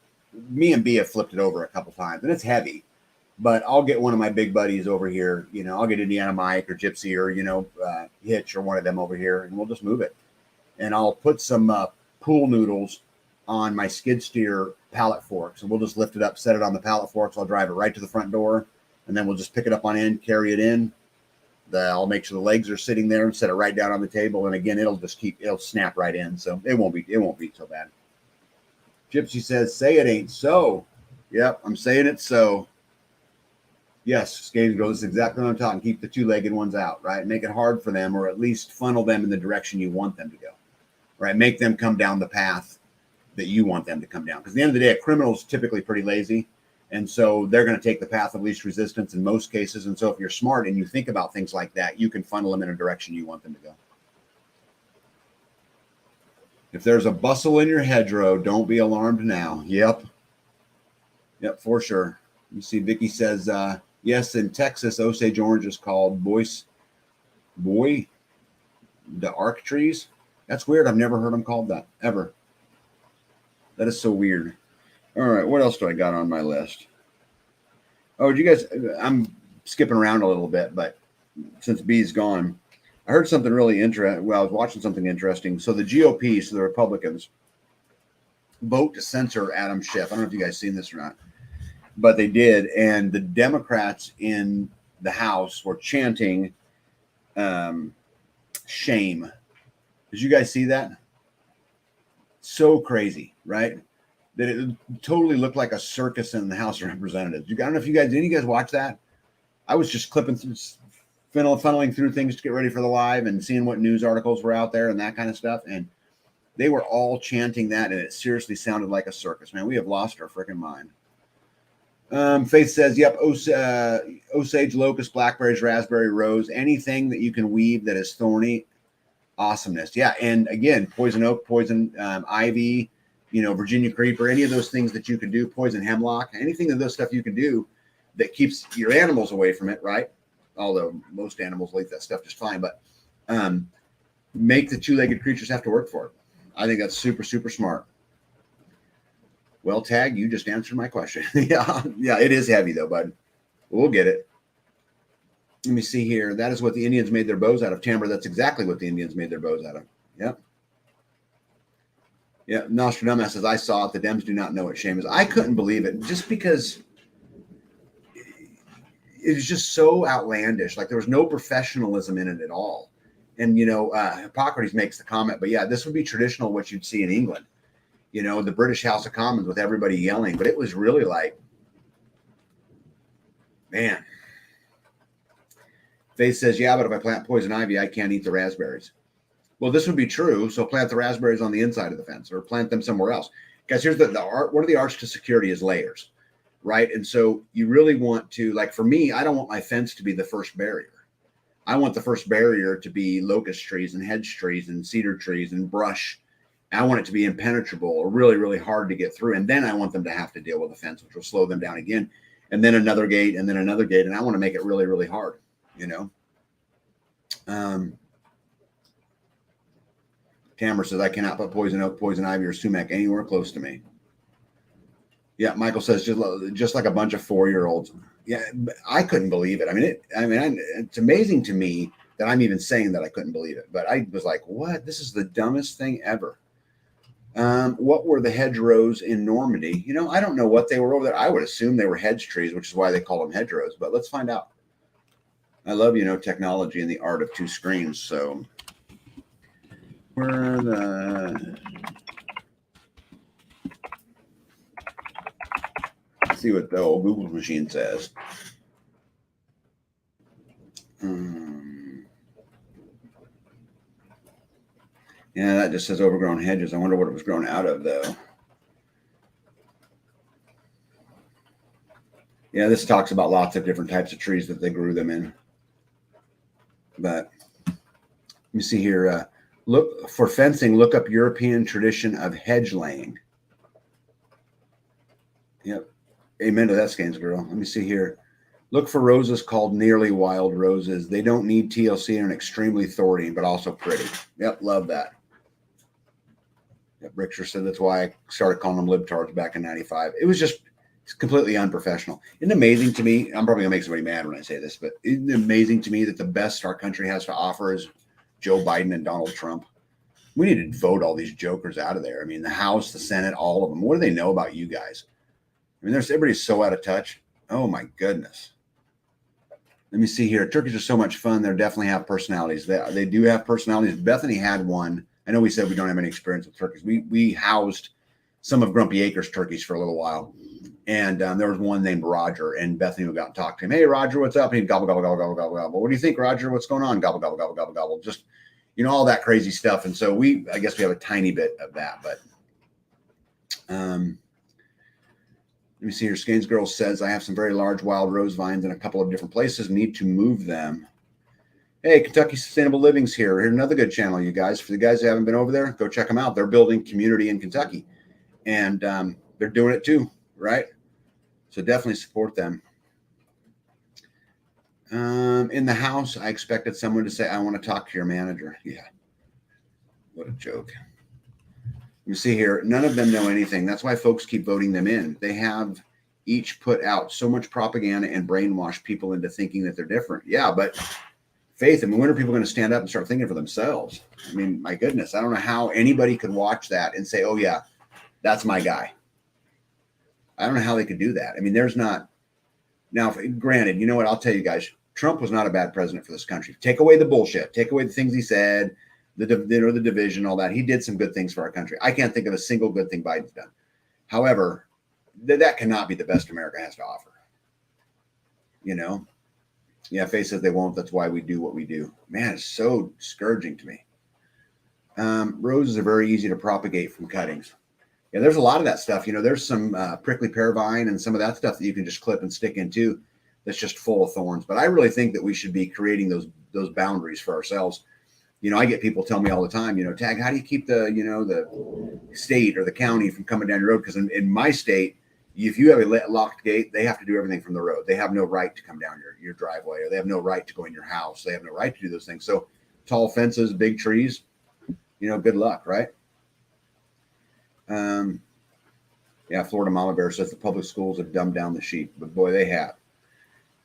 me and B have flipped it over a couple times, and it's heavy. But I'll get one of my big buddies over here. I'll get Indiana Mike or Gypsy or, Hitch or one of them over here, and we'll just move it. And I'll put some pool noodles on my skid steer pallet forks, and we'll just lift it up, set it on the pallet forks. I'll drive it right to the front door, and then we'll just pick it up on end, carry it in. I'll make sure the legs are sitting there and set it right down on the table. And again, it'll snap right in. So it won't be so bad. Gypsy says, say it ain't so. Yep, I'm saying it so. Yes, Scavenging goes. That's exactly what I'm talking. Keep the two-legged ones out, right? Make it hard for them, or at least funnel them in the direction you want them to go, right? Make them come down the path that you want them to come down. Because at the end of the day, a criminal is typically pretty lazy. And so they're going to take the path of least resistance in most cases. And so if you're smart and you think about things like that, you can funnel them in a direction you want them to go. If there's a bustle in your hedgerow, don't be alarmed now. Yep. Yep, for sure. You see, Vicky says, yes, in Texas, Osage orange is called boy, the arc trees. That's weird. I've never heard them called that, ever. That is so weird. All right, what else do I got on my list? Oh, you guys, I'm skipping around a little bit, but since B's gone, I heard something really interesting. Well, I was watching something interesting. So the GOP, so the Republicans, vote to censor Adam Schiff. I don't know if you guys seen this or not, but they did. And the Democrats in the House were chanting shame. Did you guys see that? So crazy, right? That it totally looked like a circus in the House of Representatives. I don't know if you guys, did you guys watch that? I was just clipping through, funneling through things to get ready for the live and seeing what news articles were out there and that kind of stuff. And they were all chanting that, and it seriously sounded like a circus, man. We have lost our freaking mind. Faith says, yep, Osage, locust, blackberries, raspberry, rose, anything that you can weave that is thorny, awesomeness. Yeah, and again, poison oak, poison ivy, Virginia creeper, any of those things that you can do, poison hemlock, anything of those stuff you can do that keeps your animals away from it, right? Although most animals like that stuff just fine, but make the two-legged creatures have to work for it. I think that's super, super smart. Well, Tag, you just answered my question. yeah, it is heavy though, bud. We'll get it. Let me see here. That is what the Indians made their bows out of. Tamara, that's exactly what the Indians made their bows out of. Yep. Yeah, Nostradamus says, I saw it. The Dems do not know what shame is. I couldn't believe it just because it was just so outlandish. Like there was no professionalism in it at all. And, Hippocrates makes the comment, but yeah, this would be traditional what you'd see in England. The British House of Commons with everybody yelling, but it was really like, man. Faith says, yeah, but if I plant poison ivy, I can't eat the raspberries. Well, this would be true. So plant the raspberries on the inside of the fence or plant them somewhere else. Guys, here's the art. One of the arts to security is layers, right? And so you really want to, like for me, I don't want my fence to be the first barrier. I want the first barrier to be locust trees and hedge trees and cedar trees and brush. I want it to be impenetrable or really, really hard to get through. And then I want them to have to deal with a fence, which will slow them down again. And then another gate and then another gate. And I want to make it really, really hard, Tamara says, I cannot put poison oak, poison ivy, or sumac anywhere close to me. Yeah, Michael says, just like a bunch of 4-year-olds. Yeah, I couldn't believe it. It's amazing to me that I'm even saying that I couldn't believe it. But I was like, what? This is the dumbest thing ever. What were the hedgerows in Normandy? I don't know what they were over there. I would assume they were hedge trees, which is why they call them hedgerows. But let's find out. I love, technology and the art of two screens. So where let's see what the old Google machine says. Yeah, that just says overgrown hedges. I wonder what it was grown out of, though. Yeah, this talks about lots of different types of trees that they grew them in. But let me see here. Look for fencing. Look up European tradition of hedge laying. Yep. Amen to that, Scanes girl. Let me see here. Look for roses called nearly wild roses. They don't need TLC and are extremely thorny, but also pretty. Yep, love that. Yep, Richter said that's why I started calling them libtards back in 95. It was just completely unprofessional. Isn't it amazing to me? I'm probably going to make somebody mad when I say this, but isn't it amazing to me that the best our country has to offer is Joe Biden and Donald Trump? We need to vote all these jokers out of there. The House, the Senate, all of them. What do they know about you guys? Everybody's so out of touch. Oh, my goodness. Let me see here. Turkeys are so much fun. They definitely have personalities. They do have personalities. Bethany had one. I know we said we don't have any experience with turkeys. We housed some of Grumpy Acres turkeys for a little while. And there was one named Roger, and Bethany would go out and talk to him. Hey, Roger, what's up? And he'd gobble, gobble, gobble, gobble, gobble, gobble. What do you think, Roger? What's going on? Gobble, gobble, gobble, gobble, gobble. Just, all that crazy stuff. And so I guess we have a tiny bit of that. But let me see here. Skanes Girl says, I have some very large wild rose vines in a couple of different places. Need to move them. Hey, Kentucky Sustainable Living's here. Here's another good channel, you guys. For the guys who haven't been over there, go check them out. They're building community in Kentucky. And they're doing it too, right? So definitely support them. In the house, I expected someone to say, I want to talk to your manager. Yeah. What a joke. You see here, none of them know anything. That's why folks keep voting them in. They have each put out so much propaganda and brainwash people into thinking that they're different. Yeah, but Faith, when are people going to stand up and start thinking for themselves? I mean, my goodness, I don't know how anybody could watch that and say, oh, yeah, that's my guy. I don't know how they could do that. I mean, there's not. Now, granted, you know what? I'll tell you guys, Trump was not a bad president for this country. Take away the bullshit. Take away the things he said, the division, all that. He did some good things for our country. I can't think of a single good thing Biden's done. However, that cannot be the best America has to offer. Yeah, Faye says they won't. That's why we do what we do. Man, it's so discouraging to me. Roses are very easy to propagate from cuttings. Yeah, there's a lot of that stuff. There's some prickly pear vine and some of that stuff that you can just clip and stick into that's just full of thorns. But I really think that we should be creating those boundaries for ourselves. I get people tell me all the time, Tag, how do you keep the state or the county from coming down your road? Because in my state, if you have a locked gate, they have to do everything from the road. They have no right to come down your driveway, or they have no right to go in your house. They have no right to do those things. So tall fences, big trees, good luck, right? Yeah, Florida Mama Bear says the public schools have dumbed down the sheep, but boy, they have.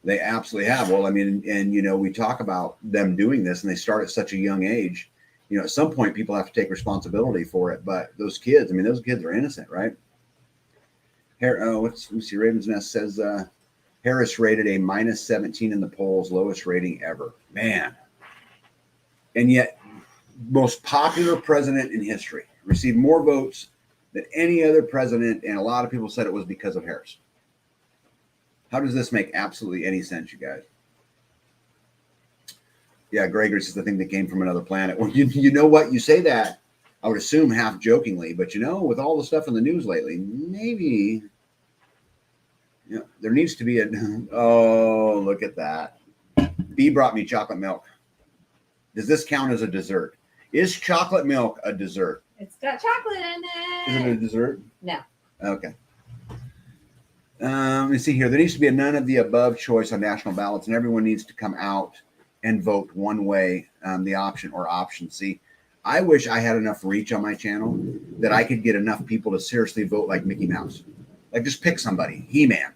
They absolutely have. Well, I mean, and we talk about them doing this, and they start at such a young age. At some point, people have to take responsibility for it. But those kids are innocent, right? Let me see. Raven's Nest says Harris rated a -17 in the polls, lowest rating ever. Man. And yet, most popular president in history, received more votes than any other president, and a lot of people said it was because of Harris. How does this make absolutely any sense, you guys? Yeah, Gregory says the thing that came from another planet. Well, you know what? You say that, I would assume half jokingly, but with all the stuff in the news lately, maybe there needs to be oh, look at that. B brought me chocolate milk. Does this count as a dessert? Is chocolate milk a dessert? It's got chocolate in it. Is it a dessert? No. Okay. Let me see here. There needs to be a none of the above choice on national ballots, and everyone needs to come out and vote one way, the option or option C. I wish I had enough reach on my channel that I could get enough people to seriously vote like Mickey Mouse. Like, just pick somebody, He-Man,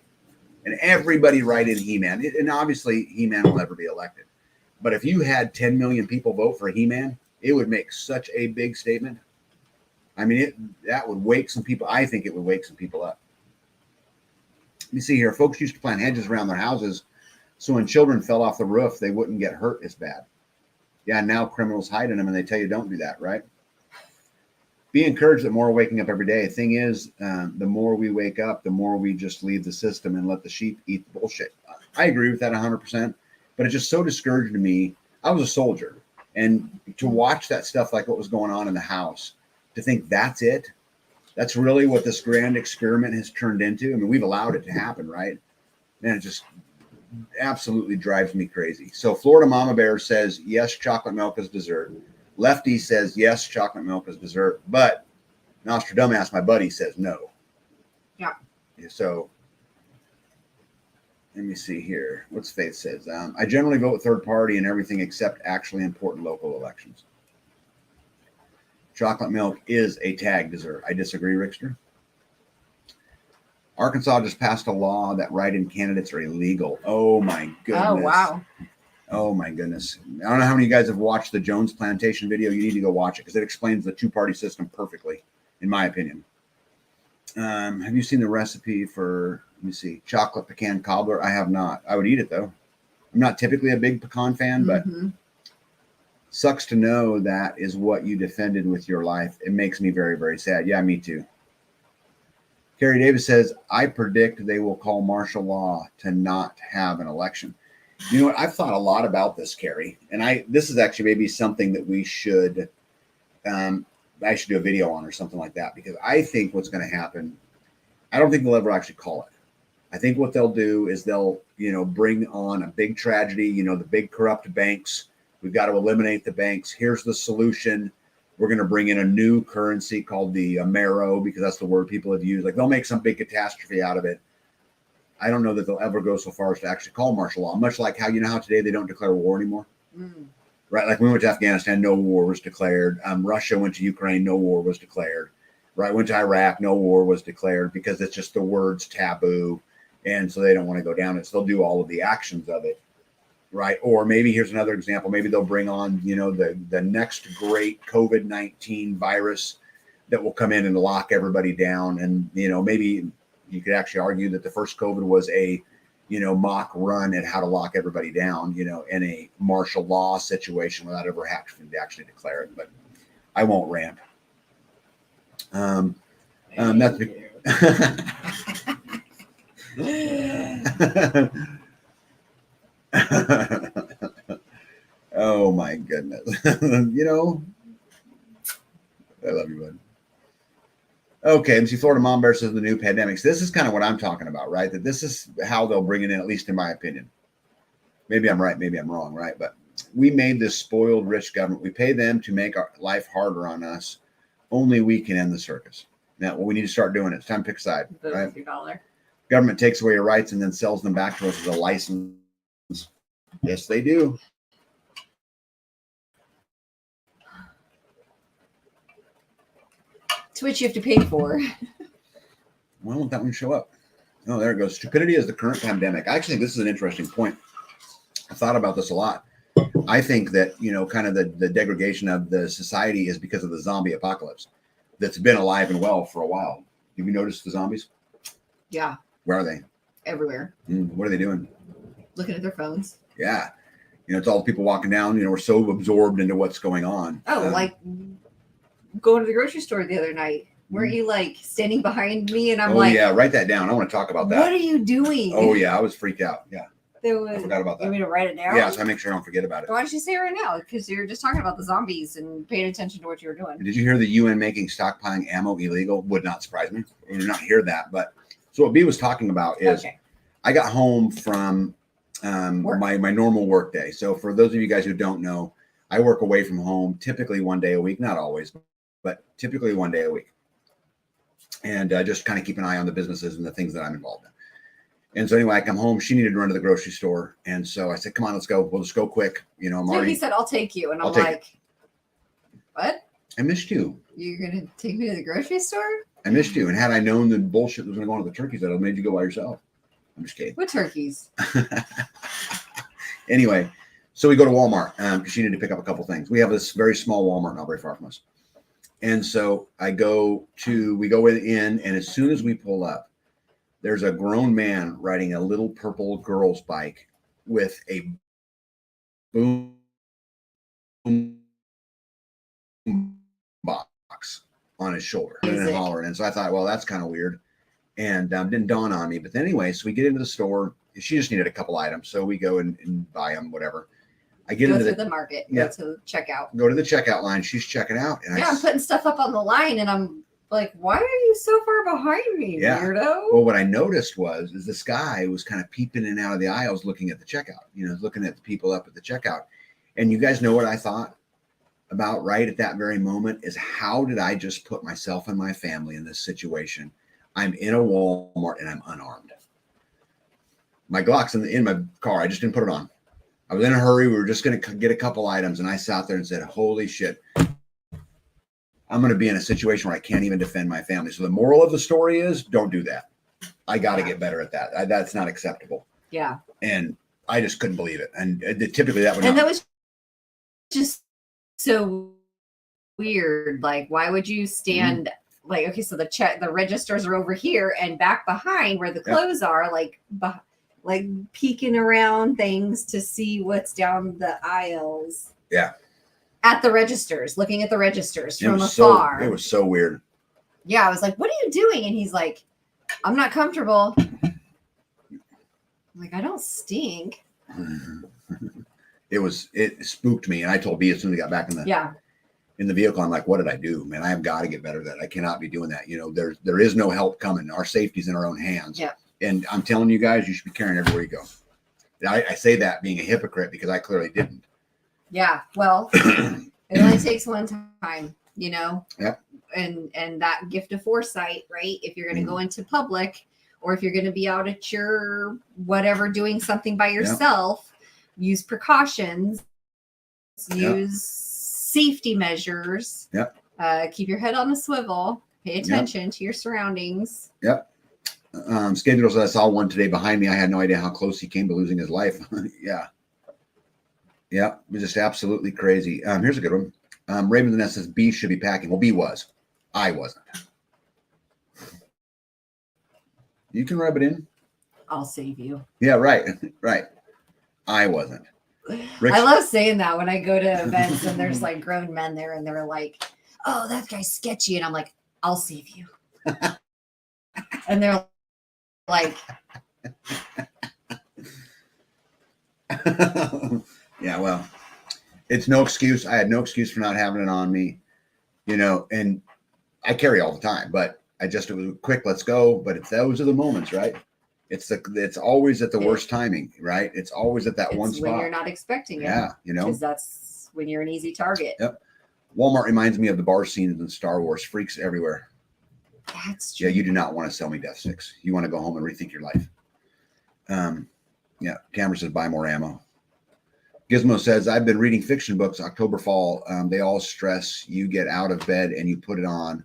and everybody write in He-Man. And obviously, He-Man will never be elected. But if you had 10 million people vote for He-Man, it would make such a big statement. I mean, that would wake some people. I think it would wake some people up. Let me see here. Folks used to plant hedges around their houses so when children fell off the roof, they wouldn't get hurt as bad. Yeah, now criminals hide in them, and they tell you don't do that, right? Be encouraged that more are waking up every day. The thing is, the more we wake up, the more we just leave the system and let the sheep eat the bullshit. I agree with that 100%, but it's just so discouraging to me. I was a soldier, and to watch that stuff like what was going on in the house, to think that's it, that's really what this grand experiment has turned into. I mean, we've allowed it to happen, right? Man, it just absolutely drives me crazy. So Florida Mama Bear says, yes, chocolate milk is dessert. Lefty says, yes, chocolate milk is dessert. But Nostradamus, my buddy, says no. Yeah. So let me see here. What's Faith says? I generally vote third party in everything except actually important local elections. Chocolate milk is a tag dessert. I disagree, Rickster. Arkansas just passed a law that write-in candidates are illegal. Oh, my goodness. Oh, wow. Oh, my goodness. I don't know how many of you guys have watched the Jones Plantation video. You need to go watch it because it explains the two-party system perfectly, in my opinion. Have you seen the recipe for, let me see, chocolate pecan cobbler? I have not. I would eat it, though. I'm not typically a big pecan fan, but sucks to know that is what you defended with your life. It makes me very, very sad. Yeah, me too. Carrie Davis says, I predict they will call martial law to not have an election. You know what? I've thought a lot about this, Carrie, and this is actually maybe something that we should, I should do a video on or something like that, because I think what's going to happen, I don't think they'll ever actually call it. I think what they'll do is they'll, bring on a big tragedy, the big corrupt banks. We've got to eliminate the banks. Here's the solution. We're going to bring in a new currency called the Amero, because that's the word people have used. Like, they'll make some big catastrophe out of it. I don't know that they'll ever go so far as to actually call martial law, much like how today they don't declare war anymore. Right? Like, we went to Afghanistan, no war was declared. Russia went to Ukraine, no war was declared. Right? Went to Iraq, no war was declared, because it's just the word's taboo. And so they don't want to go down it. So they'll do all of the actions of it. Right. Or maybe here's another example. Maybe they'll bring on, the next great COVID-19 virus that will come in and lock everybody down. And, maybe you could actually argue that the first COVID was a, mock run at how to lock everybody down, in a martial law situation without ever having to actually declare it. But I won't rant. That's oh my goodness. I love you, bud. Okay, MC Florida Mom Bear says the new pandemics. This is kind of what I'm talking about, right? That this is how they'll bring it in, at least in my opinion. Maybe I'm right, maybe I'm wrong, right? But we made this spoiled rich government. We pay them to make our life harder on us. Only we can end the circus. Now, what we need to start doing, it's time to pick a side. Right? $50. Government takes away your rights and then sells them back to us as a license. Yes, they do. To which you have to pay for. Why won't that one show up? Oh, there it goes. Stupidity is the current pandemic. I actually think this is an interesting point. I thought about this a lot. I think that, kind of the degradation of the society is because of the zombie apocalypse that's been alive and well for a while. Have you noticed the zombies? Yeah. Where are they? Everywhere. What are they doing? Looking at their phones. Yeah. It's all the people walking down, we're so absorbed into what's going on. Oh, like going to the grocery store the other night. Weren't you like standing behind me? And I'm like, yeah, write that down. I want to talk about that. What are you doing? Oh, yeah. I was freaked out. Yeah. I forgot about that. You want me to write it down? Yeah, so I make sure I don't forget about it. Why don't you say it right now? Because you're just talking about the zombies and paying attention to what you were doing. Did you hear the UN making stockpiling ammo illegal? Would not surprise me. I did not hear that. But so what B was talking about is I got home from my normal work day. So for those of you guys who don't know, I work away from home typically one day a week, not always, but typically one day a week. And just kind of keep an eye on the businesses and the things that I'm involved in. And so anyway, I come home. She needed to run to the grocery store. And so I said, come on, let's go. We'll just go quick. I'm already. He said, I'll take you. And I'm like, what? I missed you. You're going to take me to the grocery store? I missed you. And had I known the bullshit that was going to go on to the turkeys, I'd have made you go by yourself. I'm just kidding. What turkeys? Anyway, so we go to Walmart because she needed to pick up a couple things. We have this very small Walmart not very far from us. And so we go in, and as soon as we pull up, there's a grown man riding a little purple girl's bike with a boom box on his shoulder and hollering. And so I thought, well, that's kind of weird. And didn't dawn on me. But then anyway, so we get into the store. She just needed a couple items. So we go and buy them, whatever. I get into the market, go to the checkout. Go to the checkout line. She's checking out. And I'm putting stuff up on the line, and I'm like, why are you so far behind me, weirdo? Well, what I noticed is this guy was kind of peeping in and out of the aisles looking at the checkout, looking at the people up at the checkout. And you guys know what I thought about right at that very moment is, how did I just put myself and my family in this situation? I'm in a Walmart and I'm unarmed. My Glock's in my car. I just didn't put it on. I was in a hurry. We were just going to get a couple items. And I sat there and said, holy shit, I'm going to be in a situation where I can't even defend my family. So the moral of the story is, don't do that. I got to get better at that. That's not acceptable. Yeah. And I just couldn't believe it. And typically that would that was just so weird. Like, why would you stand like, okay, so the registers are over here, and back behind where the clothes are, like peeking around things to see what's down the aisles. Yeah. At the registers, looking at the registers from afar. It was so weird. Yeah, I was like, what are you doing? And he's like, I'm not comfortable. I'm like, I don't stink. It spooked me, and I told B as soon as I got back in the vehicle, I'm like, what did I do, man? I have got to get better at that. I cannot be doing that. There is no help coming. Our safety's in our own hands. Yeah. And I'm telling you guys, you should be carrying everywhere you go. I say that being a hypocrite because I clearly didn't. Yeah. Well, it only takes one time, Yep. And that gift of foresight, right? If you're going to go into public, or if you're going to be out at your whatever doing something by yourself, use precautions, use safety measures. Yep. Keep your head on a swivel. Pay attention to your surroundings. Yep. Schedule says, I saw one today behind me. I had no idea how close he came to losing his life. Yeah. Yeah. It was just absolutely crazy. Here's a good one. Raven the Nest says B should be packing. Well, B was. I wasn't. You can rub it in. I'll save you. Yeah, right. Right. I wasn't. I love saying that when I go to events and there's like grown men there and they're like, oh, that guy's sketchy. And I'm like, I'll save you. And they're like, yeah, well, it's no excuse. I had no excuse for not having it on me, and I carry all the time, but it was quick, let's go. But those are the moments, right? It's always at the worst timing, right? It's always at that one spot when you're not expecting it. Yeah, because that's when you're an easy target. Yep. Walmart reminds me of the bar scene in Star Wars. Freaks everywhere. That's true. Yeah, you do not want to sell me death sticks. You want to go home and rethink your life. Yeah. Cameron says buy more ammo. Gizmo says I've been reading fiction books October fall. They all stress you get out of bed and you put it on,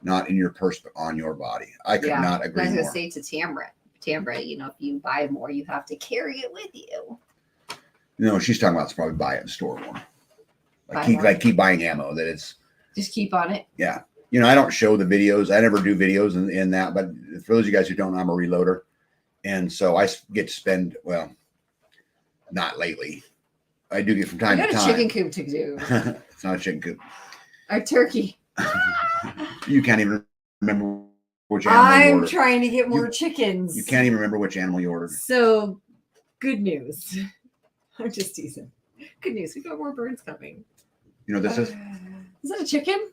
not in your purse but on your body. I could not agree more. I was gonna say to Tamra, if you buy more, you have to carry it with you. No, she's talking about probably buy it and store more. Keep buying ammo. That it's just keep on it. Yeah. I don't show the videos. I never do videos in that. But for those of you guys who don't know, I'm a reloader. And so I get to spend, well, not lately. I do get from time to time. You got a chicken coop to do. It's not a chicken coop. A turkey. You can't even remember which animal you ordered. I'm trying to get more chickens. You can't even remember which animal you ordered. So, good news. I'm just teasing. Good news. We got more birds coming. You know what this is? Is that a chicken?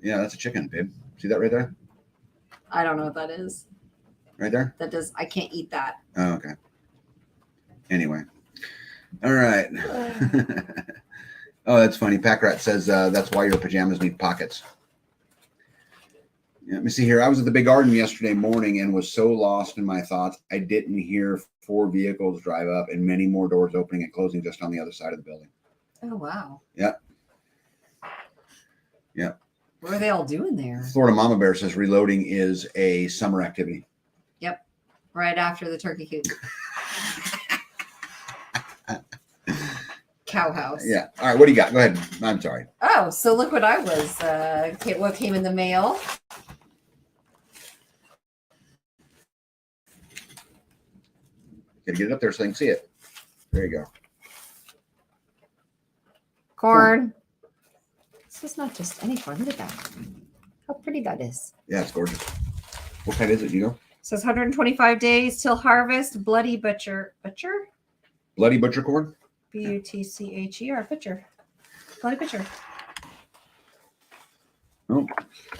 Yeah, that's a chicken, babe. See that right there? I don't know what that is. Right there? I can't eat that. Oh, okay. Anyway. All right. Oh, that's funny. Packrat says that's why your pajamas need pockets. Yeah, let me see here. I was at the big garden yesterday morning and was so lost in my thoughts. I didn't hear 4 vehicles drive up and many more doors opening and closing just on the other side of the building. Oh, wow. Yeah. Yeah. What are they all doing there? Florida Mama Bear says reloading is a summer activity. Yep. Right after the turkey coop. Cow house. Yeah. All right. What do you got? Go ahead. I'm sorry. Oh, so look what I was, what came in the mail. Gotta get it up there so they can see it. There you go. Corn. This is not just any corn. Look at that. How pretty that is. Yeah, it's gorgeous. What kind is it? You know? It says 125 days till harvest. Bloody butcher. Butcher? Bloody butcher corn? Butcher. Butcher. Bloody butcher. Oh.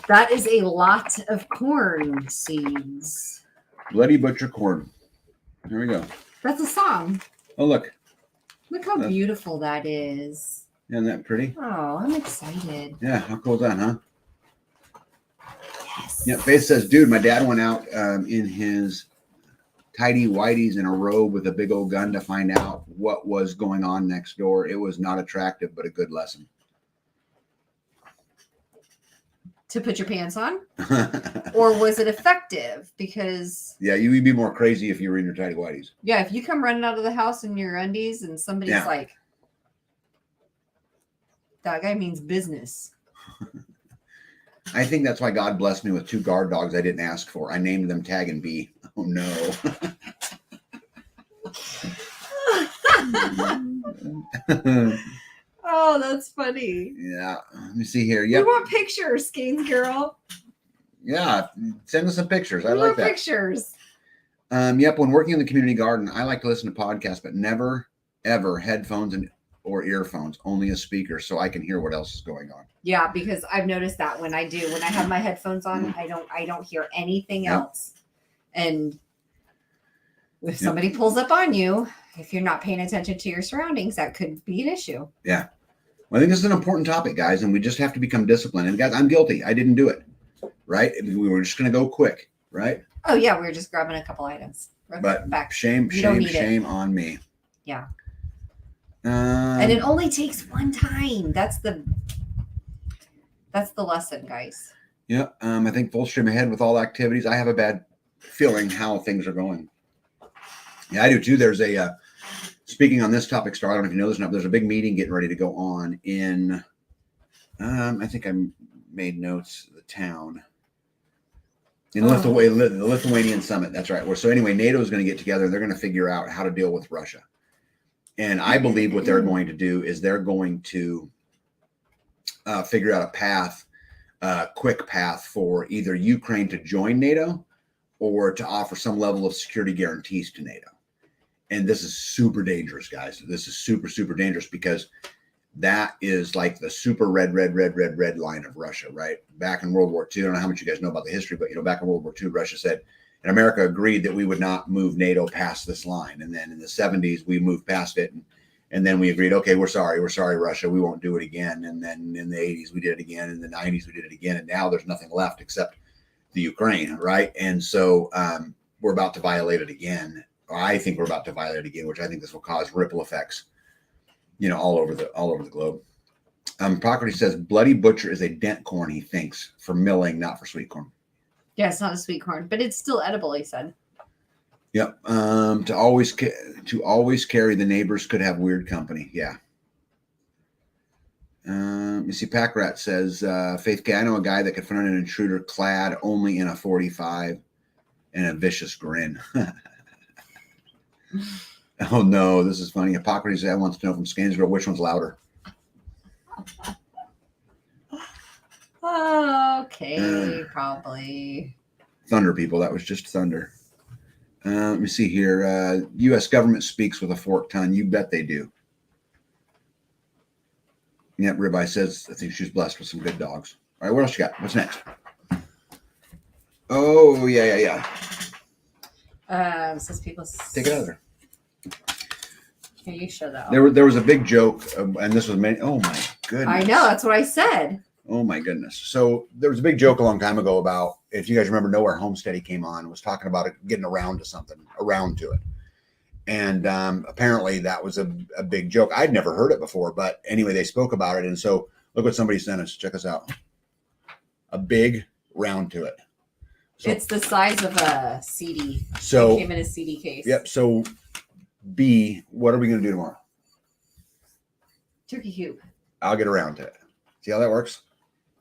That is a lot of corn seeds. Bloody butcher corn. Here we go. That's a song. Oh, look. Look how beautiful that is. Isn't that pretty? Oh, I'm excited. Yeah, how cool is that, huh? Yes. Yeah, Faith says, dude, my dad went out in his tidy whities in a robe with a big old gun to find out what was going on next door. It was not attractive, but a good lesson. To put your pants on? Or was it effective? Because... Yeah, you'd be more crazy if you were in your tidy whities. Yeah, if you come running out of the house in your undies and somebody's like, that guy means business. I think that's why God blessed me with 2 guard dogs I didn't ask for. I named them Tag and B. Oh, no. Oh, that's funny. Yeah. Let me see here. Yep. We want pictures, Skeins girl. Yeah, send us some pictures. I More like that. pictures. Yep. When working in the community garden, I like to listen to podcasts, but never, ever headphones or earphones. Only a speaker, so I can hear what else is going on. Yeah, because I've noticed that when I have my headphones on, I don't hear anything else. And if somebody pulls up on you, if you're not paying attention to your surroundings, that could be an issue. Yeah. Well, I think this is an important topic, guys, and we just have to become disciplined. And guys, I'm guilty. I didn't do it. Right? We were just going to go quick. Right? Oh yeah, we were just grabbing a couple items. But back. shame on me. Yeah. And it only takes one time. That's the lesson, guys. Yeah. I think full stream ahead with all activities. I have a bad feeling how things are going. Yeah, I do too. There's a speaking on this topic, Star. I don't know if you know this or not, but there's a big meeting getting ready to go on in. I think I made notes. The town. In the Lithuanian summit. That's right. So anyway, NATO is going to get together. They're going to figure out how to deal with Russia. And I believe what they're going to do is they're going to figure out a path, quick path for either Ukraine to join NATO or to offer some level of security guarantees to NATO. And this is super dangerous, guys. This is super, super dangerous because that is like the super red line of Russia, right? Back in World War II, I don't know how much you guys know about the history, but back in World War II, Russia said, and America agreed that we would not move NATO past this line. And then in the 70s, we moved past it. And then we agreed, okay, we're sorry, Russia. We won't do it again. And then in the 80s, we did it again. In the 90s, we did it again. And now there's nothing left except the Ukraine, right? And so we're about to violate it again. Or I think we're about to violate it again, which I think this will cause ripple effects, all over the globe. Procrates says Bloody Butcher is a dent corn, he thinks, for milling, not for sweet corn. Yeah, it's not a sweet corn, but it's still edible, he said. Yep. To always carry the neighbors could have weird company. Yeah. You see, Pack Rat says, Faith K, I know a guy that could front an intruder clad only in a 45 and a vicious grin. Oh no, this is funny. Hippocrates wants to know from Scainsborough which one's louder. Okay, probably. Thunder, people. That was just thunder. Let me see here. U.S. government speaks with a forked tongue. You bet they do. Yep, Ribeye says, I think she's blessed with some good dogs. All right, what else you got? What's next? Oh, yeah. Says people. Take it out of there. Here, you show that. There was a big joke, and this was many. Oh my goodness! I know, that's what I said. Oh my goodness! So there was a big joke a long time ago about, if you guys remember, Nowhere Homesteading came on, was talking about it getting around to it, and apparently that was a big joke. I'd never heard it before, but anyway, they spoke about it, and so look what somebody sent us. Check us out. A big round to it. So, it's the size of a CD. So it came in a CD case. Yep. So B, what are we going to do tomorrow? Turkey coop. I'll get around to it. See how that works?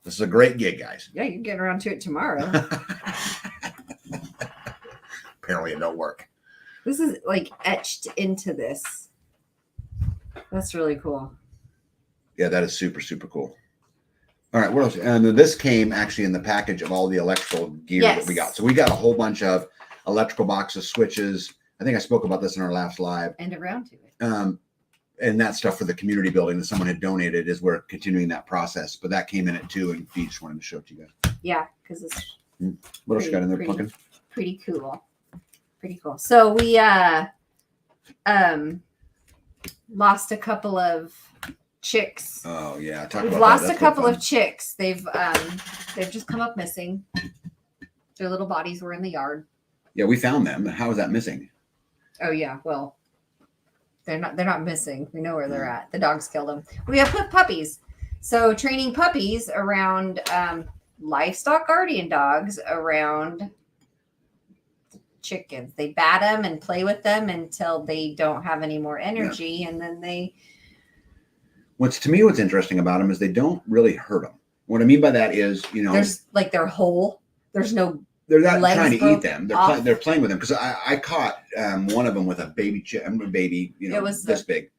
This is a great gig, guys. Yeah, you're getting around to it tomorrow. Apparently it don't work. This is like etched into this. That's really cool. Yeah, that is super, super cool. All right, what else? And this came actually in the package of all the electrical gear that we got. So we got a whole bunch of electrical boxes, switches. I think I spoke about this in our last live. And around to it. And that stuff for the community building that someone had donated is we're continuing that process. But that came in it too, and Fee just wanted to show it to you guys. Yeah, because it's what else you got in there, Plunkin? Pretty cool. Pretty cool. So we lost a couple of chicks. Oh yeah, we've lost a couple of chicks. They've just come up missing. Their little bodies were in the yard. Yeah, we found them. How is that missing? Oh yeah, well, they're not missing. We know where they're at. The dogs killed them. We have puppies. So training puppies around livestock guardian dogs around chickens. They bat them and play with them until they don't have any more energy, and then they. What's interesting about them is they don't really hurt them. What I mean by that is, there's like they're whole. There's no. They're not trying to eat them. They're playing with them, because I caught one of them with a baby, it was this big,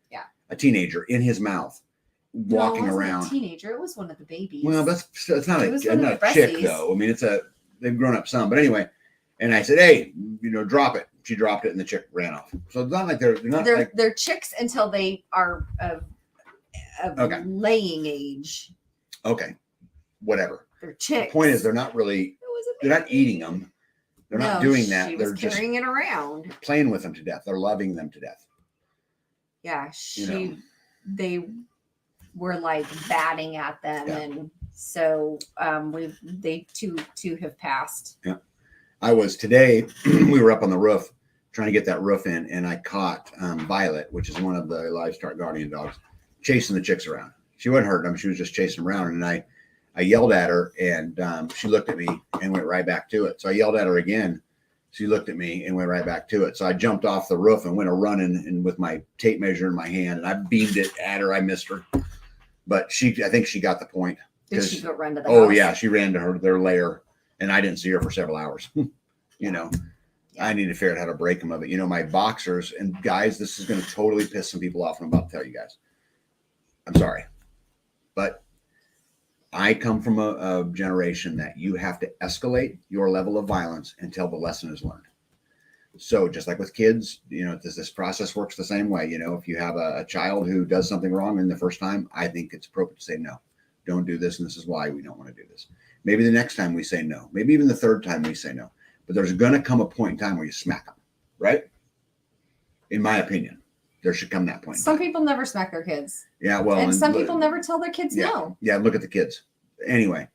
a teenager in his mouth, walking around. A teenager, it was one of the babies. Well, it's not a chick though. I mean, it's a they've grown up some. But anyway, and I said, hey, drop it. She dropped it and the chick ran off. So it's not like they're chicks until they are of okay. laying age. Okay, whatever. They're chicks. The point is, they're not eating them. They're not doing that. They're just carrying it around, playing with them to death. They're loving them to death. Yeah, they were like batting at them, and so they two have passed. Yeah, I was today. We were up on the roof trying to get that roof in, and I caught Violet, which is one of the Livestock guardian dogs, chasing the chicks around. She wasn't hurting them; she was just chasing them around, and I yelled at her, and she looked at me and went right back to it. So I yelled at her again. She looked at me and went right back to it. So I jumped off the roof and went running, and with my tape measure in my hand, and I beamed it at her. I missed her, but I think she got the point. Did she go run to the house? Oh yeah, she ran to their lair, and I didn't see her for several hours. I need to figure out how to break them of it. My boxers, and guys, this is going to totally piss some people off. I'm about to tell you guys. I'm sorry, but I come from a generation that you have to escalate your level of violence until the lesson is learned. So just like with kids, this process works the same way. If you have a child who does something wrong in the first time, I think it's appropriate to say, no, don't do this. And this is why we don't want to do this. Maybe the next time we say no, maybe even the third time we say no, but there's going to come a point in time where you smack them, right? In my opinion. There should come that point. Some people never smack their kids. Yeah, well, and some people never tell their kids no. Yeah, look at the kids. Anyway,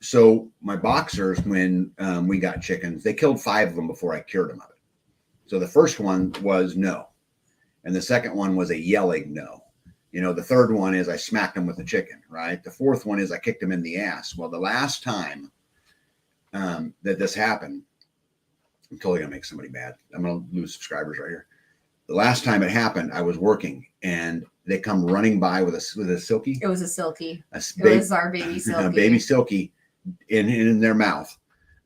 so my boxers, when we got chickens, they killed 5 of them before I cured them of it. So the first one was no, and the second one was a yelling no. The third one is I smacked them with the chicken, right? The fourth one is I kicked them in the ass. Well, the last time that this happened, I'm totally gonna make somebody mad. I'm gonna lose subscribers right here. The last time it happened, I was working, and they come running by with a silky. It was a silky. It was our baby silky. A baby silky in their mouth,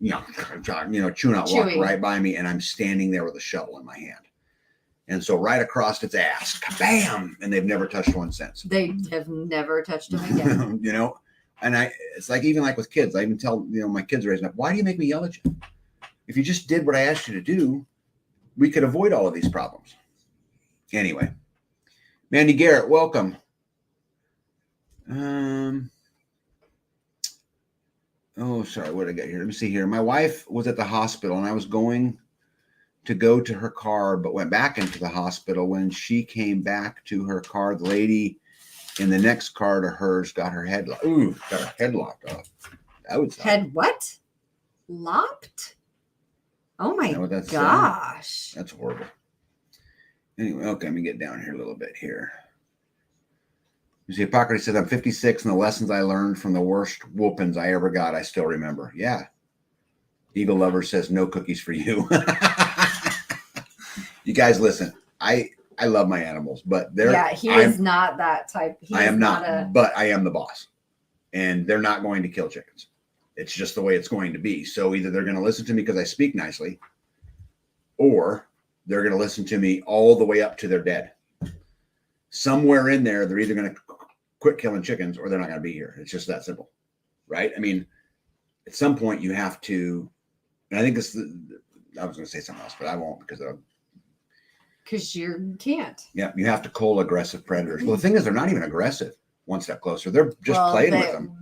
chewing out water right by me, and I'm standing there with a shovel in my hand, and so right across its ass, kabam! And they've never touched one since. They have never touched him again. And it's like even like with kids, I even tell my kids raising up, why do you make me yell at you? If you just did what I asked you to do, we could avoid all of these problems. Anyway, Mandy Garrett, welcome. Oh, sorry, what did I got here? Let me see here. My wife was at the hospital, and I was going to go to her car, but went back into the hospital. When she came back to her car, the lady in the next car to hers got her head locked. Ooh, got her head locked off. That would sound. Head what? Lopped? Oh my gosh. That's horrible. Anyway, okay, let me get down here a little bit here. You see, Hippocrates said, I'm 56, and the lessons I learned from the worst whoopings I ever got, I still remember. Yeah. Eagle Lover says, no cookies for you. You guys, listen, I love my animals, but he is not that type. I am not, but I am the boss, and they're not going to kill chickens. It's just the way it's going to be. So either they're going to listen to me because I speak nicely, or they're going to listen to me all the way up to their dead. Somewhere in there, they're either going to quit killing chickens or they're not going to be here. It's just that simple, right? I mean, at some point you have to, and I think I was going to say something else, but I won't because you can't. Yeah, you have to cull aggressive predators. Well, the thing is, they're not even aggressive. One step closer. They're just playing with them.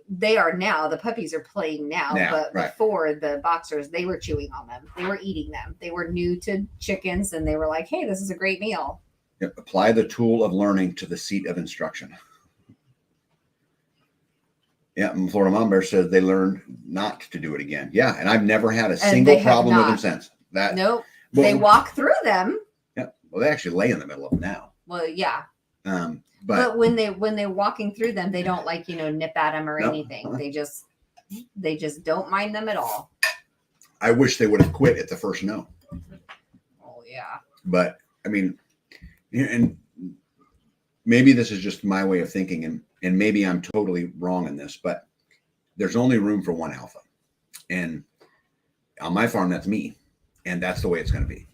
They are now. The puppies are playing now, but before the boxers, they were chewing on them. They were eating them. They were new to chickens, and they were like, hey, this is a great meal. Yep. Apply the tool of learning to the seat of instruction. Yeah, and Florida Mom Bear says they learned not to do it again. Yeah, and I've never had a single problem with them since. Nope. They walk through them. Yeah. Well, they actually lay in the middle of them now. Well, yeah. But when they're walking through them, they don't nip at them or anything. They just don't mind them at all. I wish they would have quit at the first no. Oh yeah. But I mean, and maybe this is just my way of thinking, and maybe I'm totally wrong in this, but there's only room for one alpha, and on my farm that's me, and that's the way it's going to be,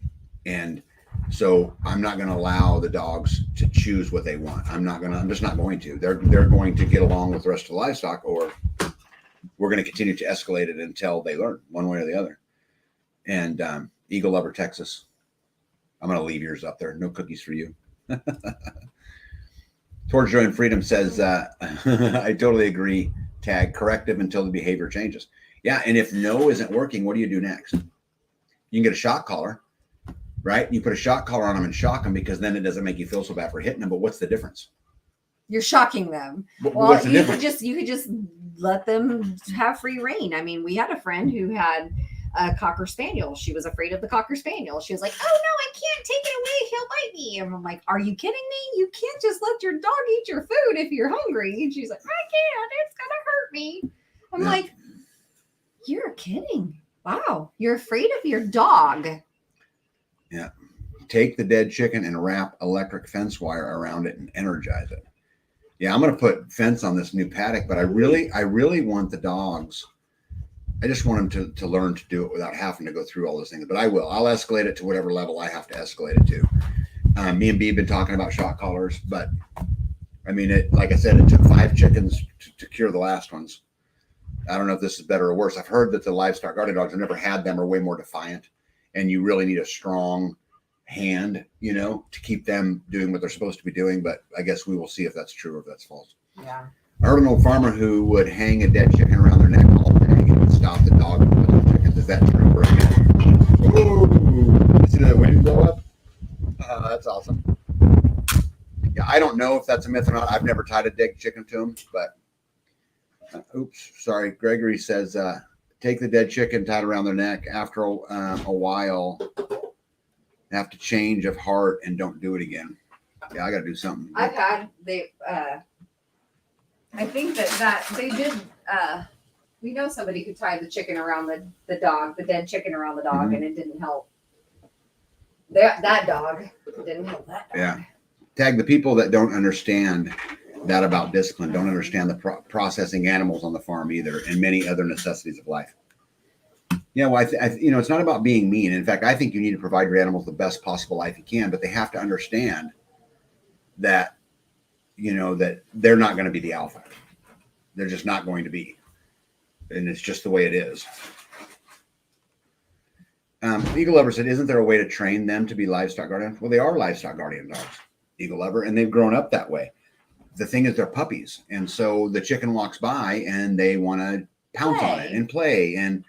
and. So I'm not going to allow the dogs to choose what they want. I'm just not going to. They're going to get along with the rest of the livestock, or we're going to continue to escalate it until they learn one way or the other. And Eagle Lover, Texas. I'm going to leave yours up there. No cookies for you. Towards Joy and Freedom says, I totally agree. Tag, corrective until the behavior changes. Yeah. And if no isn't working, what do you do next? You can get a shock collar, right? You put a shock collar on them and shock them, because then it doesn't make you feel so bad for hitting them. But what's the difference? You're shocking them. Well, What's the you difference? could just let them have free reign. I mean, we had a friend who had a Cocker Spaniel. She was afraid of the Cocker Spaniel. She was like, "Oh no, I can't take it away. He'll bite me." And I'm like, "Are you kidding me? You can't just let your dog eat your food if you're hungry." And she's like, "I can't. It's gonna hurt me." I'm Yeah. like, "You're kidding. Wow. You're afraid of your dog." Yeah. Take the dead chicken and wrap electric fence wire around it and energize it. Yeah, I'm going to put fence on this new paddock, but I really want the dogs. I just want them to learn to do it without having to go through all those things. But I will. I'll escalate it to whatever level I have to escalate it to. Me and B have been talking about shock collars, but I mean, like I said, it took 5 chickens to cure the last ones. I don't know if this is better or worse. I've heard that the livestock guardian dogs, I've never had them, are way more defiant, and you really need a strong hand, to keep them doing what they're supposed to be doing. But I guess we will see if that's true or if that's false. Yeah. I heard an old farmer who would hang a dead chicken around their neck all day and would stop the dog with the chickens. Is that true? Ooh, see that wind blow up? That's awesome. Yeah, I don't know if that's a myth or not. I've never tied a dead chicken to him, but oops, sorry. Gregory says, take the dead chicken, tie it around their neck. After a while, have to change of heart and don't do it again. Yeah, I got to do something. I've had I think that they did. We know somebody who tied the chicken around the dog, the dead chicken around the dog, and it didn't help. That dog didn't help that dog. Yeah. Tag, the people that don't understand that about discipline don't understand the processing animals on the farm either, and many other necessities of life. Yeah, well, it's not about being mean. In fact, I think you need to provide your animals the best possible life you can, but they have to understand that, that they're not going to be the alpha. They're just not going to be. And it's just the way it is. Eagle Lover said, isn't there a way to train them to be livestock guardians? Well, they are livestock guardian dogs, Eagle Lover, and they've grown up that way. The thing is, they're puppies. And so the chicken walks by and they want to pounce on it and play. And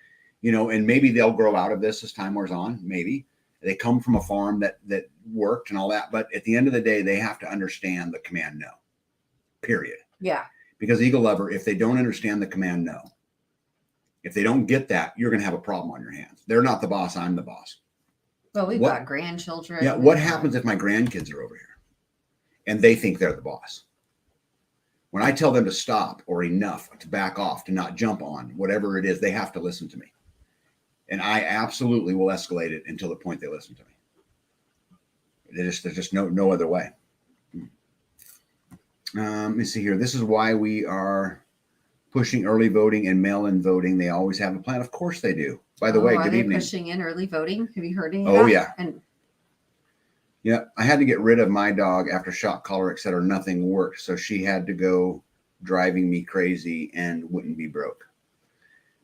and maybe they'll grow out of this as time wears on. Maybe they come from a farm that worked and all that. But at the end of the day, they have to understand the command no, period. Yeah. Because Eagle Lover, if they don't understand the command no, if they don't get that, you're going to have a problem on your hands. They're not the boss. I'm the boss. Well, we've got grandchildren. Yeah. What happens if my grandkids are over here and they think they're the boss? When I tell them to stop or enough, to back off, to not jump on, whatever it is, they have to listen to me. And I absolutely will escalate it until the point they listen to me. There's just no other way. Let me see here. This is why we are pushing early voting and mail-in voting. They always have a plan. Of course they do. By the way, good evening. Pushing in early voting? Have you heard any of that? Oh, yeah. Yeah, I had to get rid of my dog after shock collar, et cetera. Nothing worked. So she had to go driving me crazy and wouldn't be broke.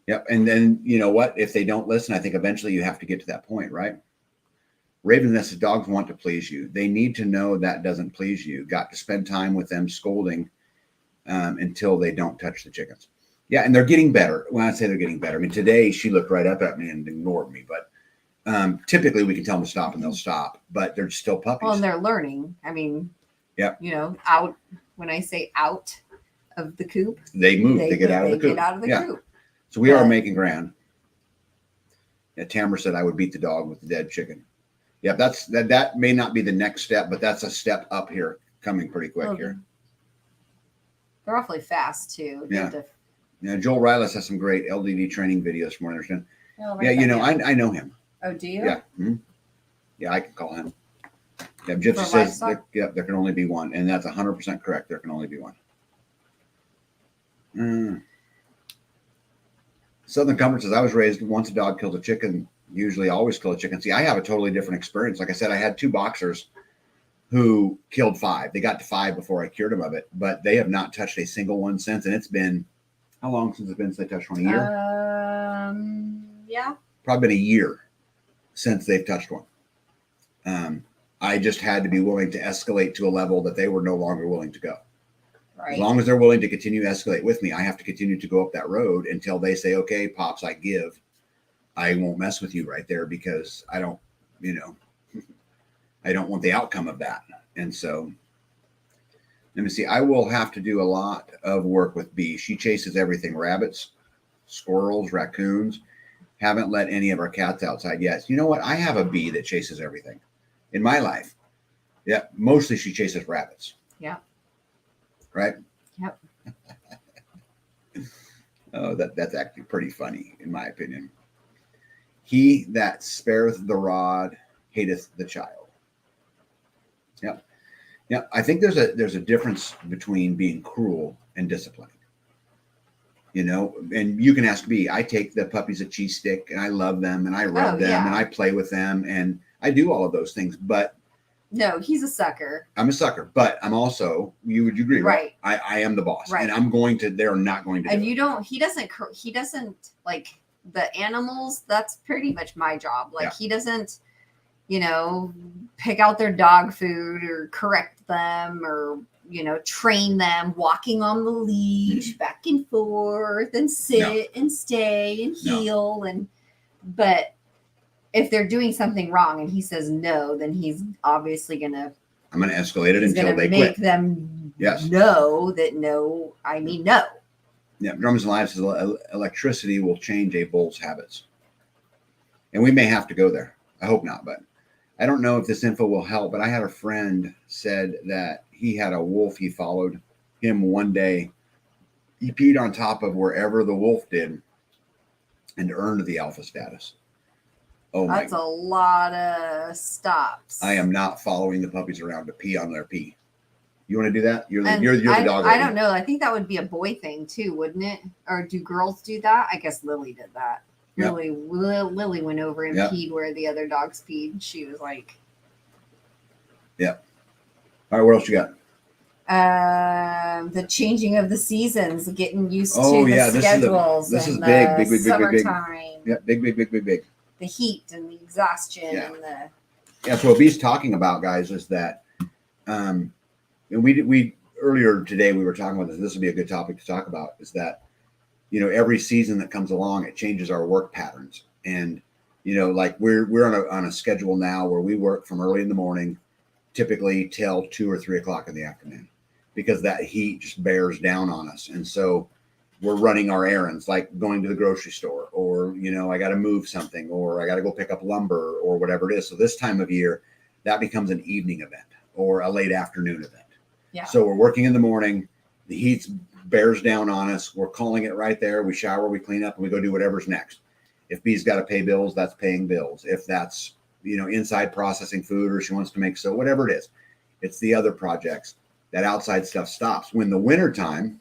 Yep. And then, you know what? If they don't listen, I think eventually you have to get to that point, right? Raven says dogs want to please you. They need to know that doesn't please you. Got to spend time with them scolding until they don't touch the chickens. Yeah, and they're getting better. When I say they're getting better, I mean, today she looked right up at me and ignored me. But typically we can tell them to stop and they'll stop. But they're still puppies. Well, and they're learning. I mean, yep. Out. When I say out of the coop, they move. They get out of the coop. Get out of the coop. So we are making ground. Yeah, Tamara said I would beat the dog with the dead chicken. Yeah, that may not be the next step, but that's a step up here, coming pretty quick here. They're awfully fast too. Yeah. Joel Riles has some great LDD training videos from what I understand. I know him. Oh, do you? Yeah. Mm-hmm. Yeah, I can call him. Yeah, Gypsy says there can only be one, and that's 100% correct. There can only be one. Southern Comfort says I was raised once a dog kills a chicken, usually always kill a chicken. See, I have a totally different experience. Like I said, I had 2 boxers who killed 5. They got to 5 before I cured them of it, but they have not touched a single one since. And it's been How long since it's been since they touched one? A year? Yeah. Probably been a year since they've touched one. I just had to be willing to escalate to a level that they were no longer willing to go. Right. As long as they're willing to continue to escalate with me, I have to continue to go up that road until they say, okay, Pops, I give. I won't mess with you right there because I don't, I don't want the outcome of that. And so, let me see. I will have to do a lot of work with Bee. She chases everything: rabbits, squirrels, raccoons. Haven't let any of our cats outside yet. You know what? I have a Bee that chases everything in my life. Yeah, mostly she chases rabbits. Yeah. Right? Yep. Oh, that's actually pretty funny, in my opinion. He that spareth the rod hateth the child. Yep. Yeah, I think there's a difference between being cruel and disciplining. And you can ask me. I take the puppies a cheese stick and I love them and I rub them and I play with them and I do all of those things. But no, he's a sucker. I'm a sucker, but I'm also, would you agree? Right. I am the boss, right. And I'm going to. They're not going to. And he doesn't like the animals. That's pretty much my job. Like he doesn't, pick out their dog food or correct them or, train them walking on the leash back and forth and sit and stay and heel. But if they're doing something wrong and he says no, then he's obviously I'm going to escalate it until they make quit. them know that no, I mean no. Yeah, Drummond's Live says electricity will change a bull's habits. And we may have to go there. I hope not, but I don't know if this info will help. But I had a friend said that he had a wolf. He followed him one day. He peed on top of wherever the wolf did and earned the alpha status. Oh, that's a lot of stops. I am not following the puppies around to pee on their pee. You want to do that? You're the dog. I don't know. I think that would be a boy thing too, wouldn't it? Or do girls do that? I guess Lily did that. Yep. Lily went over and peed where the other dogs peed. She was like, "Yep." All right, what else you got? The changing of the seasons, getting used to the schedules. This is big. Summertime. Yeah, big. The heat and the exhaustion and the. So what B's talking about, guys, is that, and we earlier today we were talking about this. This would be a good topic to talk about. Is that, every season that comes along, it changes our work patterns, and like we're on a schedule now where we work from early in the morning, typically till 2 or 3 o'clock in the afternoon, because that heat just bears down on us, and so we're running our errands, like going to the grocery store, or I got to move something, or I got to go pick up lumber, or whatever it is. So this time of year, that becomes an evening event or a late afternoon event. Yeah. So we're working in the morning. The heat bears down on us. We're calling it right there. We shower, we clean up, and we go do whatever's next. If B's got to pay bills, that's paying bills. If that's, inside processing food, or she wants to make soap, whatever it is, it's the other projects. That outside stuff stops. When the winter time,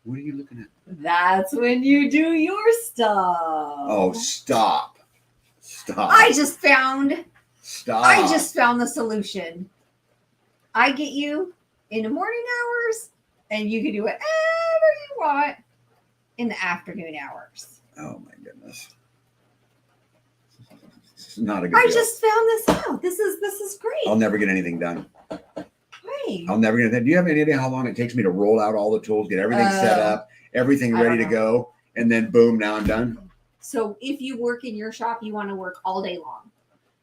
what are you looking at? That's when you do your stuff. Oh, stop. I just found the solution. I get you in the morning hours, and you can do whatever you want in the afternoon hours. Oh my goodness. This is not a good deal. Just found this out. This is great. I'll never get anything done. Right. I'll never get it. Do you have any idea how long it takes me to roll out all the tools, get everything set up, everything ready to go, and then boom, now I'm done? So if you work in your shop, you want to work all day long.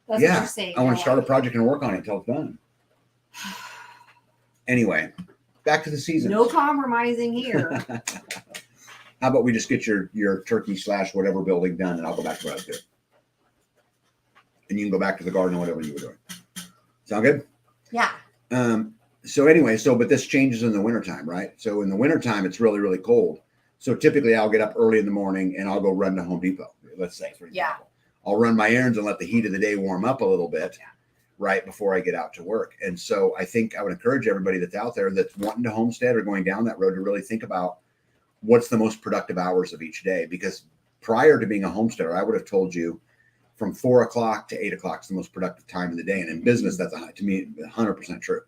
That's what you're saying. I want to start a project and work on it until it's done. Anyway, back to the season. No compromising here. How about we just get your turkey / whatever building done, and I'll go back to what I was doing. And you can go back to the garden or whatever you were doing. Sound good? Yeah. So anyway, but this changes in the wintertime, right? So in the wintertime, it's really, really cold. So typically I'll get up early in the morning and I'll go run to Home Depot, let's say, for example. Yeah. I'll run my errands and let the heat of the day warm up a little bit right before I get out to work. And so I think I would encourage everybody that's out there that's wanting to homestead or going down that road to really think about what's the most productive hours of each day. Because prior to being a homesteader, I would have told you from 4 o'clock to 8 o'clock is the most productive time of the day. And in business, that's to me 100% true.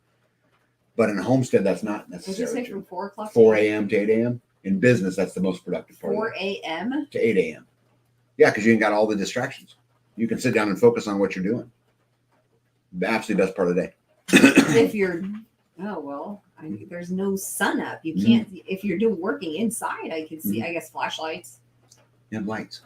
But in a homestead, that's not necessarily Did you say true. from 4 o'clock? 4 a.m. to 8 a.m. In business, that's the most productive part. 4 a.m. to 8 a.m. Yeah, because you ain't got all the distractions. You can sit down and focus on what you're doing. The absolute best part of the day. If you're, there's no sun up. You can't, if you're doing working inside, I can see, I guess, flashlights. You have lights.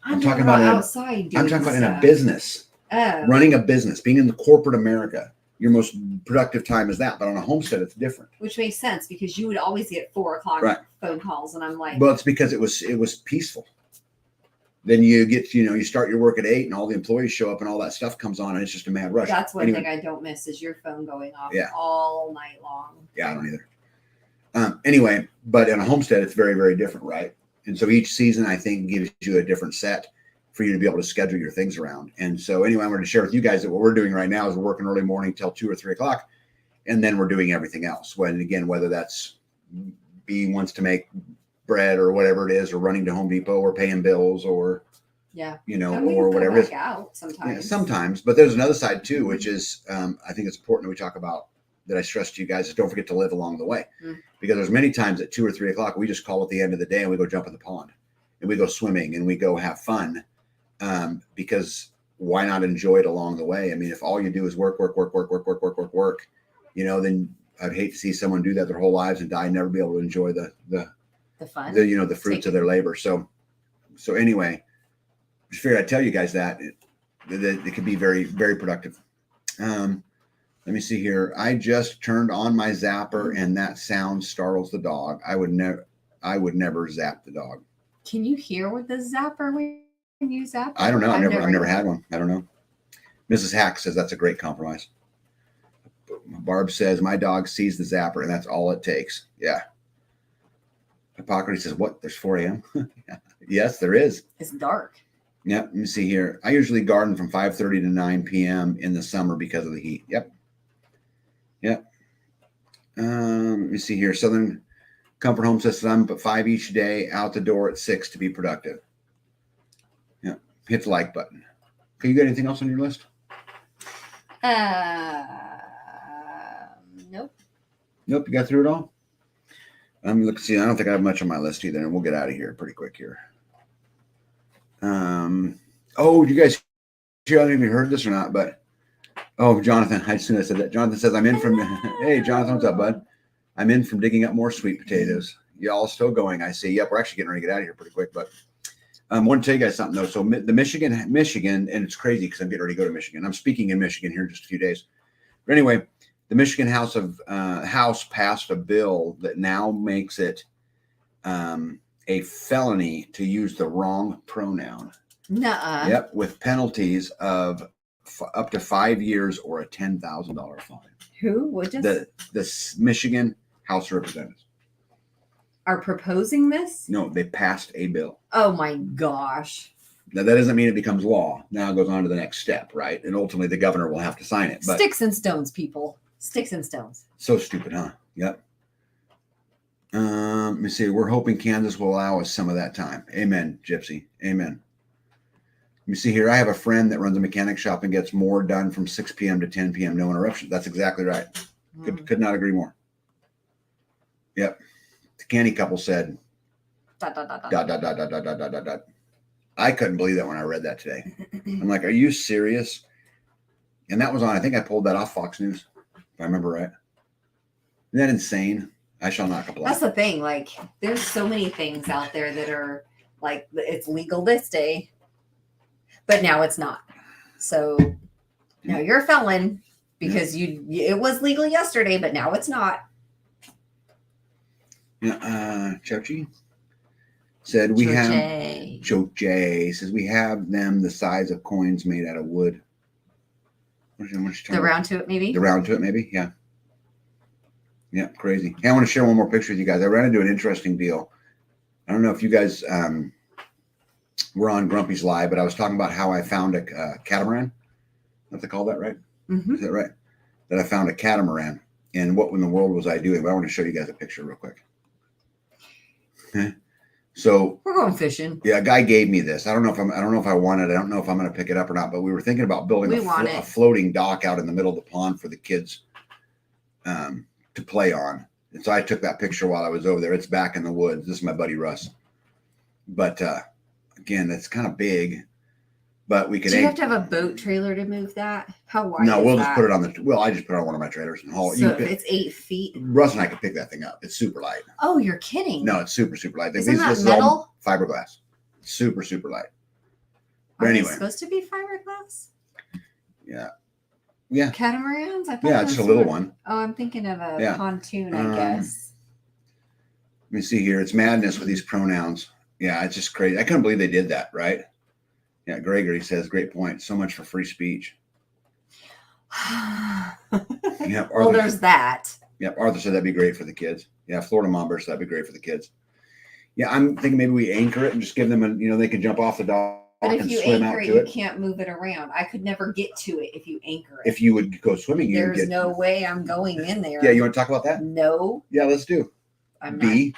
I'm talking talking about about in a- outside. I'm doing talking about in a stuff. business, Oh. running a business, being in the corporate America. Your most productive time is that, but on a homestead, it's different. Which makes sense because you would always get 4 o'clock Right. phone calls, and I'm like, Well, it's because it was peaceful. Then you get, you start your work at 8 and all the employees show up and all that stuff comes on and it's just a mad rush. that's one Anyway, thing I don't miss is your phone going off Yeah. all night long. Yeah, I don't either. Anyway, but in a homestead, it's very, very different, right? And so each season, I think, gives you a different set for you to be able to schedule your things around. And so anyway, I wanted to share with you guys that what we're doing right now is we're working early morning till 2 or 3 o'clock. And then we're doing everything else. When again, whether that's B wants to make bread or whatever it is, or running to Home Depot or paying bills or, Yeah. or We whatever go it is. back out sometimes. Yeah, sometimes, but there's another side too, which is I think it's important that we talk about, that I stress to you guys, is don't forget to live along the way. Because there's many times at 2 or 3 o'clock we just call at the end of the day and we go jump in the pond and we go swimming and we go have fun, because why not enjoy it along the way? I mean, if all you do is work, then I'd hate to see someone do that their whole lives and die and never be able to enjoy the fun, the fruits of their labor. So anyway, just figured I'd tell you guys that it could be very, very productive. Let me see here. I just turned on my zapper and that sound startles the dog. I would never zap the dog. Can you hear with the zapper when you zap? I don't know. I've never had one. I don't know. Mrs. Hack says that's a great compromise. Barb says my dog sees the zapper and that's all it takes. Yeah. Hippocrates says, what? There's 4 a.m. Yes, there is. It's dark. Yep. Let me see here. I usually garden from 5:30 to 9 p.m. in the summer because of the heat. Yep. Let me see here. Southern Comfort Home says I'm up at 5 each day, out the door at 6 to be productive. Yeah. Hit the like button. Okay, you got anything else on your list? Nope. Nope. You got through it all? Let's see. I don't think I have much on my list either, and we'll get out of here pretty quick here. Oh, you guys, I don't know if you heard this or not, but Jonathan, I just said that. Jonathan says I'm in from. Hey, Jonathan, what's up, bud? I'm in from digging up more sweet potatoes. Y'all still going? I see. Yep, we're actually getting ready to get out of here pretty quick, but I want to tell you guys something though. So the Michigan, and it's crazy because I'm getting ready to go to Michigan. I'm speaking in Michigan here in just a few days. But anyway, the Michigan House passed a bill that now makes it a felony to use the wrong pronoun. Nuh-uh. Yep, with penalties of up to 5 years or a $10,000 fine. Who would just The Michigan House of Representatives. are proposing this? No, they passed a bill. Oh my gosh. Now that doesn't mean it becomes law. Now it goes on to the next step, right? And ultimately the governor will have to sign it. But Sticks and stones, people. Sticks and stones. so stupid, huh? Yep. Let me see. We're hoping Kansas will allow us some of that time. Amen, Gypsy. Amen. Let me see here. I have a friend that runs a mechanic shop and gets more done from 6 p.m. to 10 p.m. No interruption. That's exactly right. Could not agree more. Yep. The canny couple said, ... I couldn't believe that when I read that today. I'm like, are you serious? And that was on, I think I pulled that off Fox News, if I remember right. Isn't that insane? I shall not complain. That's the thing. Like, there's so many things out there that are like, it's legal this day, but now it's not. So now you're a felon because it was legal yesterday, but now it's not. Yeah, Chochi said we have Chochi says we have them the size of coins made out of wood. The round to it, maybe? The round to it, maybe, yeah. Yeah, crazy. Hey, I want to share one more picture with you guys. I ran into an interesting deal. I don't know if you guys were on Grumpy's Live, but I was talking about how I found a catamaran. What they call that, right? Mm-hmm. Is that right? That I found a catamaran. And what in the world was I doing? But I want to show you guys a picture real quick. Okay. So we're going fishing. Yeah, a guy gave me this. I don't know if I want it. I don't know if I'm going to pick it up or not. But we were thinking about building a floating dock out in the middle of the pond for the kids to play on. And so I took that picture while I was over there. It's back in the woods. This is my buddy Russ. But again, that's kind of big. But we could. Do you have to have a boat trailer to move that? How wide? No, is we'll that? just put it on the. Well, I just put it on one of my trailers and haul it. So if it's 8 feet. Russ and I could pick that thing up. It's super light. Oh, you're kidding. No, it's super, super light. Isn't that this metal? Is all fiberglass. Super, super light. But Are they anyway. supposed to be fiberglass? Yeah. Yeah. Catamarans? I thought Yeah, just a those little were- one. Oh, I'm thinking of a Yeah. pontoon, I guess. Let me see here. It's madness with these pronouns. Yeah, it's just crazy. I couldn't believe they did that, right? Yeah, Gregory says, great point. So much for free speech. Yeah, Well, there's that. Yeah, Arthur said that'd be great for the kids. Yeah, Florida Mom Bear said that'd be great for the kids. Yeah, I'm thinking maybe we anchor it and just give them they can jump off the dock But if and you swim anchor out it, to you it. can't move it around. I could never get to it if you anchor it. If you would go swimming, you would There's get. no way I'm going in there. Yeah, you want to talk about that? No, Yeah, let's do. I'm not. B.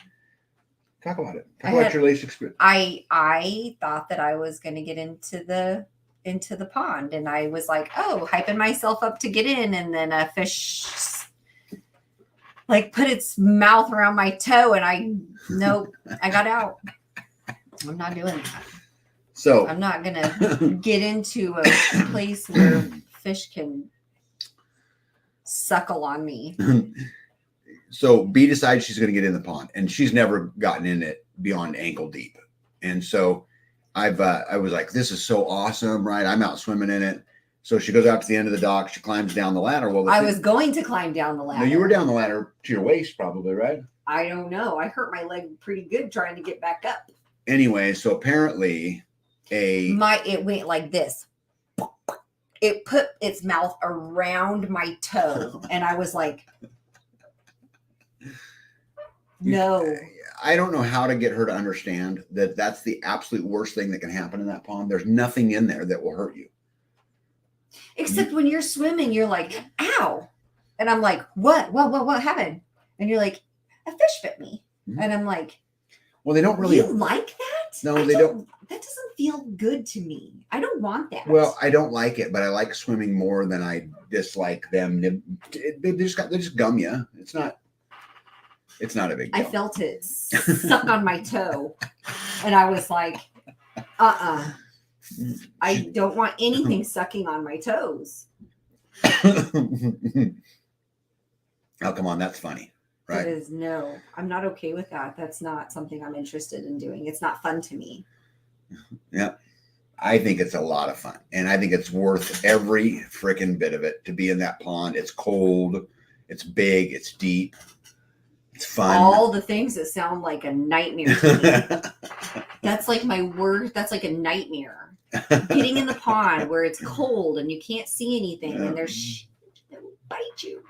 Talk about it. Talk I about had- your latest experience. I thought that I was going to get into the pond, and I was like, oh, hyping myself up to get in, and then a fish like put its mouth around my toe, and I got out. I'm not doing that. So I'm not gonna get into a place where fish can suckle on me. So B decides she's going to get in the pond, and she's never gotten in it beyond ankle deep. And so I was like, this is so awesome, right? I'm out swimming in it. So she goes out to the end of the dock. She climbs down the ladder. Well, I was going to climb down the ladder. No, you were down the ladder to your waist, probably, right? I don't know. I hurt my leg pretty good trying to get back up. Anyway, so apparently It went like this. It put its mouth around my toe, and I was like, no. I don't know how to get her to understand that that's the absolute worst thing that can happen in that pond. There's nothing in there that will hurt you. Except when you're swimming, you're like, ow. And I'm like, what happened? And you're like, a fish bit me. Mhm. And I'm like, Well, they don't really. you like that? No, they don't. That doesn't feel good to me. I don't want that. Well, I don't like it, but I like swimming more than I dislike them. They just gum you. It's not a big I deal. felt it suck on my toe. And I was like, I don't want anything sucking on my toes. Oh, come on, that's funny, It right? is no. I'm not okay with that. That's not something I'm interested in doing. It's not fun to me. Yeah. I think it's a lot of fun, and I think it's worth every freaking bit of it to be in that pond. It's cold, it's big, it's deep, it's fun. All the things that sound like a nightmare to me. That's like my word. That's like a nightmare. Getting in the pond where it's cold and you can't see anything, and there's that will bite you.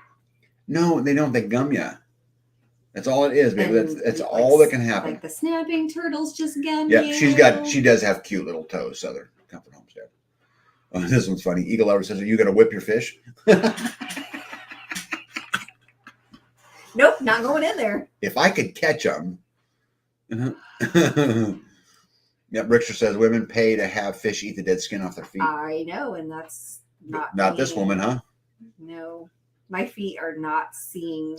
No, they don't. They gum you. That's all it is, baby. And That's like all that can happen. Like the snapping turtles just gum Yeah, you. she does have cute little toes, Southern Comfort Homestead. Oh, this one's funny. Eagle Lover says, are you going to whip your fish? Nope, not going in there. If I could catch them. Yep, Richter says, women pay to have fish eat the dead skin off their feet. I know, and that's not This me. woman, huh? No, my feet are not seeing.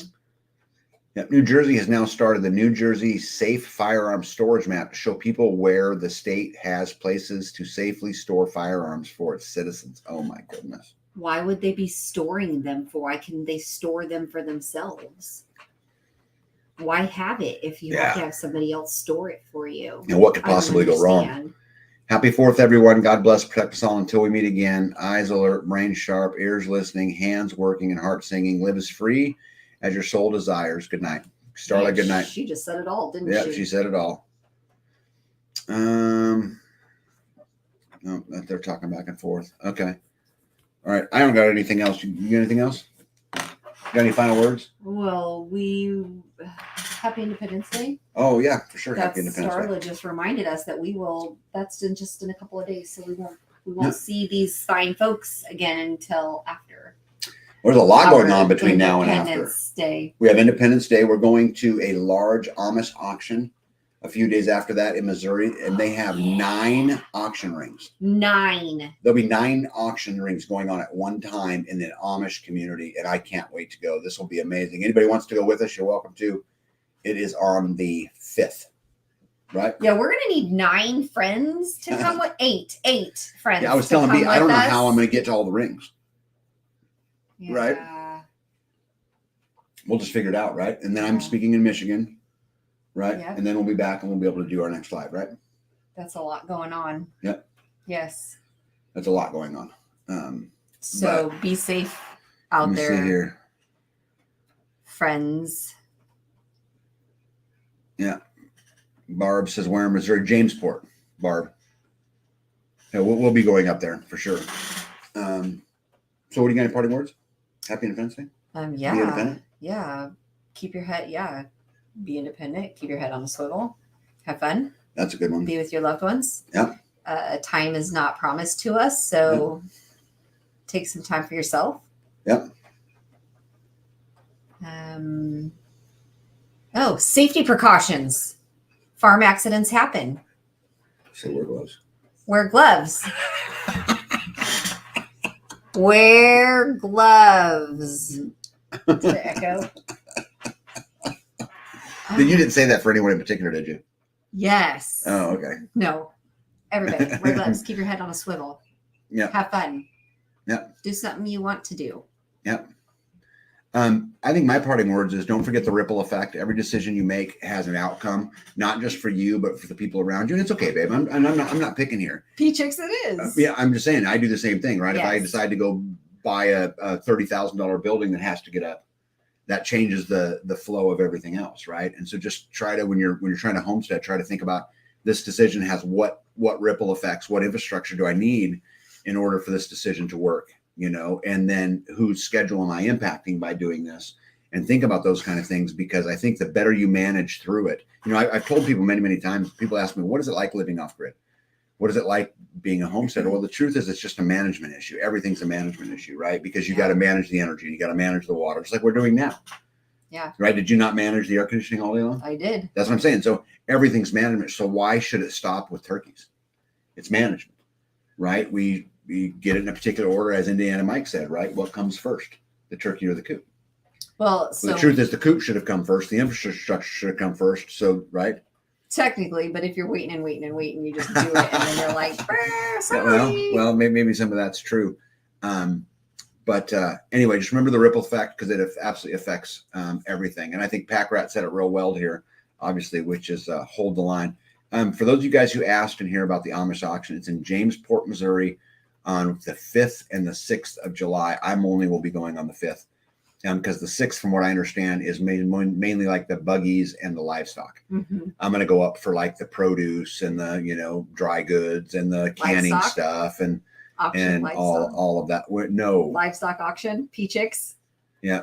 Yep, New Jersey has now started the New Jersey Safe Firearms Storage Map to show people where the state has places to safely store firearms for its citizens. Oh my goodness. Why would they be storing them for? Why couldn't they store them for themselves? Why have it if you have to have somebody else store it for you? And what could I don't possibly go wrong? understand. Happy 4th, everyone. God bless, protect us all until we meet again. Eyes alert, brain sharp, ears listening, hands working, and heart singing. Live as free as your soul desires. Good night. Starlight, good night. She just said it all, didn't Yeah, she? she said it all. No, they're talking back and forth. Okay. All right. I don't got anything else. You got anything else? Got any final words? Well, Happy Independence Day. Oh yeah, for sure. That's Happy Independence Day. Starla just reminded us that we will. That's in just in a couple of days, so we won't see these fine folks again until after. There's a lot going our on between now and after. Independence Day. We have Independence Day. We're going to a large Amish auction a few days after that in Missouri, and they have 9 auction rings. 9. There'll be 9 auction rings going on at one time in the Amish community, and I can't wait to go. This will be amazing. Anybody wants to go with us, you're welcome to. It is on the 5th, right? Yeah, we're gonna need 9 friends to come with 8 friends. Yeah, I was to telling come me, I don't with know us. how I'm going to get to all the rings. Right. Yeah. We'll just figure it out, right? And then I'm Yeah. speaking in Michigan, right? Yep. And then we'll be back and we'll be able to do our next live, right? That's a lot going on. Yep. Yes. That's a lot going on. So be safe out Let me there, see here. friends. Yeah. Barb says, where in Missouri? Jamesport, Barb. Yeah, we'll be going up there for sure. So what do you got, any parting words? Happy Independence Day? Yeah. Be independent? Yeah. Keep your head, be independent. Keep your head on the swivel. Have fun. That's a good one. Be with your loved ones. Yep. Time is not promised to us, so take some time for yourself. Yep. Safety precautions. Farm accidents happen. Say wear gloves. Wear gloves. Wear gloves. Did it echo? You didn't say that for anyone in particular, did you? Yes. Oh, okay. No. Everybody, wear gloves. Keep your head on a swivel. Yeah. Have fun. Yeah. Do something you want to do. Yep. I think my parting words is don't forget the ripple effect. Every decision you make has an outcome, not just for you, but for the people around you. And it's okay, babe. I'm not picking here. P-Chicks it is. Yeah, I'm just saying I do the same thing, right? If I Yes. decide to go buy a $30,000 building that has to get up, that changes the flow of everything else, right? And so just try to when you're trying to homestead, try to think about this decision has what ripple effects, what infrastructure do I need in order for this decision to work, and then whose schedule am I impacting by doing this? And think about those kind of things, because I think the better you manage through it, I've told people many, many times, people ask me, what is it like living off grid? What is it like being a homesteader? Well, the truth is it's just a management issue. Everything's a management issue, right? Because you got to manage the energy, you got to manage the water, just like we're doing now. Yeah. Right. Did you not manage the air conditioning all day long? I did. That's what I'm saying. So everything's management. So why should it stop with turkeys? It's management, right? We get it in a particular order, as Indiana Mike said, right? What comes first, the turkey or the coop? Well, so The truth is the coop should have come first. The infrastructure should have come first. So, right. technically, but if you're waiting, you just do it, and then you're like, sorry. Well, maybe some of that's true. But anyway, just remember the ripple effect, because it absolutely affects everything. And I think Pack Rat said it real well here, obviously, which is hold the line. For those of you guys who asked and hear about the Amish auction, it's in Jamesport, Missouri on the 5th and the 6th of July. I only will be going on the 5th because the 6th, from what I understand, is mainly like the buggies and the livestock. Mm-hmm. I'm going to go up for like the produce and the, dry goods and the canning Livestock? stuff and Livestock. all of that. No. Livestock auction, P-Chicks. Yeah.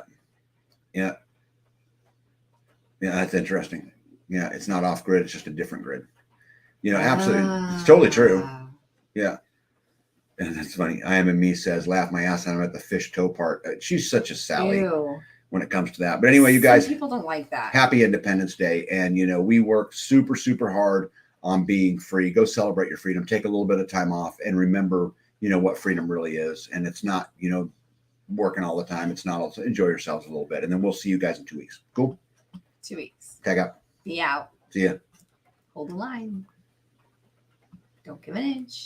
That's interesting. Yeah. It's not off grid. It's just a different grid. Absolutely. It's totally true. Yeah. And that's funny. I am and me says, laugh my ass on at the fish toe part. She's such a Sally Ew. when it comes to that. But anyway, you guys, Some people don't like that. happy Independence Day. And, we work super, super hard on being free. Go celebrate your freedom. Take a little bit of time off and remember, what freedom really is. And it's not, working all the time. It's not also enjoy yourselves a little bit. And then we'll see you guys in 2 weeks. Cool. 2 weeks. Tag up. Be out. See ya. Hold the line. Don't give an inch.